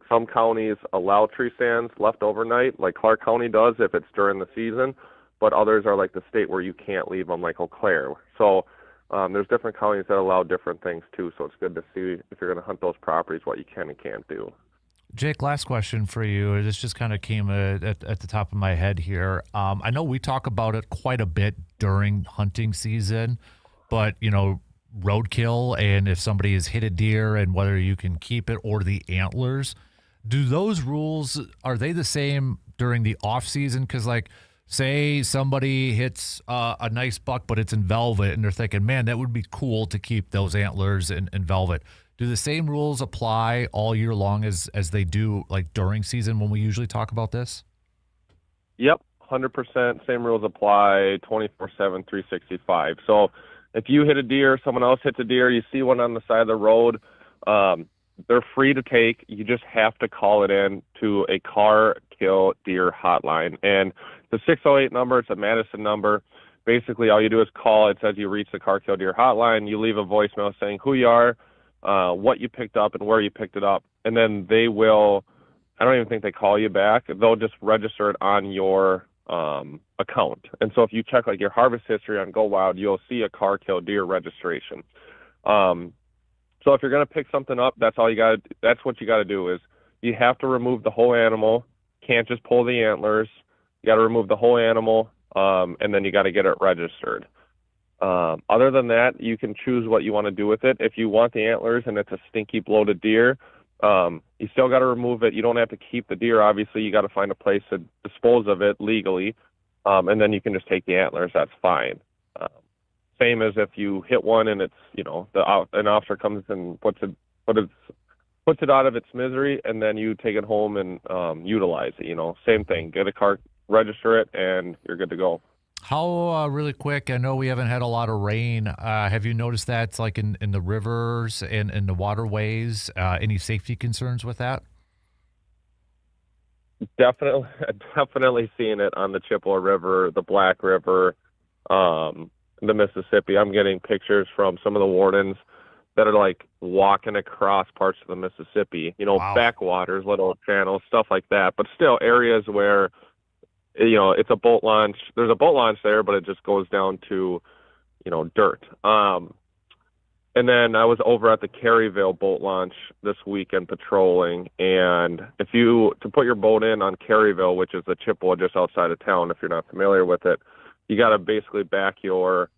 some counties allow tree stands left overnight, like Clark County does if it's during the season, but others are like the state where you can't leave them, like Eau Claire. So there's different counties that allow different things too. So it's good to see if you're going to hunt those properties what you can and can't do. Jake, last question for you. This just kind of came at the top of my head here. I know we talk about it quite a bit during hunting season, but, roadkill and if somebody has hit a deer and whether you can keep it or the antlers, do those rules, are they the same during the off season? Because like, say somebody hits a nice buck, but it's in velvet and they're thinking, man, that would be cool to keep those antlers in velvet. Do the same rules apply all year long as they do like during season when we usually talk about this? Yep, 100%. Same rules apply 24/7, 365. So if you hit a deer, someone else hits a deer, you see one on the side of the road, they're free to take. You just have to call it in to a car kill deer hotline. And the 608 number, it's a Madison number. Basically, all you do is call. It says you reach the car kill deer hotline. You leave a voicemail saying who you are, what you picked up and where you picked it up. And then they will, I don't even think they call you back. They'll just register it on your account. And so if you check like your harvest history on Go Wild, you'll see a car kill deer registration. So if you're going to pick something up, that's what you got to do is you have to remove the whole animal. Can't just pull the antlers. You got to remove the whole animal, and then you got to get it registered. Other than that, you can choose what you want to do with it. If you want the antlers and it's a stinky bloated deer, you still got to remove it. You don't have to keep the deer. Obviously, you got to find a place to dispose of it legally, and then you can just take the antlers. That's fine. Same as if you hit one and it's, an officer comes and puts it out of its misery, and then you take it home and utilize it. Same thing. Get a car, register it, and you're good to go. How really quick? I know we haven't had a lot of rain. Have you noticed that, like in the rivers and in the waterways? Any safety concerns with that? Definitely seeing it on the Chippewa River, the Black River, the Mississippi. I'm getting pictures from some of the wardens that are like walking across parts of the Mississippi. Wow. Backwaters, little channels, stuff like that. But still, areas where it's a boat launch. There's a boat launch there, but it just goes down to, dirt. And then I was over at the Caryville boat launch this weekend patrolling. And to put your boat in on Caryville, which is the Chippewa just outside of town, if you're not familiar with it, you got to basically back your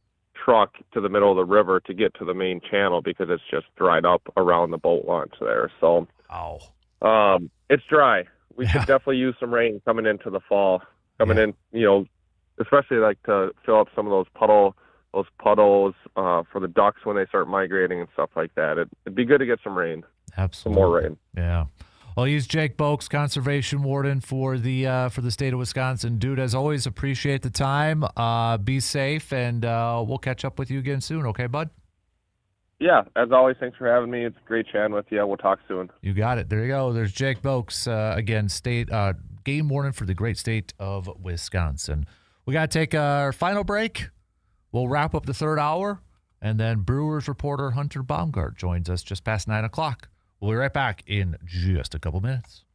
truck to the middle of the river to get to the main channel because it's just dried up around the boat launch there. So it's dry. We should definitely use some rain coming into the fall. In, especially like to fill up some of those puddles for the ducks when they start migrating and stuff like that. It'd be good to get some rain. Absolutely. Some more rain. Yeah. Well, he's Jake Boakes, conservation warden for the state of Wisconsin. Dude, as always, appreciate the time. Be safe, and we'll catch up with you again soon. Okay, bud? Yeah, as always, thanks for having me. It's great chatting with you. We'll talk soon. You got it. There you go. There's Jake Boakes, again, state game warden for the great state of Wisconsin. We got to take our final break. We'll wrap up the third hour, and then Brewers reporter Hunter Baumgardt joins us just past 9 o'clock. We'll be right back in just a couple minutes.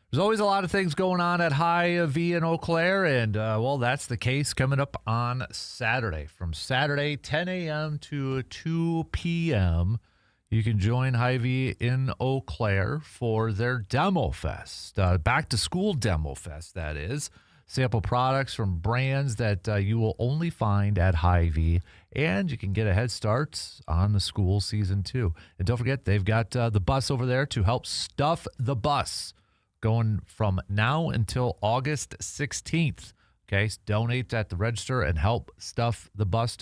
There's always a lot of things going on at Hy-Vee in Eau Claire, and, well, that's the case coming up on Saturday. From Saturday, 10 a.m. to 2 p.m., you can join Hy-Vee in Eau Claire for their Demo Fest, back-to-school Demo Fest, that is. Sample products from brands that you will only find at Hy-Vee, and you can get a head start on the school season, too. And don't forget, they've got the bus over there to help stuff the bus, going from now until August 16th. Okay, so donate at the register and help stuff the bus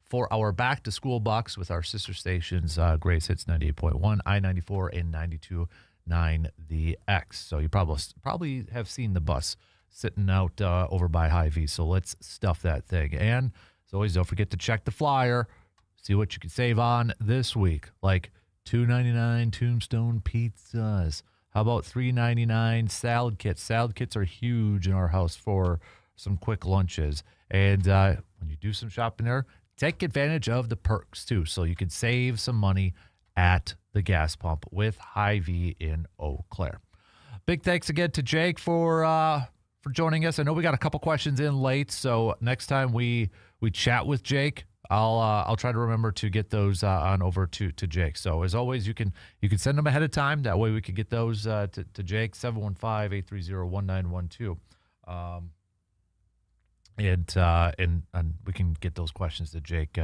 for our back-to-school bucks with our sister stations, Grace Hits 98.1, I-94, and 92.9 The X. So you probably have seen the bus sitting out over by Hy-Vee, so let's stuff that thing. And as always, don't forget to check the flyer, see what you can save on this week, like $2.99 Tombstone pizzas. How about $3.99 salad kits? Salad kits are huge in our house for some quick lunches. And when you do some shopping there, take advantage of the perks, too, so you can save some money at the gas pump with Hy-Vee in Eau Claire. Big thanks again to Jake for joining us. I know we got a couple questions in late, so next time we chat with Jake, I'll try to remember to get those on over to Jake. So as always, you can send them ahead of time. That way we can get those to Jake, 715-830-1912. And we can get those questions to Jake.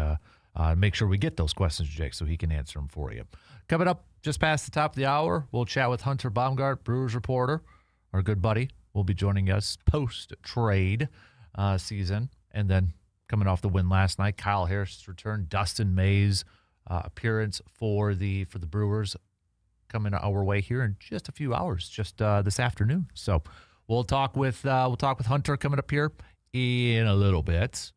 Make sure we get those questions to Jake so he can answer them for you. Coming up just past the top of the hour, we'll chat with Hunter Baumgardt, Brewers reporter, our good buddy. Will be joining us post-trade season. And then coming off the win last night, Kyle Harris's return, Dustin May's appearance for the Brewers coming our way here in just a few hours, just this afternoon. So we'll talk with Hunter coming up here in a little bit.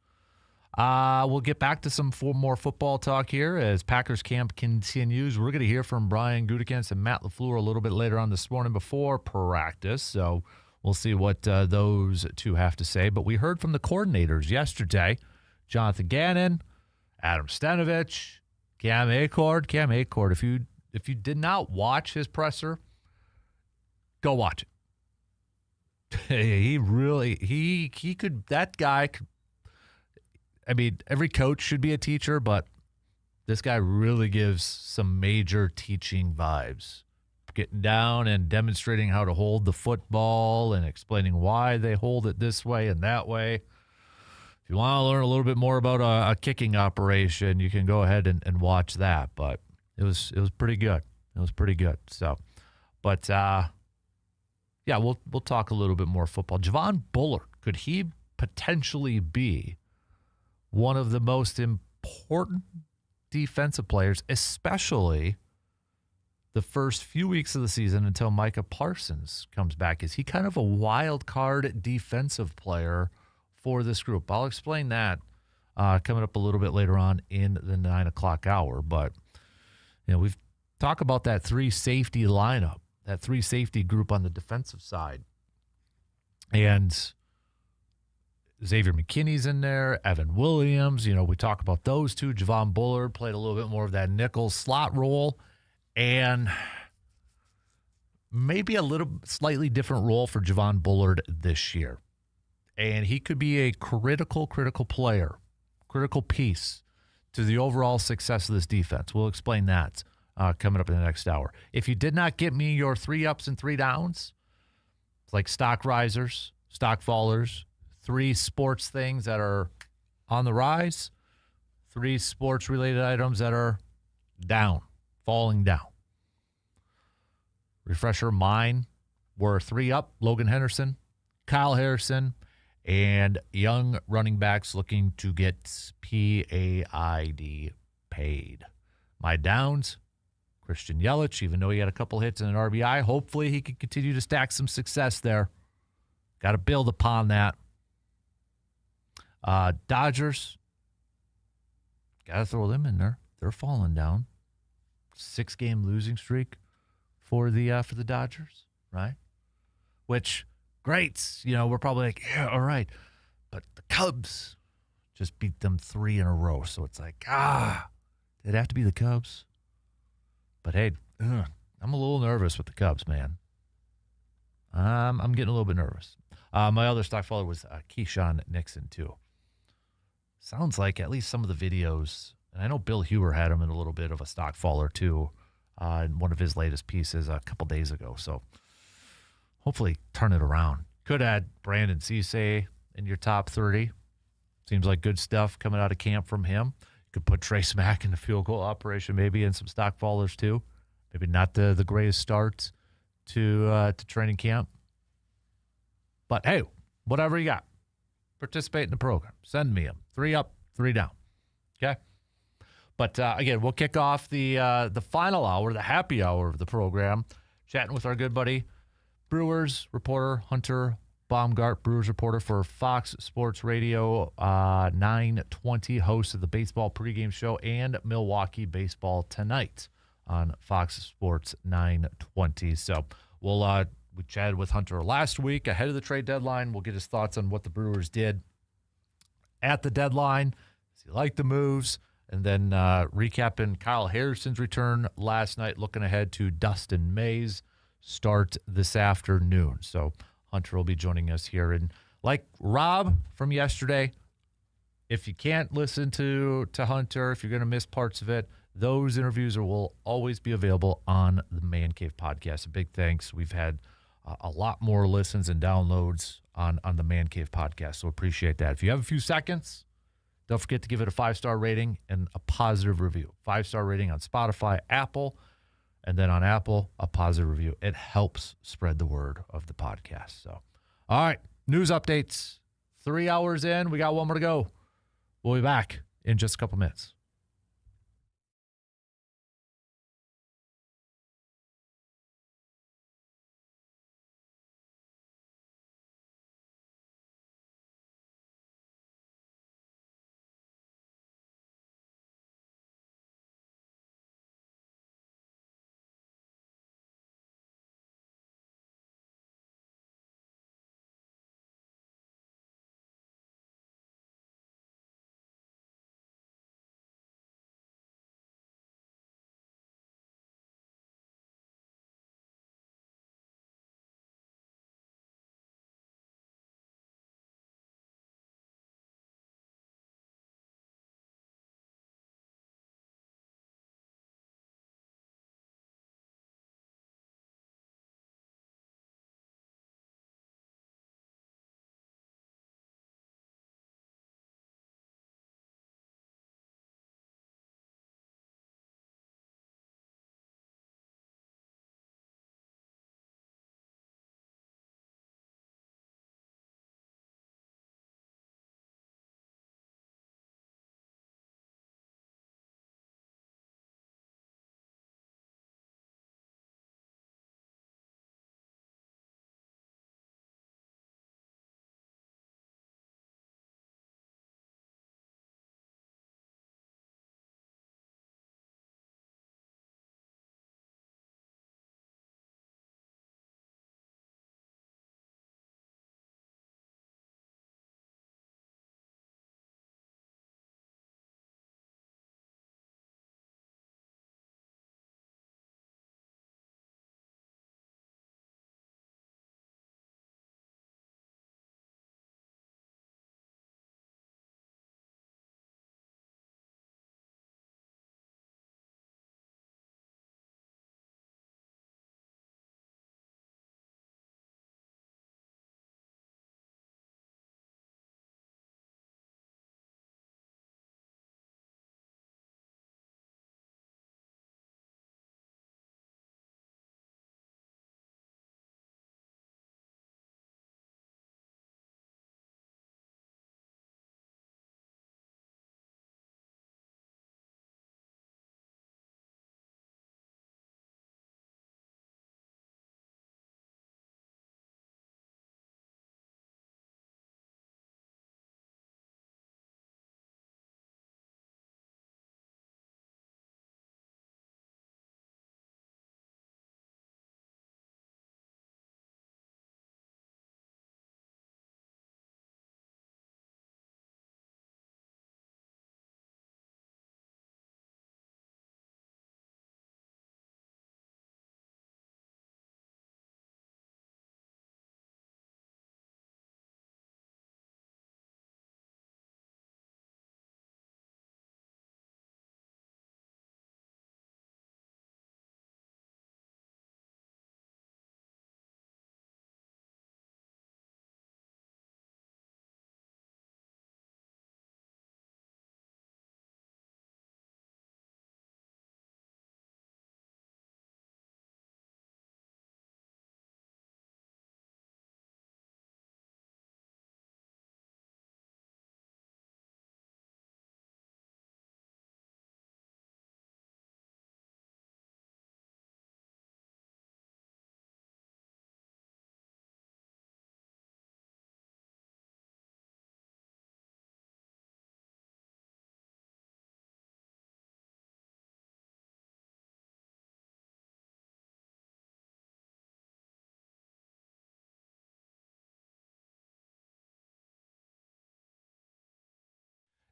We'll get back to some more football talk here as Packers camp continues. We're going to hear from Brian Gutekunst and Matt LaFleur a little bit later on this morning before practice. So we'll see what those two have to say. But we heard from the coordinators yesterday, Jonathan Gannon, Adam Stenavich, Cam Acord. Cam Acord, if you did not watch his presser, go watch it. That guy could, I mean, every coach should be a teacher, but this guy really gives some major teaching vibes. Getting down and demonstrating how to hold the football and explaining why they hold it this way and that way. If you want to learn a little bit more about a kicking operation, you can go ahead and watch that. But it was pretty good. It was pretty good. So, but yeah, we'll talk a little bit more football. Javon Bullard, could he potentially be one of the most important defensive players, especially the first few weeks of the season until Micah Parsons comes back? Is he kind of a wild card defensive player for this group? I'll explain that coming up a little bit later on in the 9 o'clock hour. But we've talked about that 3-safety lineup, that 3-safety group on the defensive side. And Xavier McKinney's in there, Evan Williams. We talk about those two. Javon Bullard played a little bit more of that nickel slot role, and maybe a slightly different role for Javon Bullard this year. And he could be a critical player, critical piece to the overall success of this defense. We'll explain that coming up in the next hour. If you did not get me your 3 ups and 3 downs, it's like stock risers, stock fallers, 3 sports things that are on the rise, 3 sports-related items that are down, falling down. Refresher, mine were 3 up, Logan Henderson, Kyle Harrison, and young running backs looking to get PAID paid. My downs, Christian Yelich, even though he had a couple hits and an RBI, hopefully he can continue to stack some success there. Got to build upon that. Dodgers, got to throw them in there. They're falling down. 6-game losing streak for the Dodgers, right? Which, great. We're probably like, yeah, all right. But the Cubs just beat them 3 in a row. So it's like, it'd have to be the Cubs. But hey, I'm a little nervous with the Cubs, man. I'm getting a little bit nervous. My other stock follower was Keyshawn Nixon, too. Sounds like at least some of the videos, and I know Bill Huber had him in a little bit of a stock follower, too, in one of his latest pieces a couple days ago. So hopefully turn it around. Could add Brandon Cisse in your top 30. Seems like good stuff coming out of camp from him. Could put Trace Mack in the field goal operation, maybe in some stock followers, too. Maybe not the greatest start to training camp. But, hey, whatever you got, participate in the program. Send me them. 3 up, 3 down. Okay? But, again, we'll kick off the final hour, the happy hour of the program, chatting with our good buddy, Brewers reporter Hunter Baumgardt, Brewers reporter for Fox Sports Radio, 920, host of the baseball pregame show, and Milwaukee Baseball Tonight on Fox Sports 920. So we chatted with Hunter last week ahead of the trade deadline. We'll get his thoughts on what the Brewers did at the deadline. Does he like the moves? And then recapping Kyle Harrison's return last night, looking ahead to Dustin May's start this afternoon. So Hunter will be joining us here. And like Rob from yesterday, if you can't listen to Hunter, if you're going to miss parts of it, those interviews will always be available on the Man Cave podcast. A big thanks. We've had a lot more listens and downloads on the Man Cave podcast, so appreciate that. If you have a few seconds, don't forget to give it a 5-star rating and a positive review. 5-star rating on Spotify, Apple, and then on Apple, a positive review. It helps spread the word of the podcast. So, all right, news updates. 3 hours in. We got one more to go. We'll be back in just a couple minutes.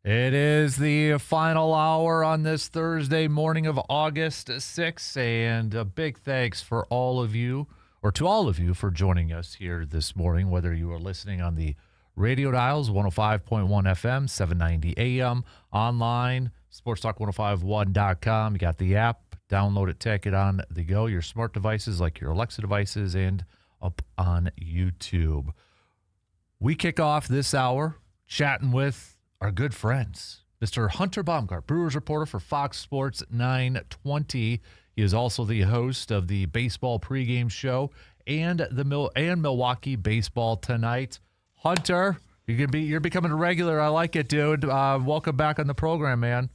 It is the final hour on this Thursday morning of August 6th, and a big thanks for all of you, or to all of you, for joining us here this morning, whether you are listening on the radio dials, 105.1 FM, 790 AM, online, sportstalk1051.com. You got the app, download it, take it on the go, your smart devices like your Alexa devices, and up on YouTube. We kick off this hour chatting with our good friends, Mr. Hunter Baumgardt, Brewers reporter for Fox Sports 920. He is also the host of the baseball pregame show and Milwaukee Baseball Tonight. Hunter, you're becoming a regular. I like it, dude. Welcome back on the program, man.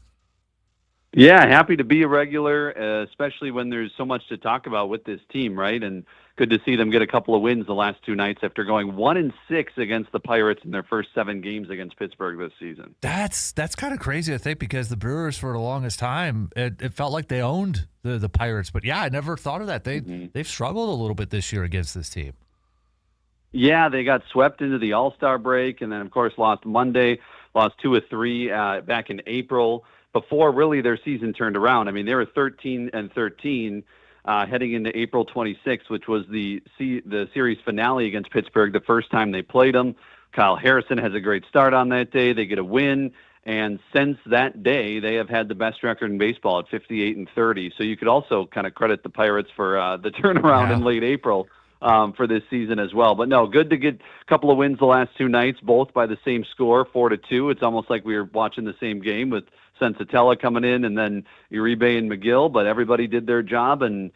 Yeah, happy to be a regular, especially when there's so much to talk about with this team, right? And good to see them get a couple of wins the last two nights after going 1-6 against the Pirates in their first 7 games against Pittsburgh this season. That's kind of crazy, I think, because the Brewers for the longest time, it felt like they owned the Pirates. But yeah, I never thought of that. They've struggled a little bit this year against this team. Yeah, they got swept into the All-Star break, and then of course lost Monday, lost 2 of 3 back in April. Before really their season turned around. I mean, they were 13-13 heading into April 26th, which was the series finale against Pittsburgh, the first time they played them. Kyle Harrison has a great start on that day. They get a win, and since that day, they have had the best record in baseball at 58-30. So you could also kind of credit the Pirates for the turnaround in late April for this season as well. But no, good to get a couple of wins the last 2 nights, both by the same score, 4-2. It's almost like we were watching the same game with Sensatella coming in and then Uribe and McGill, but everybody did their job, and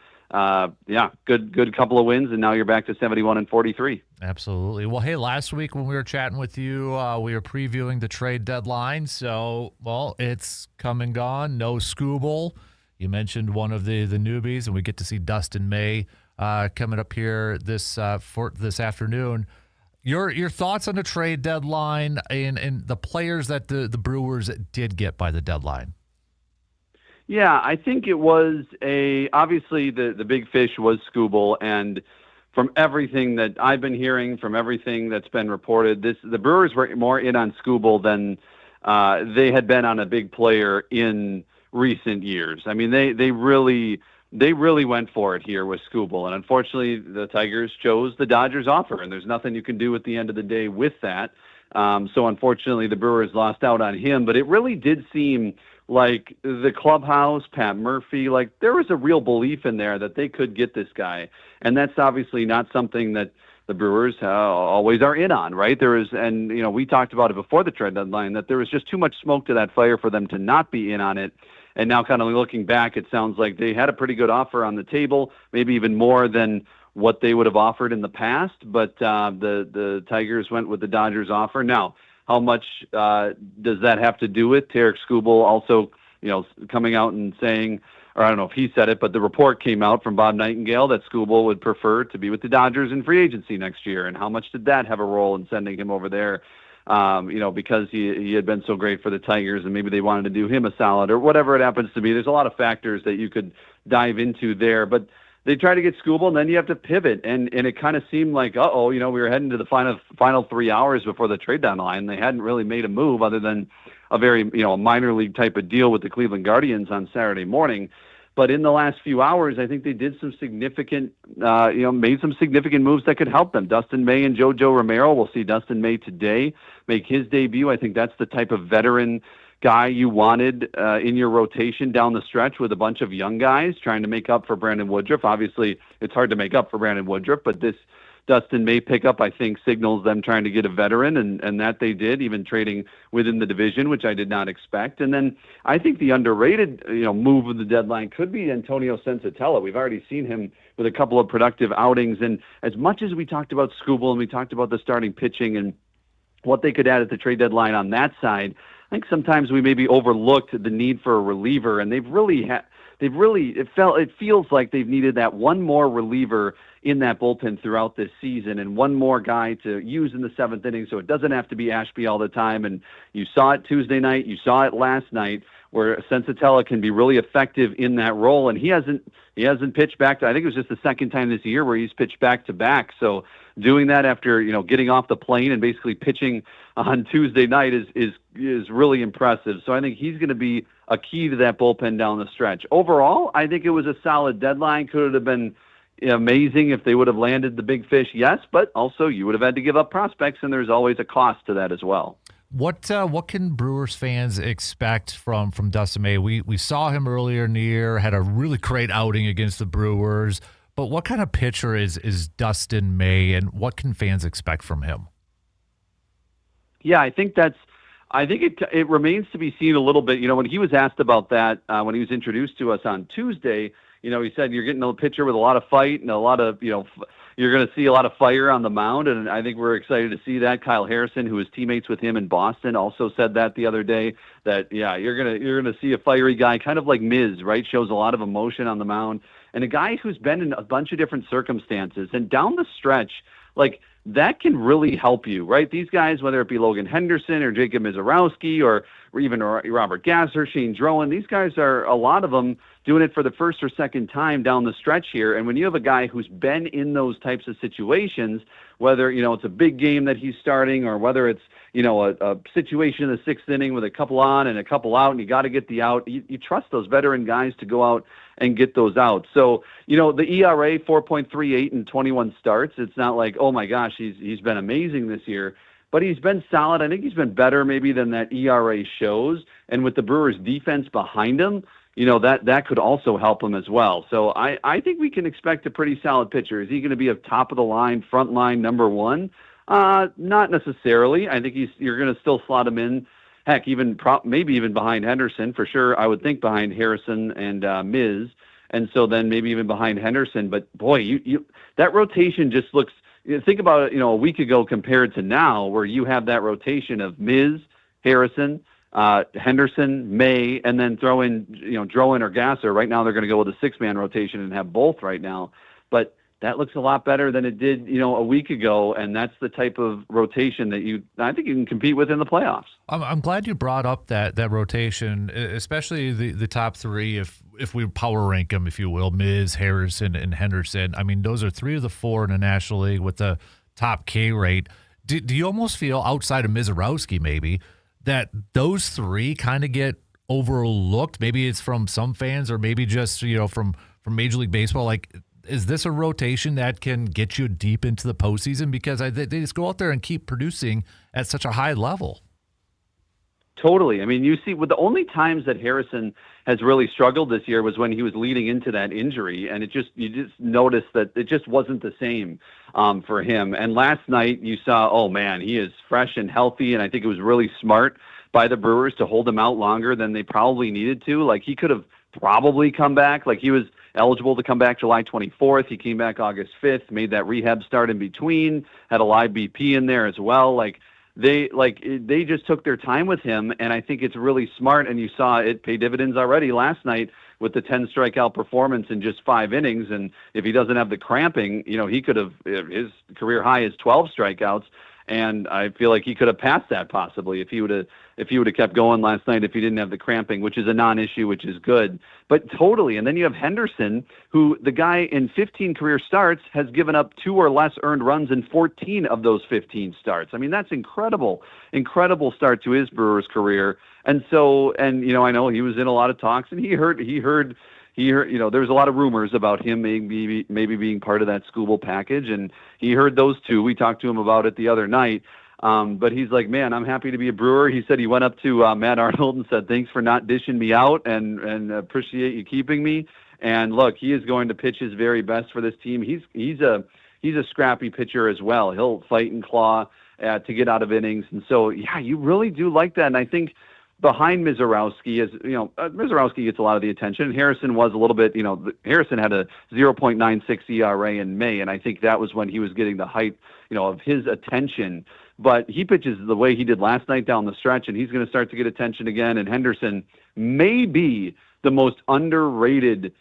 good couple of wins, and now you're back to 71-43. Absolutely. Well, hey, last week when we were chatting with you, we were previewing the trade deadline. So, well, it's come and gone. No Skubal. You mentioned one of the newbies, and we get to see Dustin May coming up here this afternoon. Your thoughts on the trade deadline and the players that the Brewers did get by the deadline? Yeah, I think it was obviously the big fish was Skubal, and from everything that I've been hearing, from everything that's been reported, the Brewers were more in on Skubal than they had been on a big player in recent years. I mean, they really went for it here with Skubal, and unfortunately the Tigers chose the Dodgers offer, and there's nothing you can do at the end of the day with that. So unfortunately the Brewers lost out on him, but it really did seem like the clubhouse, Pat Murphy, like there was a real belief in there that they could get this guy, and that's obviously not something that the Brewers always are in on, right? We talked about it before the trade deadline, that there was just too much smoke to that fire for them to not be in on it. And now kind of looking back, it sounds like they had a pretty good offer on the table, maybe even more than what they would have offered in the past. But the Tigers went with the Dodgers offer. Now, how much does that have to do with Tarek Skubal also, coming out and saying, or I don't know if he said it, but the report came out from Bob Nightingale that Skubal would prefer to be with the Dodgers in free agency next year. And how much did that have a role in sending him over there? Because he had been so great for the Tigers, and maybe they wanted to do him a solid or whatever it happens to be. There's a lot of factors that you could dive into there, but they try to get Skubal, and then you have to pivot, and it kind of seemed like, we were heading to the final 3 hours before the trade deadline. They hadn't really made a move other than a very, a minor league type of deal with the Cleveland Guardians on Saturday morning. But in the last few hours, I think they did some significant, made some significant moves that could help them. Dustin May and JoJo Romero. We'll see Dustin May today make his debut. I think that's the type of veteran guy you wanted in your rotation down the stretch with a bunch of young guys trying to make up for Brandon Woodruff. Obviously, it's hard to make up for Brandon Woodruff, but this Dustin May pickup, I think, signals them trying to get a veteran, and that they did, even trading within the division, which I did not expect. And then I think the underrated, move of the deadline could be Antonio Sensatella. We've already seen him with a couple of productive outings, and as much as we talked about Skubal and we talked about the starting pitching and what they could add at the trade deadline on that side, I think sometimes we maybe overlooked the need for a reliever, and it feels like they've needed that one more reliever in that bullpen throughout this season, and one more guy to use in the 7th inning, so it doesn't have to be Ashby all the time. And you saw it Tuesday night, you saw it last night, where Sensatella can be really effective in that role, and he hasn't pitched back to, I think it was just the second time this year where he's pitched back to back. So doing that after, getting off the plane and basically pitching on Tuesday night is really impressive. So I think he's going to be a key to that bullpen down the stretch. Overall, I think it was a solid deadline. Could it have been amazing if they would have landed the big fish? Yes, but also you would have had to give up prospects, and there's always a cost to that as well. What can Brewers fans expect from Dustin May? We saw him earlier in the year, had a really great outing against the Brewers. But what kind of pitcher is Dustin May, and what can fans expect from him? Yeah, I think it remains to be seen a little bit. When he was asked about that, when he was introduced to us on Tuesday, he said you're getting a pitcher with a lot of fight and a lot of, you're going to see a lot of fire on the mound, and I think we're excited to see that. Kyle Harrison, who was teammates with him in Boston, also said that the other day, that you're gonna see a fiery guy, kind of like Miz, right? Shows a lot of emotion on the mound, and a guy who's been in a bunch of different circumstances, and down the stretch, like, that can really help you, right? These guys, whether it be Logan Henderson or Jacob Mizorowski or even Robert Gasser, Shane Drowan, these guys are, a lot of them, doing it for the first or second time down the stretch here. And when you have a guy who's been in those types of situations, whether, it's a big game that he's starting or whether it's, a situation in the sixth inning with a couple on and a couple out and you got to get the out, you trust those veteran guys to go out and get those out. So, the ERA 4.38 in 21 starts. It's not like, oh my gosh, he's been amazing this year, but he's been solid. I think he's been better maybe than that ERA shows. And with the Brewers defense behind him, that could also help him as well. So I think we can expect a pretty solid pitcher. Is he going to be a top of the line, front line number one? Not necessarily. I think you're going to still slot him in. Heck, maybe even behind Henderson for sure. I would think behind Harrison and Miz, and so then maybe even behind Henderson. But boy, you that rotation just looks. Think about it. A week ago compared to now, where you have that rotation of Miz, Harrison, Henderson, May, and then throw in Drowan or Gasser. Right now, they're going to go with a 6-man rotation and have both right now, but that looks a lot better than it did, a week ago, and that's the type of rotation that I think you can compete with in the playoffs. I'm glad you brought up that rotation, especially the top three, if we power rank them, if you will, Miz, Harrison, and Henderson. I mean, those are 3 of the 4 in the National League with the top K rate. Do you almost feel, outside of Mizorowski maybe, that those 3 kind of get overlooked? Maybe it's from some fans or maybe just, from Major League Baseball, like, is this a rotation that can get you deep into the postseason? Because they just go out there and keep producing at such a high level. Totally. I mean, you see, with the only times that Harrison has really struggled this year was when he was leading into that injury, and you just noticed that it just wasn't the same for him. And last night you saw, oh man, he is fresh and healthy, and I think it was really smart by the Brewers to hold him out longer than they probably needed to. Like, he could have probably come back. Like, he was eligible to come back July 24th. He came back August 5th, made that rehab start in between, had a live BP in there as well. They just took their time with him, and I think it's really smart, and you saw it pay dividends already last night with the 10 strikeout performance in just 5 innings. And if he doesn't have the cramping, he could have, his career high is 12 strikeouts. And I feel like he could have passed that possibly if he would have kept going last night, if he didn't have the cramping, which is a non-issue, which is good. But totally. And then you have Henderson, who, the guy in 15 career starts has given up 2 or less earned runs in 14 of those 15 starts. I mean, that's incredible start to his Brewers career. And so, I know he was in a lot of talks, and he heard, there was a lot of rumors about him maybe being part of that Skubal package, and he heard those too. We talked to him about it the other night. But he's like, man, I'm happy to be a Brewer. He said he went up to Matt Arnold and said, thanks for not dishing me out and appreciate you keeping me. And look, he is going to pitch his very best for this team. He's a scrappy pitcher as well. He'll fight and claw to get out of innings. And so, yeah, you really do like that. And I think behind Mizorowski is, Mizorowski gets a lot of the attention. Harrison was a little bit, Harrison had a 0.96 ERA in May, and I think that was when he was getting the height, of his attention. But he pitches the way he did last night down the stretch, and he's going to start to get attention again. And Henderson may be the most underrated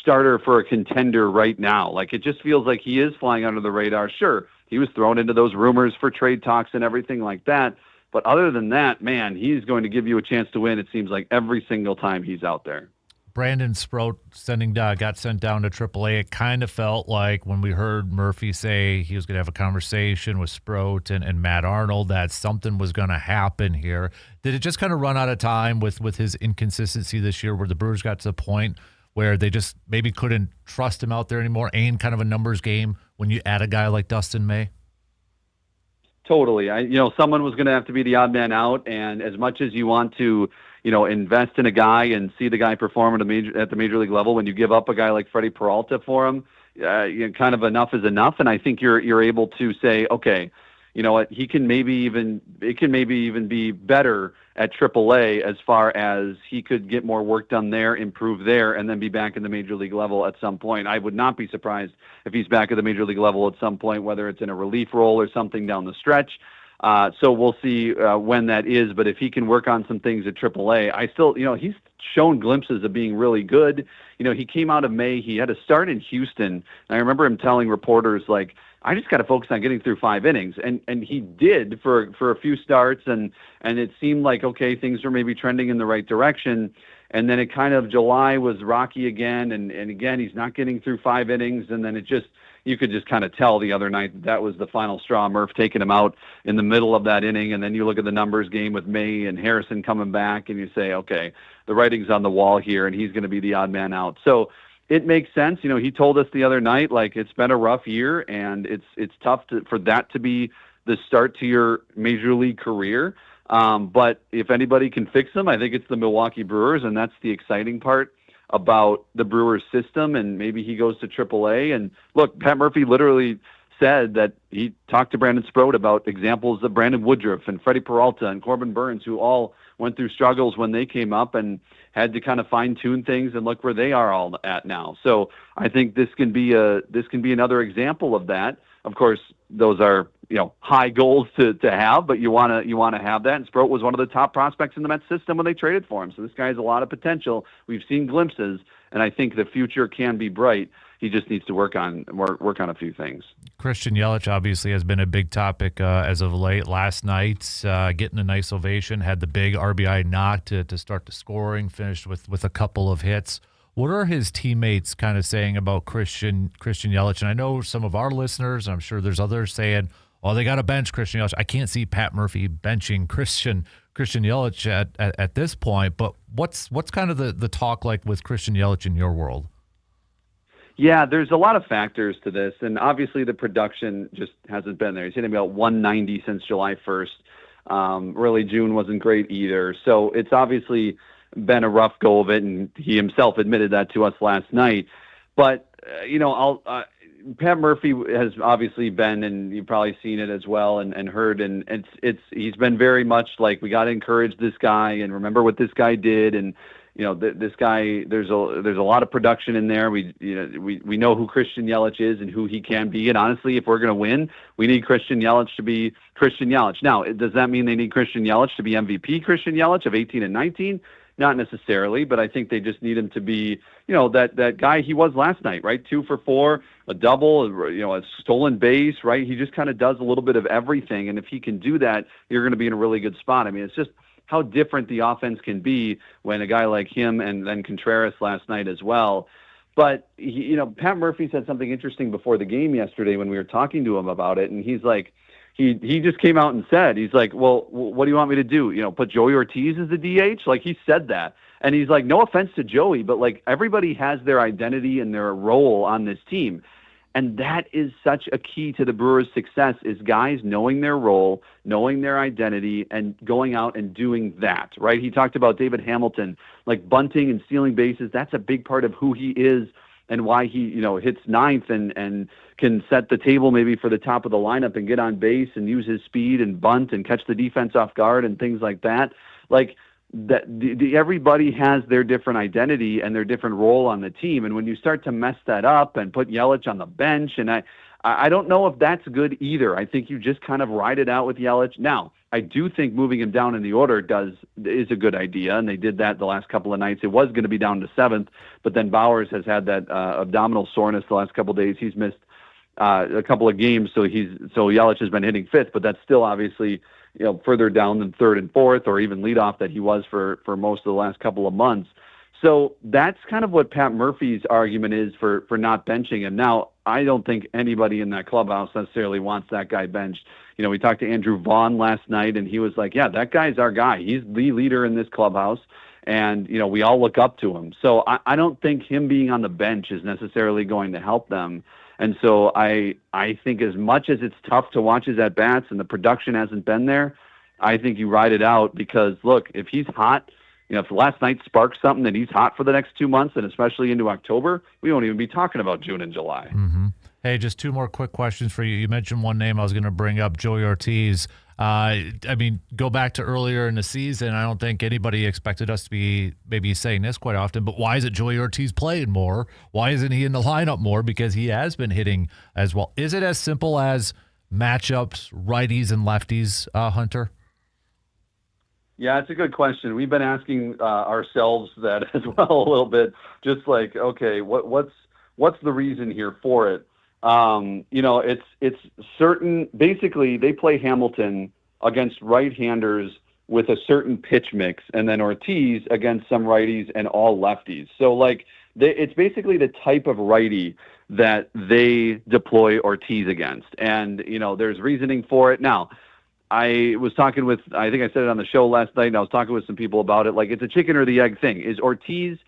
starter for a contender right now. Like, it just feels like he is flying under the radar. Sure, he was thrown into those rumors for trade talks and everything like that. But other than that, man, he's going to give you a chance to win, it seems like, every single time he's out there. Brandon Sproat got sent down to AAA. It kind of felt like when we heard Murphy say he was going to have a conversation with Sproat and Matt Arnold that something was going to happen here. Did it just kind of run out of time with his inconsistency this year where the Brewers got to the point where they just maybe couldn't trust him out there anymore, and kind of a numbers game when you add a guy like Dustin May? Totally. Someone was going to have to be the odd man out, and as much as you want to, invest in a guy and see the guy perform at the major league level, when you give up a guy like Freddie Peralta for him, kind of enough is enough. And I think you're able to say, okay, you know what, it can maybe even be better at AAA as far as he could get more work done there, improve there, and then be back in the major league level at some point. I would not be surprised if he's back at the major league level at some point, whether it's in a relief role or something down the stretch. So we'll see when that is. But if he can work on some things at AAA, I still, he's shown glimpses of being really good. He came out of May. He had a start in Houston. And I remember him telling reporters, like, I just got to focus on getting through 5 innings. And he did for a few starts. And it seemed like, okay, things were maybe trending in the right direction. And then it kind of, July was rocky again. And again, he's not getting through 5 innings. And then you could just kind of tell the other night that was the final straw. Murph taking him out in the middle of that inning. And then you look at the numbers game with May and Harrison coming back and you say, okay, the writing's on the wall here and he's going to be the odd man out. So it makes sense. He told us the other night, like, it's been a rough year and it's tough for that to be the start to your major league career. But if anybody can fix them, I think it's the Milwaukee Brewers, and that's the exciting part about the Brewers system. And maybe he goes to AAA. And look, Pat Murphy literally said that he talked to Brandon Sproat about examples of Brandon Woodruff and Freddie Peralta and Corbin Burns, who all went through struggles when they came up and had to kind of fine tune things, and look where they are all at now. So I think this can be another example of that. Of course, those are, high goals to have, but you want to have that. And Sproat was one of the top prospects in the Mets system when they traded for him. So this guy has a lot of potential. We've seen glimpses, and I think the future can be bright. He just needs to work on a few things. Christian Yelich obviously has been a big topic as of late. Last night, getting a nice ovation, had the big RBI knock to start the scoring, finished with a couple of hits. What are his teammates kind of saying about Christian Yelich? And I know some of our listeners, I'm sure there's others saying, oh, they got to bench Christian Yelich. I can't see Pat Murphy benching Christian Yelich at this point. But what's kind of the talk like with Christian Yelich in your world? Yeah, there's a lot of factors to this, and obviously the production just hasn't been there. He's hitting about 190 since July 1st. Really, June wasn't great either. So it's obviously been a rough go of it, and he himself admitted that to us last night. But, Pat Murphy has obviously been, and you've probably seen it as well and heard, and he's been very much like, we got to encourage this guy and remember what this guy did. And, this guy, there's a lot of production in there. We know who Christian Yelich is and who he can be. And honestly, if we're going to win, we need Christian Yelich to be Christian Yelich. Now, does that mean they need Christian Yelich to be MVP Christian Yelich of 18 and 19? Not necessarily, but I think they just need him to be, that guy he was last night, right? 2 for 4, a double, a stolen base, right? He just kind of does a little bit of everything. And if he can do that, you're going to be in a really good spot. I mean, it's just how different the offense can be when a guy like him and then Contreras last night as well. But, Pat Murphy said something interesting before the game yesterday when we were talking to him about it. And he's like, he just came out and said, he's like, well, what do you want me to do? Put Joey Ortiz as the DH? Like, he said that. And he's like, no offense to Joey, but like, everybody has their identity and their role on this team. And that is such a key to the Brewers' success, is guys knowing their role, knowing their identity, and going out and doing that, right? He talked about David Hamilton, like bunting and stealing bases. That's a big part of who he is and why he, hits ninth and can set the table maybe for the top of the lineup and get on base and use his speed and bunt and catch the defense off guard and things like that. Like, that everybody has their different identity and their different role on the team. And when you start to mess that up and put Yelich on the bench, and I don't know if that's good either. I think you just kind of ride it out with Yelich. Now, I do think moving him down in the order is a good idea, and they did that the last couple of nights. It was going to be down to 7th, but then Bowers has had that abdominal soreness the last couple of days. He's missed a couple of games. So Yelich has been hitting fifth, but that's still obviously, further down than third and fourth, or even leadoff that he was for most of the last couple of months. So that's kind of what Pat Murphy's argument is for not benching him. Now, I don't think anybody in that clubhouse necessarily wants that guy benched. We talked to Andrew Vaughn last night, and he was like, yeah, that guy's our guy. He's the leader in this clubhouse, and, we all look up to him. So I don't think him being on the bench is necessarily going to help them. And so I think as much as it's tough to watch his at-bats and the production hasn't been there, I think you ride it out because, look, if he's hot, if last night sparks something that he's hot for the next 2 months and especially into October, we won't even be talking about June and July. Mm-hmm. Hey, just two more quick questions for you. You mentioned one name I was going to bring up, Joey Ortiz. Go back to earlier in the season. I don't think anybody expected us to be maybe saying this quite often, but why isn't Joey Ortiz playing more? Why isn't he in the lineup more? Because he has been hitting as well. Is it as simple as matchups, righties and lefties, Hunter? Yeah, it's a good question. We've been asking ourselves that as well a little bit, just like, okay, what's the reason here for it? It's certain. Basically, they play Hamilton against right-handers with a certain pitch mix, and then Ortiz against some righties and all lefties. So, it's basically the type of righty that they deploy Ortiz against, and there's reasoning for it. Now, I was talking with, I think I said it on the show last night, and I was talking with some people about it. It's a chicken or the egg thing. Is Ortiz,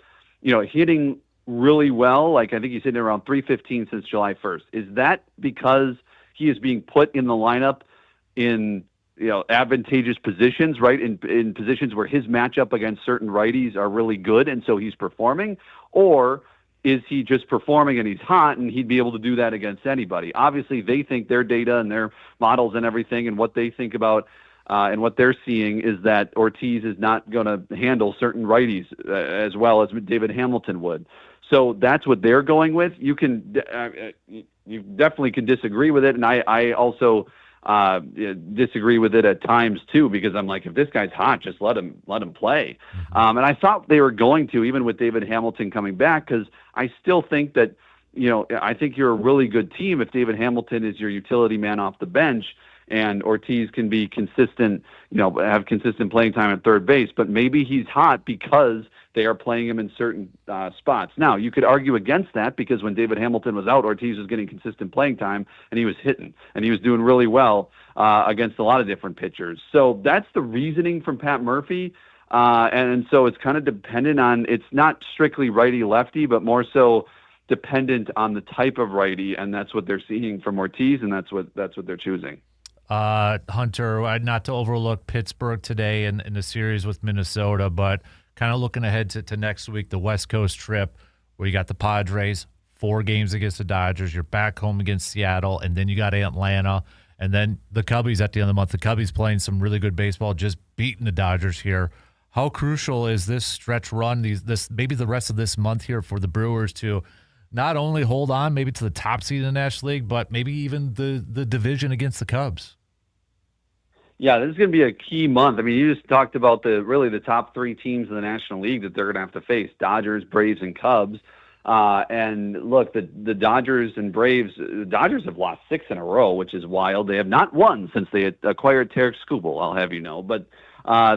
hitting really well? I think he's hitting around 315 since July 1st. Is that because he is being put in the lineup in, advantageous positions, right? In positions where his matchup against certain righties are really good, and so he's performing? Or is he just performing and he's hot and he'd be able to do that against anybody? Obviously, they think their data and their models and everything and what they think about and what they're seeing is that Ortiz is not going to handle certain righties as well as David Hamilton would. So that's what they're going with. You definitely can disagree with it, and I also disagree with it at times too, because I'm like, if this guy's hot, just let him play. And I thought they were going to, even with David Hamilton coming back, because I still think that I think you're a really good team if David Hamilton is your utility man off the bench and Ortiz can be consistent, have consistent playing time at third base. But maybe he's hot because they are playing him in certain spots. Now, you could argue against that because when David Hamilton was out, Ortiz was getting consistent playing time, and he was hitting, and he was doing really well against a lot of different pitchers. So that's the reasoning from Pat Murphy. And so it's kind of dependent on, it's not strictly righty-lefty, but more so dependent on the type of righty, and that's what they're seeing from Ortiz, and that's what they're choosing. Hunter, not to overlook Pittsburgh today in the series with Minnesota, but kind of looking ahead to next week, the West Coast trip, where you got the Padres, 4 games against the Dodgers, you're back home against Seattle, and then you got Atlanta, and then the Cubbies at the end of the month. The Cubbies playing some really good baseball, just beating the Dodgers here. How crucial is this stretch run, this maybe the rest of this month here for the Brewers to not only hold on maybe to the top seed in the National League, but maybe even the division against the Cubs? Yeah, this is going to be a key month. I mean, you just talked about the top 3 teams in the National League that they're going to have to face: Dodgers, Braves, and Cubs. And look, the Dodgers and Braves, the Dodgers have lost 6 in a row, which is wild. They have not won since they acquired Tarek Skubal, I'll have you know. But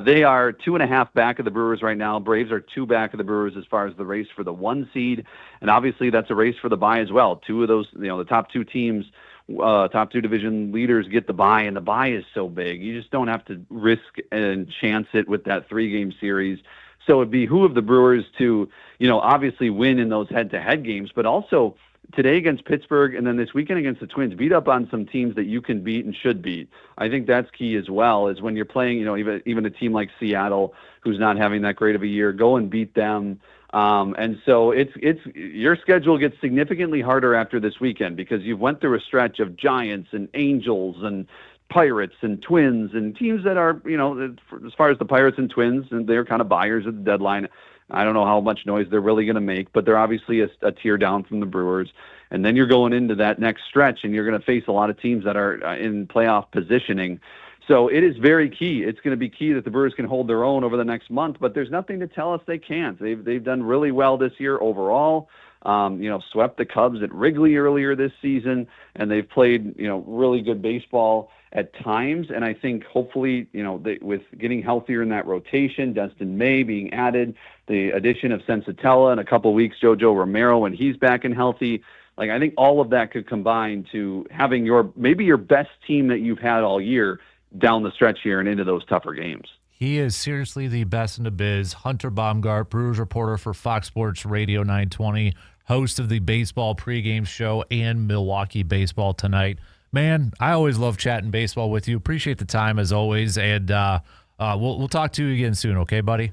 they are 2.5 back of the Brewers right now. Braves are 2 back of the Brewers as far as the race for the 1 seed. And obviously that's a race for the bye as well. 2 of those, the top 2 teams, top 2 division leaders get the bye, and the bye is so big. You just don't have to risk and chance it with that 3-game series. So it'd behoove the Brewers to, obviously win in those head-to-head games, but also today against Pittsburgh and then this weekend against the Twins, beat up on some teams that you can beat and should beat. I think that's key as well, is when you're playing, even a team like Seattle, who's not having that great of a year, go and beat them. And so it's your schedule gets significantly harder after this weekend because you've went through a stretch of Giants and Angels and Pirates and Twins and teams that are, as far as the Pirates and Twins, and they're kind of buyers at the deadline. I don't know how much noise they're really going to make, but they're obviously a tier down from the Brewers. And then you're going into that next stretch, and you're going to face a lot of teams that are in playoff positioning. So it is very key. It's going to be key that the Brewers can hold their own over the next month, but there's nothing to tell us they can't. They've done really well this year overall. Swept the Cubs at Wrigley earlier this season, and they've played, really good baseball at times. And I think hopefully, with getting healthier in that rotation, Destin May being added, the addition of Sensatella in a couple of weeks, Jojo Romero when he's back and healthy, like I think all of that could combine to having maybe your best team that you've had all year down the stretch here and into those tougher games. He is seriously the best in the biz. Hunter Baumgardt, Brewers reporter for Fox Sports Radio 920, host of the baseball pregame show and Milwaukee Baseball Tonight. Man, I always love chatting baseball with you. Appreciate the time as always, and we'll talk to you again soon, okay, buddy?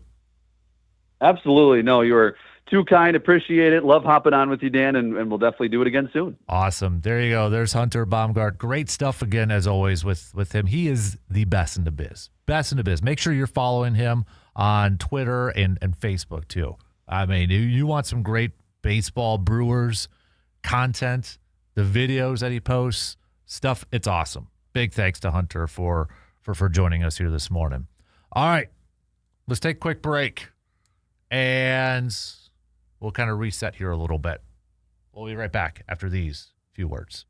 Absolutely. No, you were too kind. Appreciate it. Love hopping on with you, Dan, and we'll definitely do it again soon. Awesome. There you go. There's Hunter Baumgardt. Great stuff again, as always, with him. He is the best in the biz. Best in the biz. Make sure you're following him on Twitter and Facebook, too. I mean, you want some great baseball Brewers content, the videos that he posts, stuff. It's awesome. Big thanks to Hunter for joining us here this morning. All right. Let's take a quick break. And we'll kind of reset here a little bit. We'll be right back after these few words.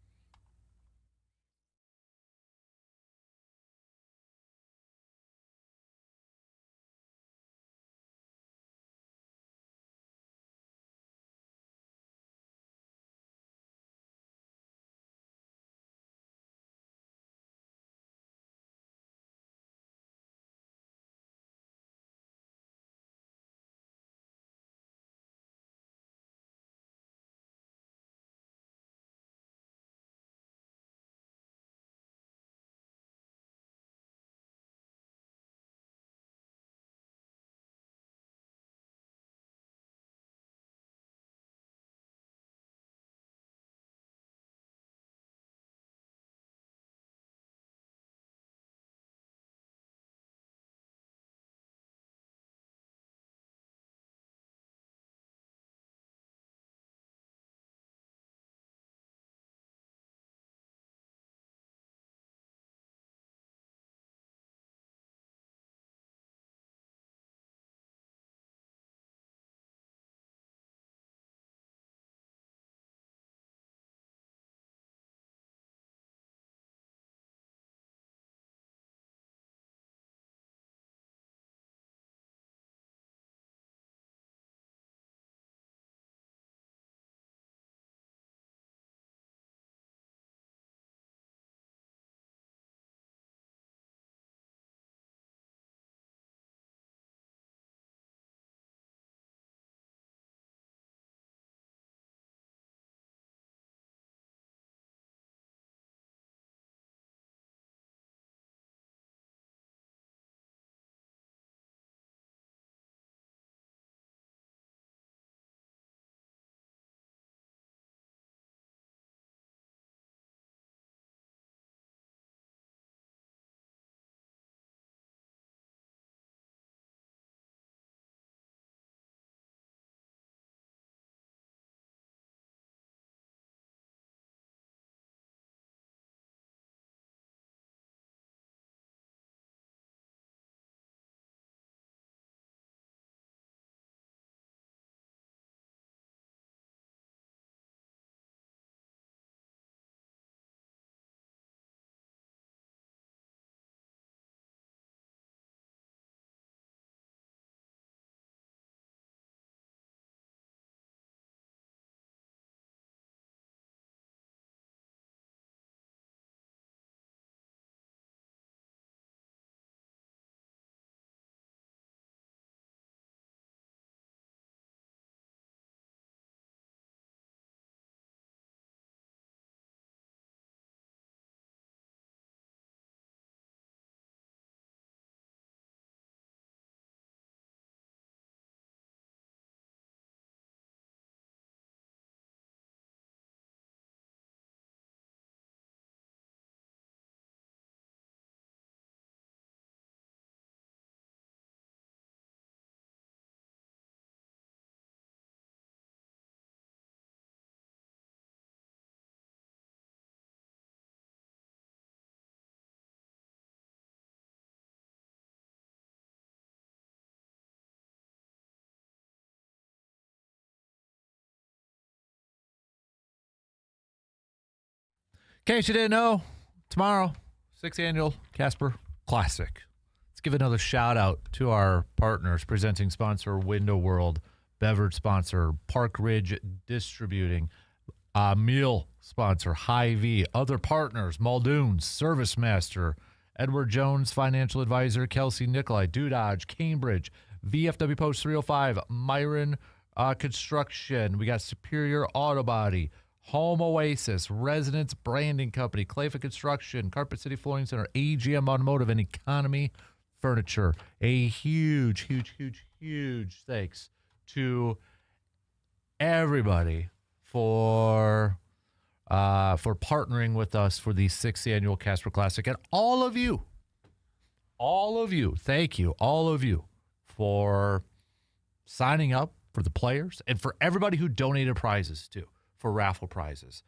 In case you didn't know, tomorrow, 6th annual Kasper Classic. Let's give another shout out to our partners, presenting sponsor Window World, beverage sponsor Park Ridge Distributing, meal sponsor Hy-Vee, other partners Muldoon's, Service Master, Edward Jones, Financial Advisor, Kelsey Nicolai, Dudodge, Cambridge, VFW Post 305, Myron Construction. We got Superior Auto Body, Home Oasis, Residence Branding Company, Clayfa Construction, Carpet City Flooring Center, AGM Automotive, and Economy Furniture. A huge thanks to everybody for partnering with us for the 6th annual Kasper Classic, and all of you, thank you, all of you, for signing up for the players and for everybody who donated prizes too, for raffle prizes.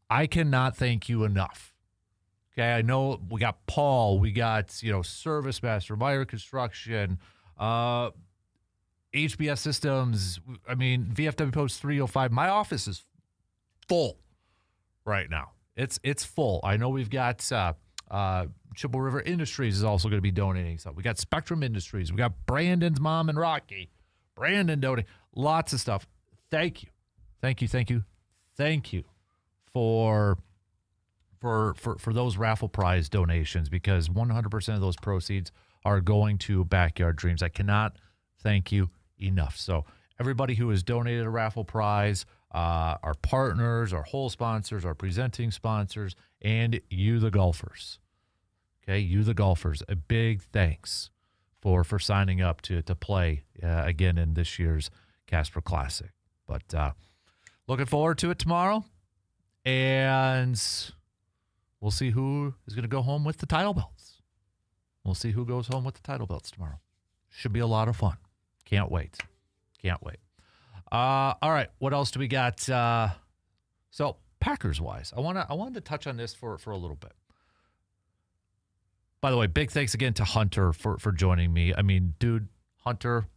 I cannot thank you enough. Okay, I know we got Paul, we got Service Master, Meyer Construction, HBS Systems. I mean, VFW Post 305. My office is full right now. It's full. I know we've got Chippewa River Industries is also going to be donating stuff. We got Spectrum Industries. We got Brandon's mom and Rocky. Brandon donating. Lots of stuff. Thank you for those raffle prize donations, because 100% of those proceeds are going to Backyard Dreams. I cannot thank you enough. So everybody who has donated a raffle prize, our partners, our whole sponsors, our presenting sponsors, and you, the golfers. Okay, you, the golfers, a big thanks for signing up to play again in this year's Kasper Classic. But looking forward to it tomorrow, and we'll see who is going to go home with the title belts. We'll see who goes home with the title belts tomorrow. Should be a lot of fun. Can't wait. All right, what else do we got? So Packers-wise, I wanted to touch on this for a little bit. By the way, big thanks again to Hunter for joining me. I mean, dude, Hunter,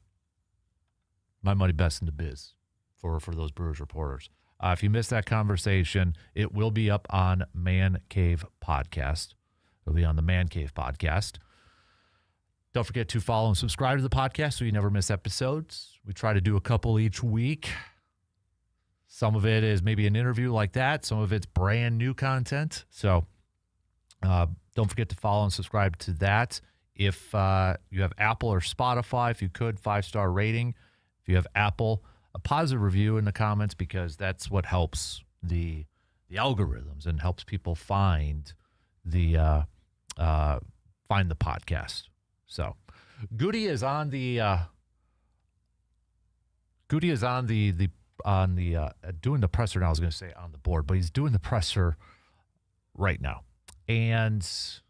my money best in the biz for those Brewers reporters. If you missed that conversation, it will be up on Man Cave Podcast. It'll be on the Man Cave Podcast. Don't forget to follow and subscribe to the podcast so you never miss episodes. We try to do a couple each week. Some of it is maybe an interview like that. Some of it's brand new content. So don't forget to follow and subscribe to that. If you have Apple or Spotify, if you could, 5-star rating. If you have Apple, a positive review in the comments, because that's what helps the algorithms and helps people find the podcast. So Goody is on the doing the presser now. I was going to say on the board, but he's doing the presser right now. And just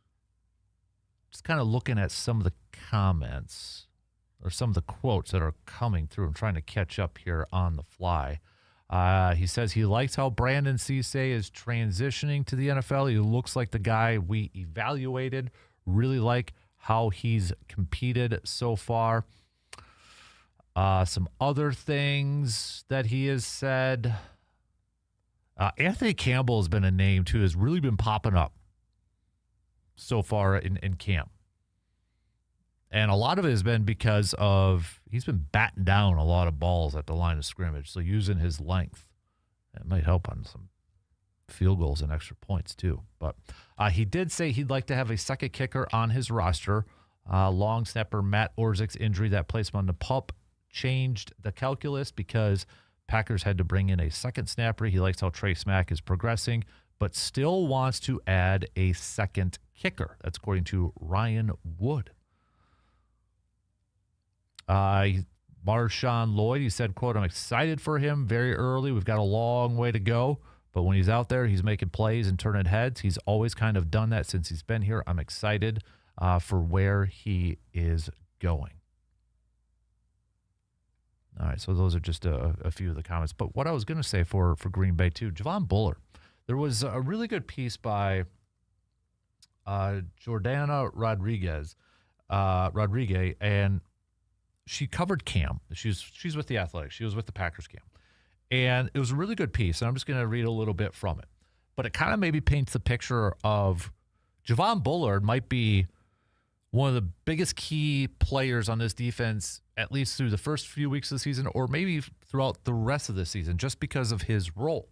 kind of looking at some of the comments or some of the quotes that are coming through. I'm trying to catch up here on the fly. He says he likes how Brandon Cisse is transitioning to the NFL. He looks like the guy we evaluated. Really like how he's competed so far. Some other things that he has said. Anthony Campbell has been a name, too, has really been popping up so far in camp. And a lot of it has been because he's been batting down a lot of balls at the line of scrimmage, so using his length. That might help on some field goals and extra points, too. But he did say he'd like to have a second kicker on his roster. Long snapper Matt Orzech's injury that placed him on the PUP changed the calculus because Packers had to bring in a second snapper. He likes how Trey Smack is progressing, but still wants to add a second kicker. That's according to Ryan Wood. Marshawn Lloyd, he said, quote, "I'm excited for him very early. We've got a long way to go. But when he's out there, he's making plays and turning heads. He's always kind of done that since he's been here. I'm excited for where he is going." All right, so those are just a few of the comments. But what I was going to say for Green Bay, too, Javon Buller. There was a really good piece by Jordana Rodriguez, and she covered camp. She's with the Athletic. She was with the Packers camp. And it was a really good piece, and I'm just going to read a little bit from it. but it kind of maybe paints the picture of Javon Bullard might be one of the biggest key players on this defense, at least through the first few weeks of the season, or maybe throughout the rest of the season, just because of his role.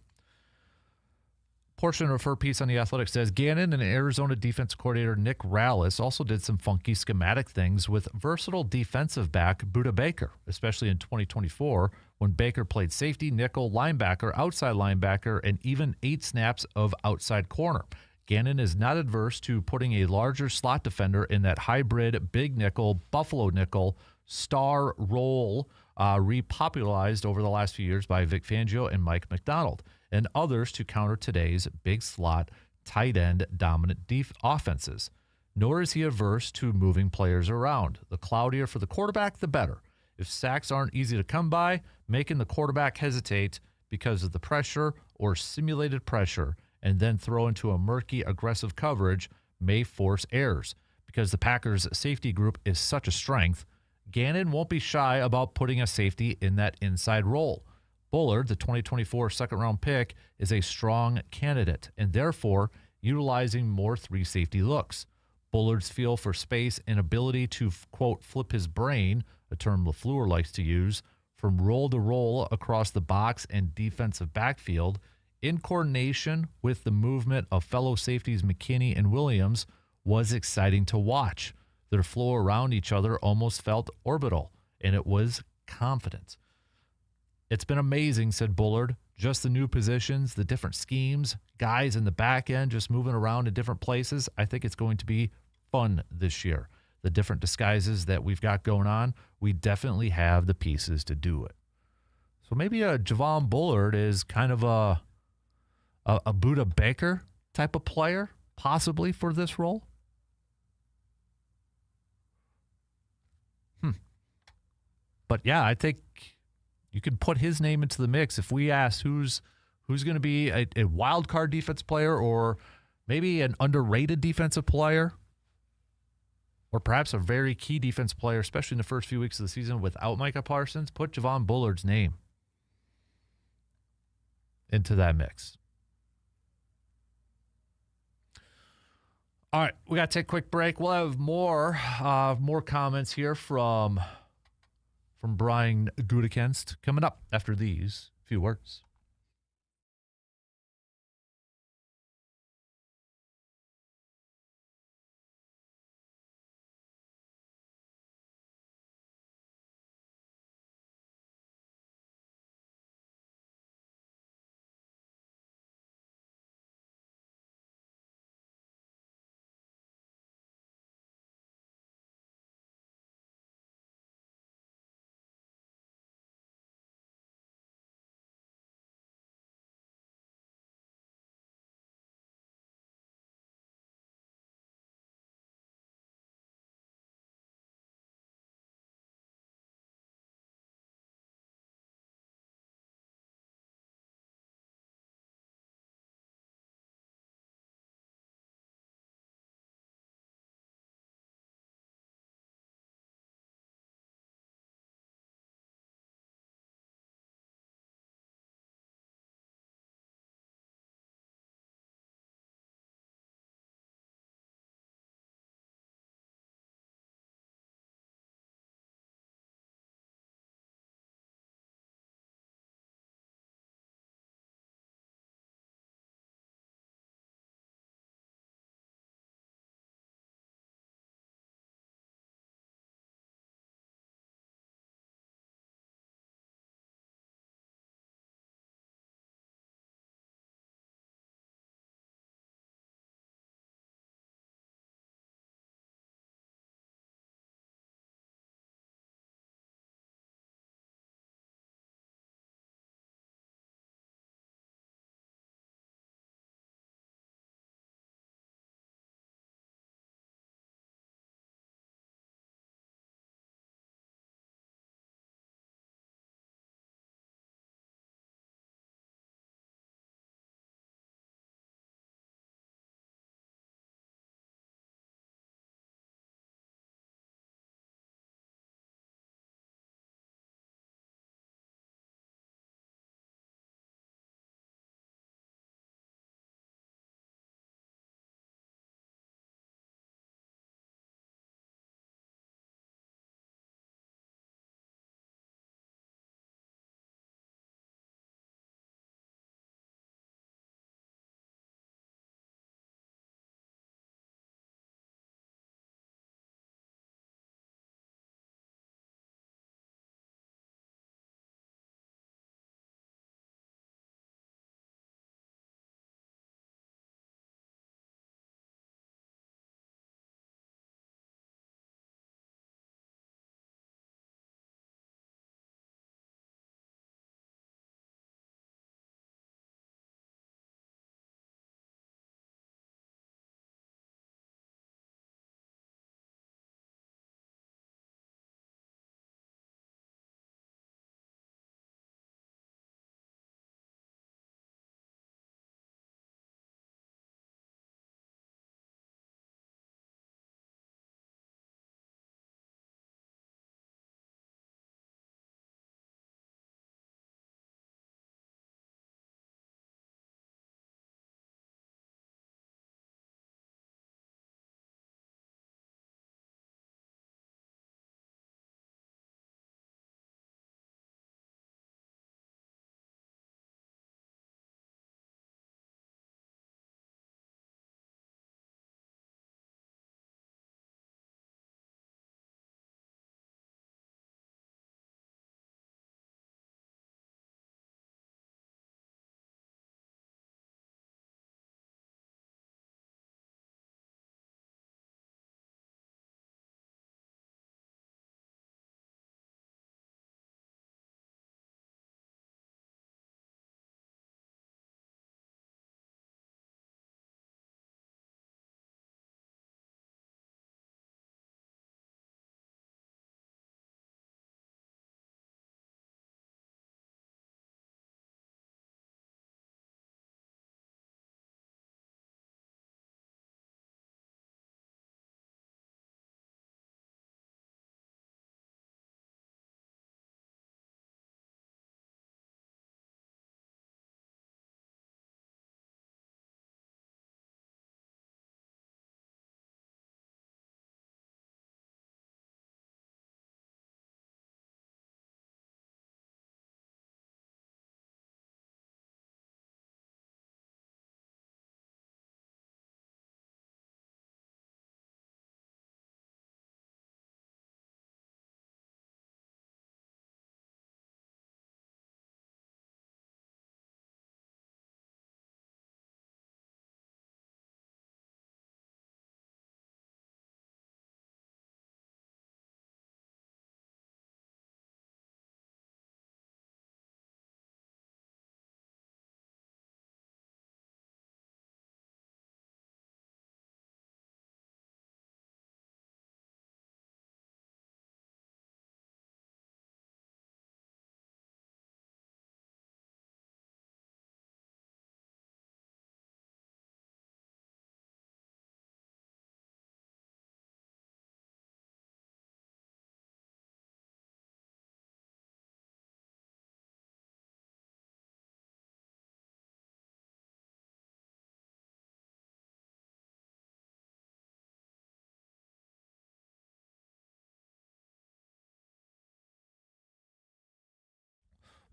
Portion of her piece on The Athletic says, Gannon and Arizona defense coordinator Nick Rallis also did some funky schematic things with versatile defensive back Budda Baker, especially in 2024 when Baker played safety, nickel, linebacker, outside linebacker, and even 8 snaps of outside corner. Gannon is not adverse to putting a larger slot defender in that hybrid big nickel, buffalo nickel, star role repopularized over the last few years by Vic Fangio and Mike McDonald, and others to counter today's big slot, tight end dominant offenses. Nor is he averse to moving players around. The cloudier for the quarterback, the better. If sacks aren't easy to come by, making the quarterback hesitate because of the pressure or simulated pressure and then throw into a murky, aggressive coverage may force errors. Because the Packers' safety group is such a strength, Gannon won't be shy about putting a safety in that inside role. Bullard, the 2024 second-round pick, is a strong candidate and therefore utilizing more 3 safety looks. Bullard's feel for space and ability to, quote, flip his brain, a term LaFleur likes to use, from role to role across the box and defensive backfield, in coordination with the movement of fellow safeties McKinney and Williams, was exciting to watch. Their flow around each other almost felt orbital, and it was confident. It's been amazing, said Bullard. Just the new positions, the different schemes, guys in the back end just moving around in different places. I think it's going to be fun this year. The different disguises that we've got going on, we definitely have the pieces to do it. So maybe a Javon Bullard is kind of a Budda Baker type of player, possibly for this role. But yeah, I think you could put his name into the mix. If we ask who's going to be a wild card defense player or maybe an underrated defensive player or perhaps a very key defense player, especially in the first few weeks of the season without Micah Parsons, put Javon Bullard's name into that mix. All right, we got to take a quick break. We'll have more comments here from Brian Gutekunst coming up after these few words.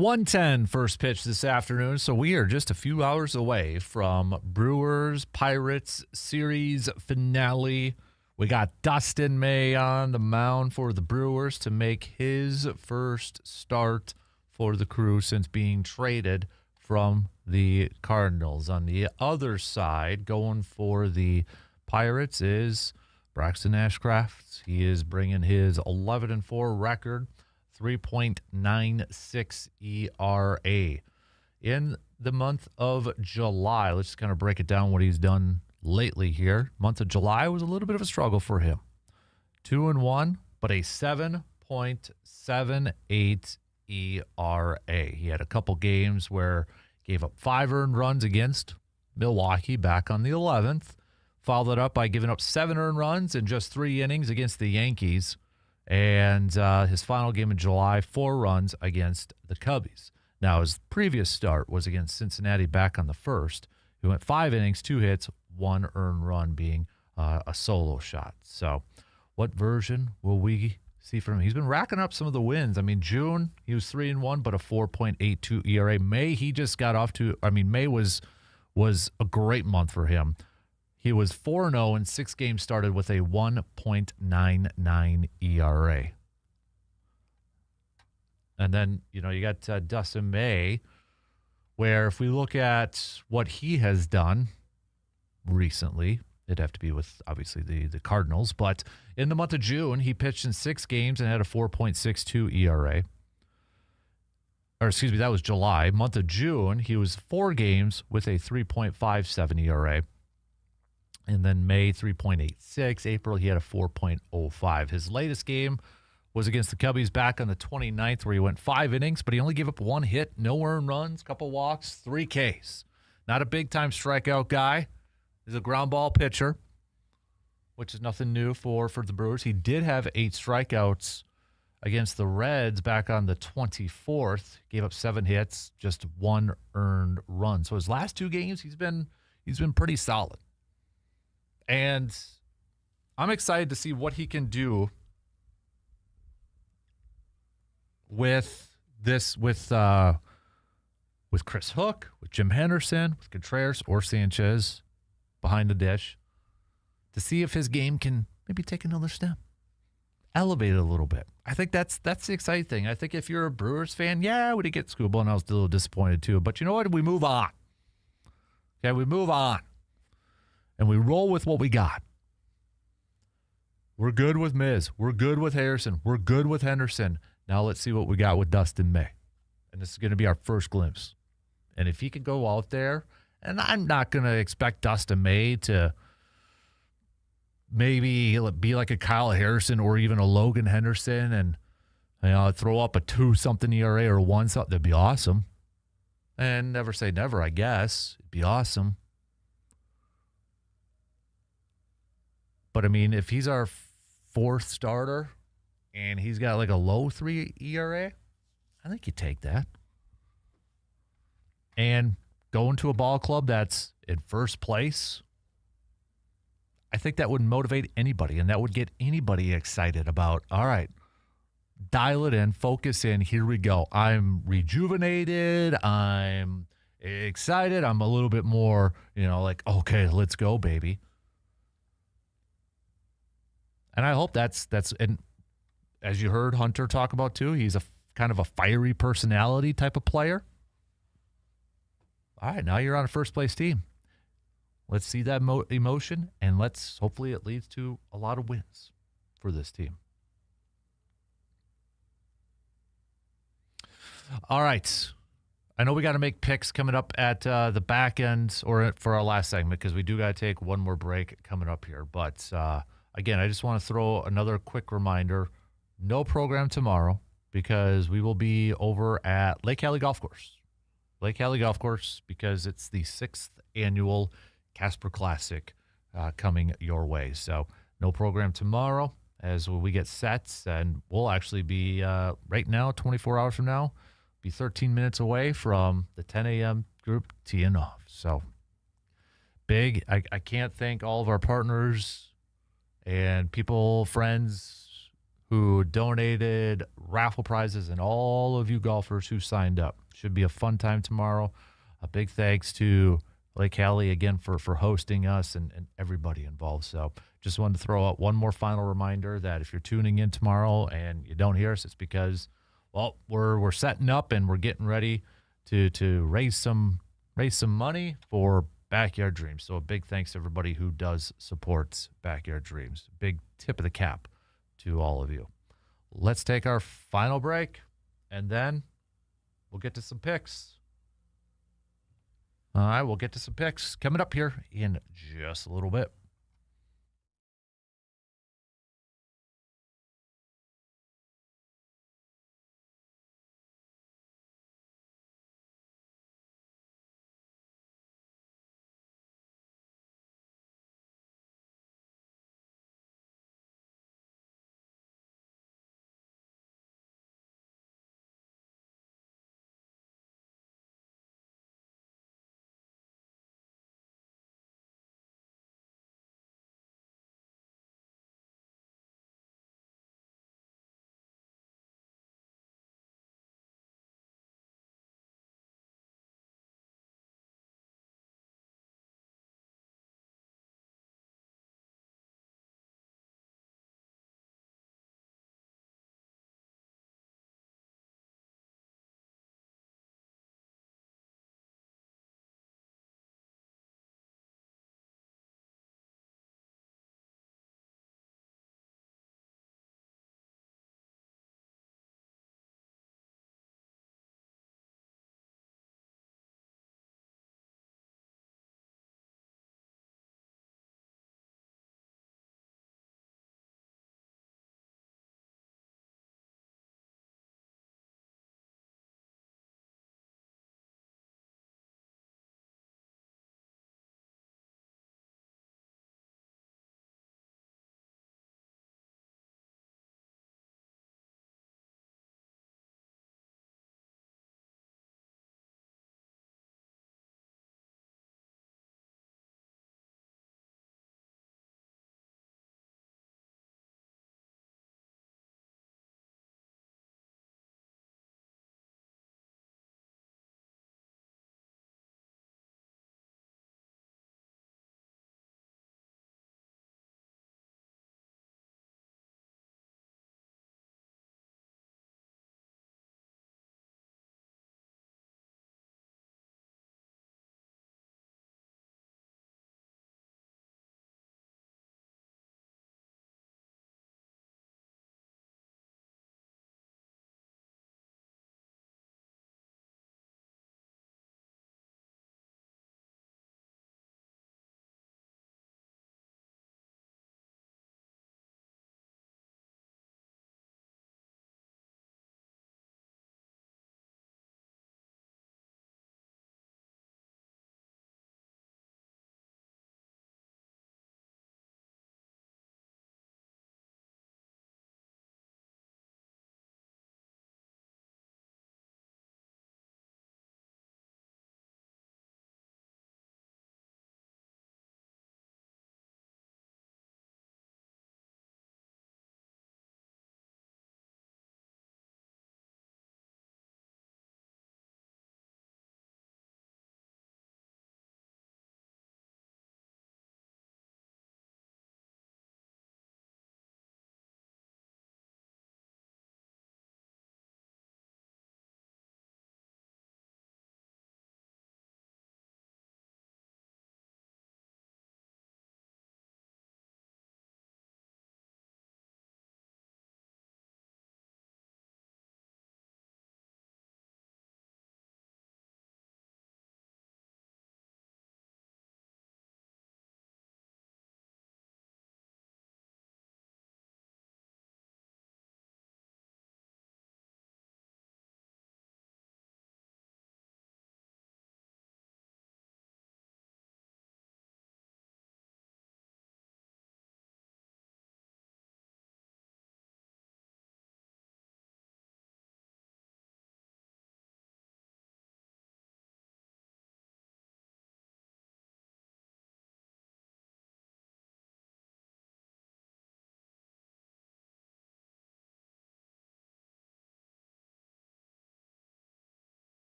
1:10 first pitch this afternoon, so we are just a few hours away from Brewers Pirates series finale. We got Dustin May on the mound for the Brewers to make his first start for the Crew since being traded from the Cardinals. On the other side, going for the Pirates is Braxton Ashcraft. He is bringing his 11-4 record, 3.96 ERA. In the month of July, let's just kind of break it down what he's done lately here. Month of July was a little bit of a struggle for him. 2-1, but a 7.78 ERA. He had a couple games where he gave up 5 earned runs against Milwaukee back on the 11th. Followed it up by giving up 7 earned runs in just 3 innings against the Yankees. And his final game in July, 4 runs against the Cubbies. Now, his previous start was against Cincinnati back on the 1st. He went 5 innings, 2 hits, 1 earned run being a solo shot. So what version will we see from him? He's been racking up some of the wins. I mean, June, he was 3-1, but a 4.82 ERA. May, he just got off to, May was a great month for him. He was 4-0 in 6 games started with a 1.99 ERA. And then, you got Dustin May, where if we look at what he has done recently, it'd have to be with, obviously, the Cardinals. But in the month of June, he pitched in 6 games and had a 4.62 ERA. Or, excuse me, that was July. Month of June, he was 4 games with a 3.57 ERA. And then May, 3.86. April, he had a 4.05. His latest game was against the Cubbies back on the 29th, where he went 5 innings, but he only gave up 1 hit, no earned runs, couple walks, 3 Ks. Not a big-time strikeout guy. He's a ground ball pitcher, which is nothing new for the Brewers. He did have 8 strikeouts against the Reds back on the 24th. Gave up 7 hits, just 1 earned run. So his last 2 games, he's been pretty solid. And I'm excited to see what he can do with Chris Hook, with Jim Henderson, with Contreras or Sanchez behind the dish, to see if his game can maybe take another step, elevate it a little bit. I think that's the exciting thing. I think if you're a Brewers fan, yeah, we did get Scooble, and I was a little disappointed too. But you know what? We move on. Okay, we move on. And we roll with what we got. We're good with Miz. We're good with Harrison. We're good with Henderson. Now let's see what we got with Dustin May. And this is going to be our first glimpse. And if he can go out there, and I'm not going to expect Dustin May to maybe be like a Kyle Harrison or even a Logan Henderson and throw up a 2-something ERA or 1-something. That'd be awesome. And never say never, I guess. It'd be awesome. But, if he's our 4th starter and he's got like a low 3 ERA, I think you take that. And going to a ball club that's in first place, I think that would motivate anybody, and that would get anybody excited about, all right, dial it in, focus in, here we go. I'm rejuvenated, I'm excited, I'm a little bit more, okay, let's go, baby. And I hope that's and as you heard Hunter talk about too, he's a kind of a fiery personality type of player. All right, now you're on a first place team. Let's see that emotion, and hopefully it leads to a lot of wins for this team. All right. I know we got to make picks coming up at the back end or for our last segment, because we do got to take one more break coming up here. But again, I just want to throw another quick reminder. No program tomorrow because we will be over at Lake Hallie Golf Course. Lake Hallie Golf Course, because it's the 6th annual Kasper Classic coming your way. So no program tomorrow as we get set, and we'll actually be right now, 24 hours from now, be 13 minutes away from the 10 a.m. group teeing off. So big. I can't thank all of our partners and people, friends who donated raffle prizes, and all of you golfers who signed up. Should be a fun time tomorrow. A big thanks to Lake Hallie again for hosting us and everybody involved. So just wanted to throw out one more final reminder that if you're tuning in tomorrow and you don't hear us, it's because, well, we're setting up and we're getting ready to raise some money for Backyard Dreams. So a big thanks to everybody who does support Backyard Dreams. Big tip of the cap to all of you. Let's take our final break, and then we'll get to some picks. All right, we'll get to some picks coming up here in just a little bit.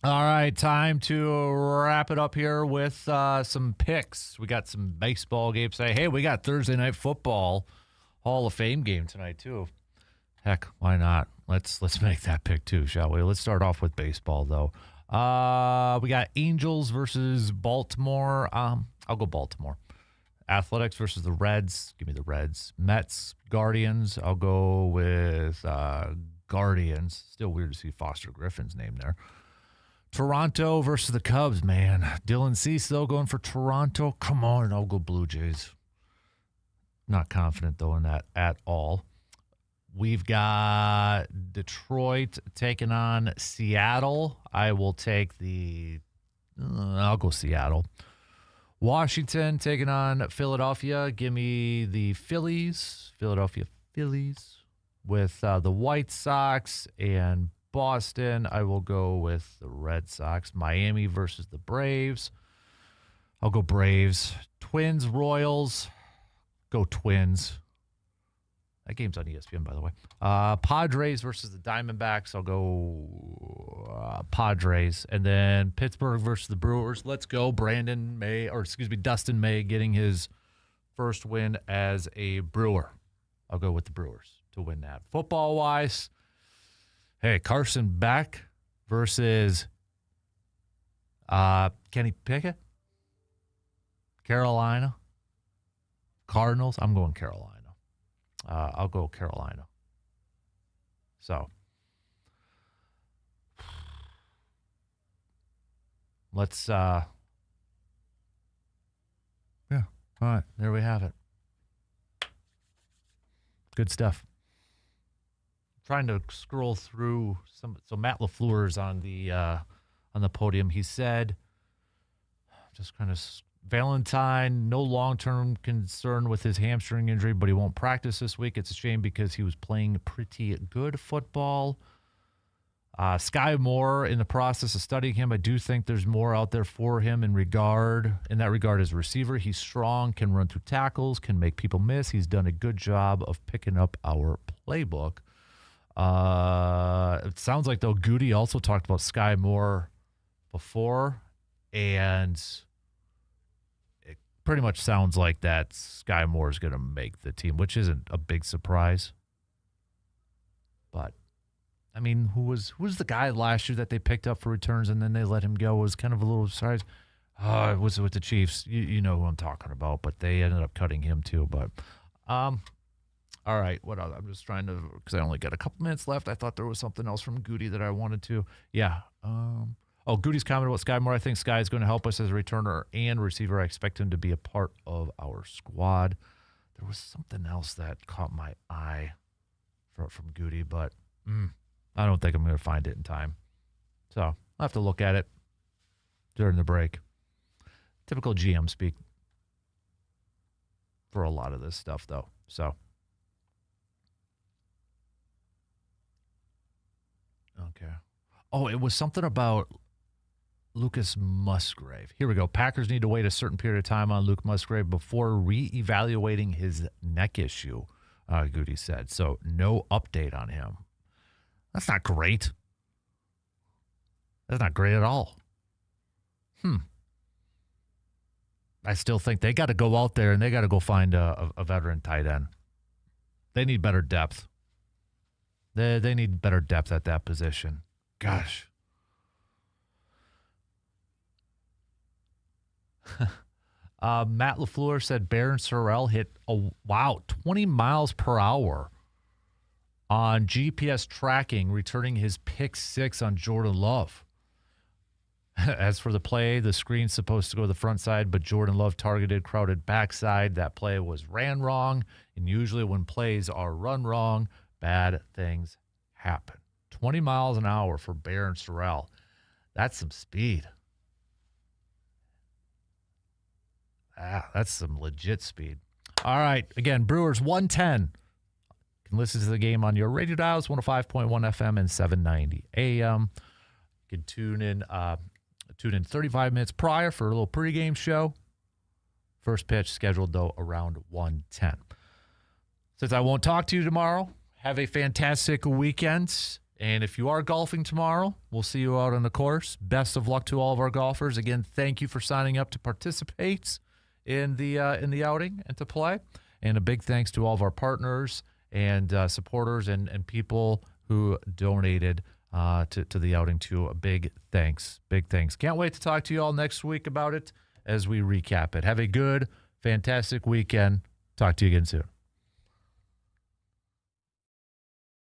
All right, time to wrap it up here with some picks. We got some baseball games today. Hey, we got Thursday Night Football Hall of Fame game tonight too. Heck, why not? Let's make that pick too, shall we? Let's start off with baseball though. We got Angels versus Baltimore. I'll go Baltimore. Athletics versus the Reds. Give me the Reds. Mets, Guardians. I'll go with Guardians. Still weird to see Foster Griffin's name there. Toronto versus the Cubs, man. Dylan Cease, though, going for Toronto. Come on, I'll go Blue Jays. Not confident, though, in that at all. We've got Detroit taking on Seattle. I will take I'll go Seattle. Washington taking on Philadelphia. Give me the Phillies. Philadelphia Phillies. With the White Sox and Boston, I will go with the Red Sox. Miami versus the Braves. I'll go Braves. Twins, Royals. Go Twins. That game's on ESPN, by the way. Padres versus the Diamondbacks. I'll go Padres. And then Pittsburgh versus the Brewers. Let's go Dustin May getting his first win as a Brewer. I'll go with the Brewers to win that. Football-wise, hey, Carson Beck versus Kenny Pickett. Carolina. Cardinals. I'm going Carolina. I'll go Carolina. So, let's, yeah, all right, there we have it. Good stuff. Trying to scroll through so Matt LaFleur's on the podium. He said, just kind of Valentine, no long-term concern with his hamstring injury, but he won't practice this week. It's a shame because he was playing pretty good football. Sky Moore, in the process of studying him, I do think there's more out there for him in that regard as a receiver. He's strong, can run through tackles, can make people miss. He's done a good job of picking up our playbook. It sounds like, though, Goody also talked about Sky Moore before, and it pretty much sounds like that Sky Moore is going to make the team, which isn't a big surprise. But, I mean, who was the guy last year that they picked up for returns and then they let him go? It was kind of a little surprise. It was with the Chiefs. You know who I'm talking about, but they ended up cutting him too. But, all right, what else? I'm just trying to, because I only got a couple minutes left. I thought there was something else from Goody that I wanted to. Yeah. Goody's comment about Sky Moore. I think Sky is going to help us as a returner and receiver. I expect him to be a part of our squad. There was something else that caught my eye from Goody, but I don't think I'm going to find it in time. So I'll have to look at it during the break. Typical GM speak for a lot of this stuff, though. So, okay. Oh, it was something about Lucas Musgrave. Here we go. Packers need to wait a certain period of time on Luke Musgrave before reevaluating his neck issue, Goody said. So no update on him. That's not great. That's not great at all. I still think they got to go out there and they got to go find a veteran tight end. They need better depth. They need better depth at that position. Gosh. Matt LaFleur said Barron Sorrell hit 20 miles per hour on GPS tracking, returning his pick 6 on Jordan Love. As for the play, the screen's supposed to go to the front side, but Jordan Love targeted crowded backside. That play was ran wrong, and usually when plays are run wrong, bad things happen. 20 miles an hour for Barron Sorrell. That's some speed. That's some legit speed. All right. Again, Brewers 110. You can listen to the game on your radio dials, 105.1 FM and 790 AM. You can tune in 35 minutes prior for a little pregame show. First pitch scheduled, though, around 1:10. Since I won't talk to you tomorrow, have a fantastic weekend. And if you are golfing tomorrow, we'll see you out on the course. Best of luck to all of our golfers. Again, thank you for signing up to participate in the outing and to play. And a big thanks to all of our partners and supporters and people who donated to the outing too. A big thanks. Big thanks. Can't wait to talk to you all next week about it as we recap it. Have a good, fantastic weekend. Talk to you again soon.